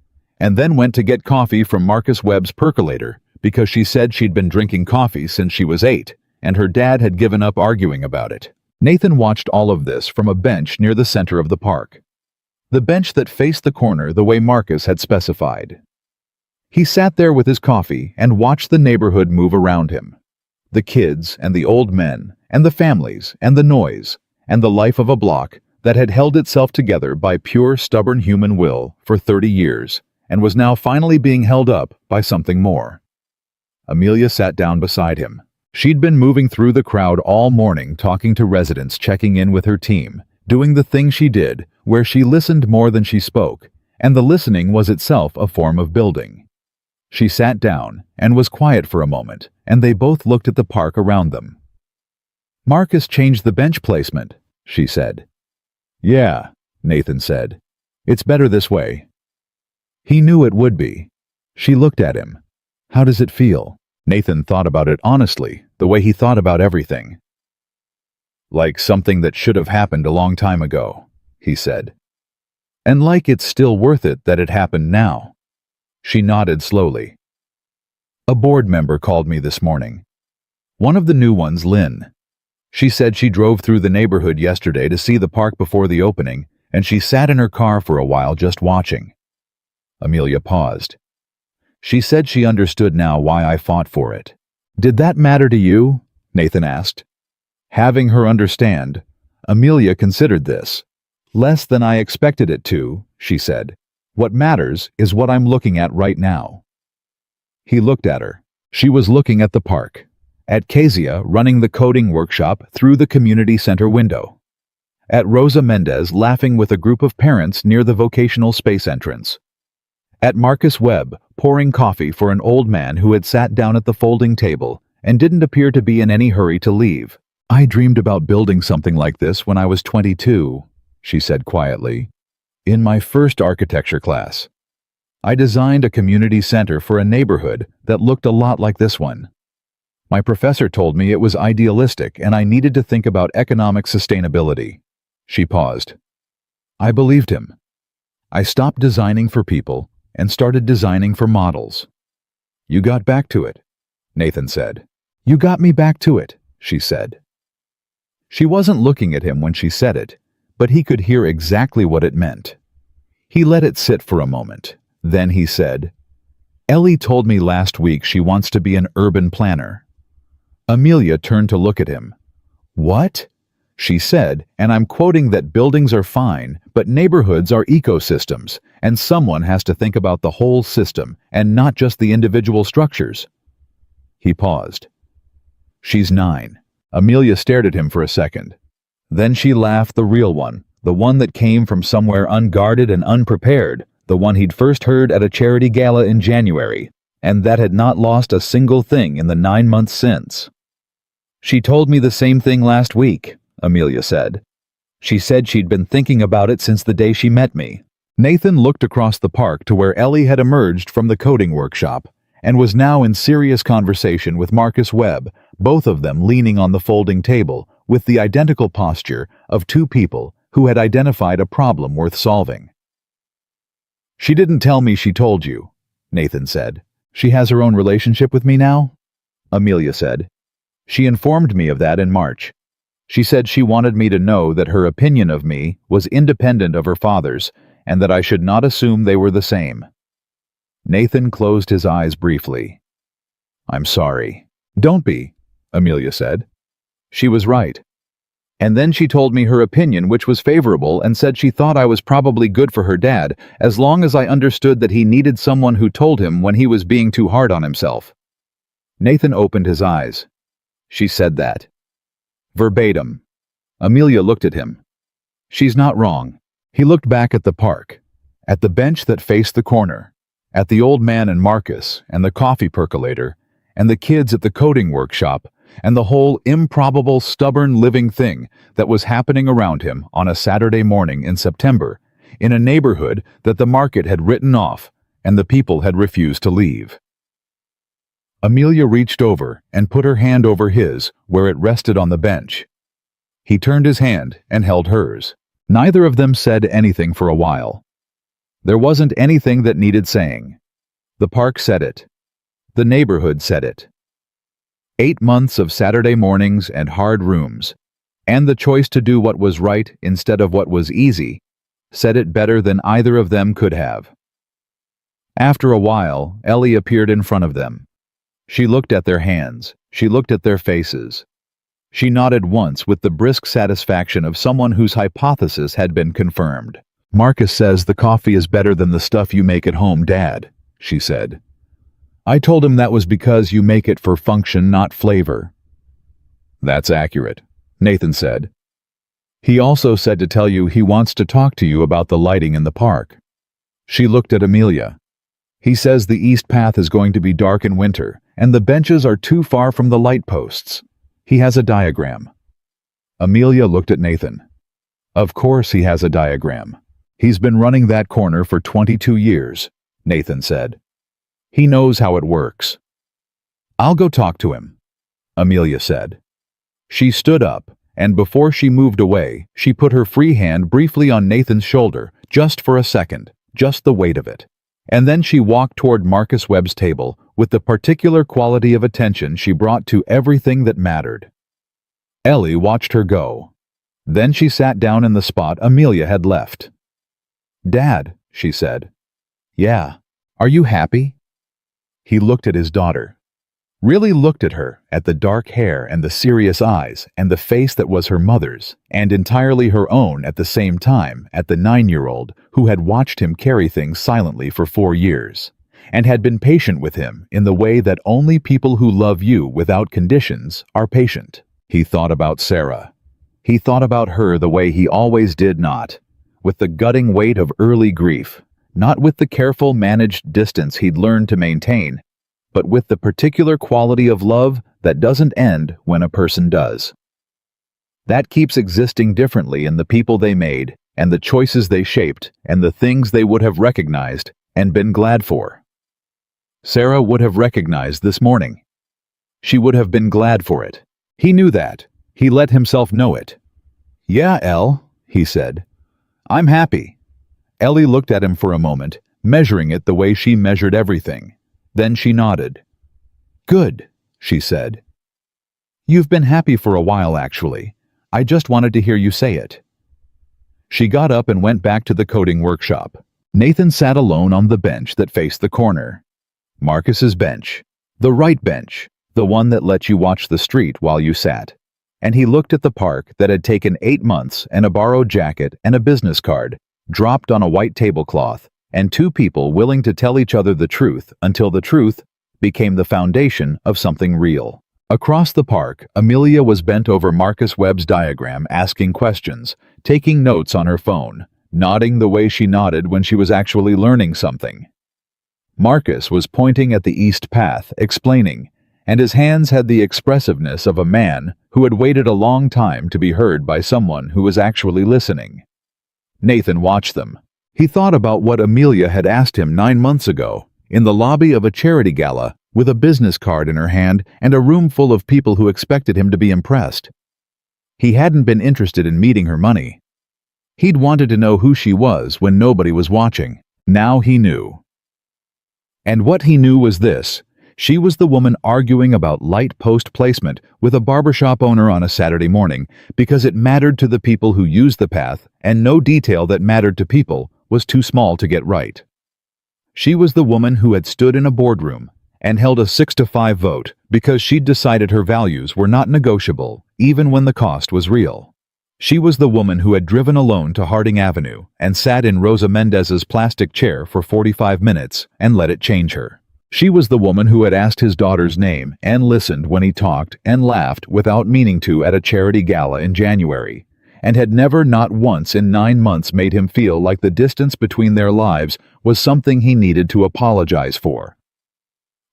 and then went to get coffee from Marcus Webb's percolator because she said she'd been drinking coffee since she was 8, and her dad had given up arguing about it. Nathan watched all of this from a bench near the center of the park, the bench that faced the corner the way Marcus had specified. He sat there with his coffee and watched the neighborhood move around him. The kids and the old men and the families and the noise and the life of a block that had held itself together by pure stubborn human will for 30 years and was now finally being held up by something more. Amelia sat down beside him. She'd been moving through the crowd all morning, talking to residents, checking in with her team, doing the thing she did where she listened more than she spoke, and the listening was itself a form of building. She sat down and was quiet for a moment, and they both looked at the park around them. "Marcus changed the bench placement," she said. "Yeah," Nathan said. "It's better this way." He knew it would be. She looked at him. "How does it feel?" Nathan thought about it honestly, the way he thought about everything. "Like something that should have happened a long time ago," he said. "And like it's still worth it that it happened now." She nodded slowly. "A board member called me this morning. One of the new ones, Lynn. She said she drove through the neighborhood yesterday to see the park before the opening, and she sat in her car for a while just watching." Amelia paused. "She said she understood now why I fought for it." "Did that matter to you?" Nathan asked. Having her understand, Amelia considered this. "Less than I expected it to," she said. "What matters is what I'm looking at right now." He looked at her. She was looking at the park, at Kezia running the coding workshop through the community center window, at Rosa Mendez laughing with a group of parents near the vocational space entrance, at Marcus Webb pouring coffee for an old man who had sat down at the folding table and didn't appear to be in any hurry to leave. "I dreamed about building something like this when I was 22, she said quietly. "In my first architecture class. I designed a community center for a neighborhood that looked a lot like this one. My professor told me it was idealistic and I needed to think about economic sustainability." She paused. "I believed him. I stopped designing for people and started designing for models." "You got back to it," Nathan said. "You got me back to it," she said. She wasn't looking at him when she said it, but he could hear exactly what it meant. He let it sit for a moment. Then he said, "Ellie told me last week she wants to be an urban planner." Amelia turned to look at him. "What?" She said, and I'm quoting, "that buildings are fine, but neighborhoods are ecosystems, and someone has to think about the whole system and not just the individual structures." He paused. "She's 9. Amelia stared at him for a second. Then she laughed, the real one, the one that came from somewhere unguarded and unprepared, the one he'd first heard at a charity gala in January, and that had not lost a single thing in the 9 months since. "She told me the same thing last week," Amelia said. "She said she'd been thinking about it since the day she met me." Nathan looked across the park to where Ellie had emerged from the coding workshop and was now in serious conversation with Marcus Webb, both of them leaning on the folding table, with the identical posture of two people who had identified a problem worth solving. "She didn't tell me she told you," Nathan said. "She has her own relationship with me now?" Amelia said. "She informed me of that in March. She said she wanted me to know that her opinion of me was independent of her father's and that I should not assume they were the same." Nathan closed his eyes briefly. "I'm sorry." "Don't be," Amelia said. "She was right. And then she told me her opinion, which was favorable, and said she thought I was probably good for her dad, as long as I understood that he needed someone who told him when he was being too hard on himself." Nathan opened his eyes. "She said that?" "Verbatim." Amelia looked at him. "She's not wrong." He looked back at the park, at the bench that faced the corner, at the old man and Marcus, and the coffee percolator, and the kids at the coding workshop, and the whole improbable, stubborn living thing that was happening around him on a Saturday morning in September, in a neighborhood that the market had written off and the people had refused to leave. Amelia reached over and put her hand over his where it rested on the bench. He turned his hand and held hers. Neither of them said anything for a while. There wasn't anything that needed saying. The park said it. The neighborhood said it. 8 months of Saturday mornings and hard rooms, and the choice to do what was right instead of what was easy, said it better than either of them could have. After a while, Ellie appeared in front of them. She looked at their hands. She looked at their faces. She nodded once with the brisk satisfaction of someone whose hypothesis had been confirmed. "Marcus says the coffee is better than the stuff you make at home, Dad," she said. "I told him that was because you make it for function, not flavor." "That's accurate," Nathan said. "He also said to tell you he wants to talk to you about the lighting in the park." She looked at Amelia. "He says the east path is going to be dark in winter, and the benches are too far from the light posts. He has a diagram." Amelia looked at Nathan. "Of course he has a diagram. He's been running that corner for 22 years, Nathan said. "He knows how it works." "I'll go talk to him," Amelia said. She stood up, and before she moved away, she put her free hand briefly on Nathan's shoulder, just for a second, just the weight of it. And then she walked toward Marcus Webb's table with the particular quality of attention she brought to everything that mattered. Ellie watched her go. Then she sat down in the spot Amelia had left. "Dad," she said. "Yeah. Are you happy?" He looked at his daughter. Really looked at her, at the dark hair and the serious eyes and the face that was her mother's, and entirely her own at the same time, at the 9-year-old who had watched him carry things silently for 4 years, and had been patient with him in the way that only people who love you without conditions are patient. He thought about Sarah. He thought about her the way he always did, not with the gutting weight of early grief, not with the careful managed distance he'd learned to maintain, but with the particular quality of love that doesn't end when a person does. That keeps existing differently in the people they made, and the choices they shaped, and the things they would have recognized and been glad for. Sarah would have recognized this morning. She would have been glad for it. He knew that. He let himself know it. "Yeah, Elle," he said. "I'm happy." Ellie looked at him for a moment, measuring it the way she measured everything. Then she nodded. "Good," she said. "You've been happy for a while, actually. I just wanted to hear you say it." She got up and went back to the coding workshop. Nathan sat alone on the bench that faced the corner. Marcus's bench. The right bench. The one that let you watch the street while you sat. And he looked at the park that had taken 8 months and a borrowed jacket and a business card, dropped on a white tablecloth, and 2 people willing to tell each other the truth until the truth became the foundation of something real. Across the park, Amelia was bent over Marcus Webb's diagram, asking questions, taking notes on her phone, nodding the way she nodded when she was actually learning something. Marcus was pointing at the east path, explaining, and his hands had the expressiveness of a man who had waited a long time to be heard by someone who was actually listening. Nathan watched them. He thought about what Amelia had asked him 9 months ago, in the lobby of a charity gala, with a business card in her hand and a room full of people who expected him to be impressed. He hadn't been interested in meeting her money. He'd wanted to know who she was when nobody was watching. Now he knew. And what he knew was this: she was the woman arguing about light post placement with a barbershop owner on a Saturday morning because it mattered to the people who used the path, and no detail that mattered to people was too small to get right. She was the woman who had stood in a boardroom and held a 6-5 vote because she'd decided her values were not negotiable, even when the cost was real. She was the woman who had driven alone to Harding Avenue and sat in Rosa Mendez's plastic chair for 45 minutes and let it change her. She was the woman who had asked his daughter's name and listened when he talked and laughed without meaning to at a charity gala in January, and had never, not once in 9 months, made him feel like the distance between their lives was something he needed to apologize for.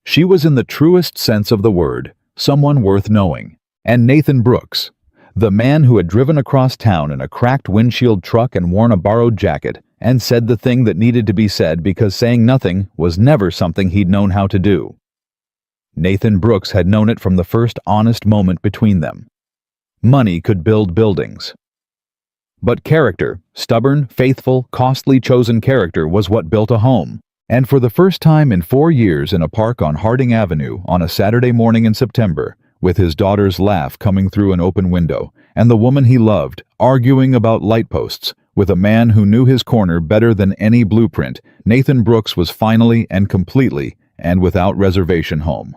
She was, in the truest sense of the word, someone worth knowing. And Nathan Brooks, the man who had driven across town in a cracked windshield truck and worn a borrowed jacket, and said the thing that needed to be said because saying nothing was never something he'd known how to do. Nathan Brooks had known it from the first honest moment between them. Money could build buildings. But character, stubborn, faithful, costly chosen character, was what built a home. And for the first time in 4 years, in a park on Harding Avenue on a Saturday morning in September, with his daughter's laugh coming through an open window, and the woman he loved arguing about light posts, with a man who knew his corner better than any blueprint, Nathan Brooks was finally and completely and without reservation home.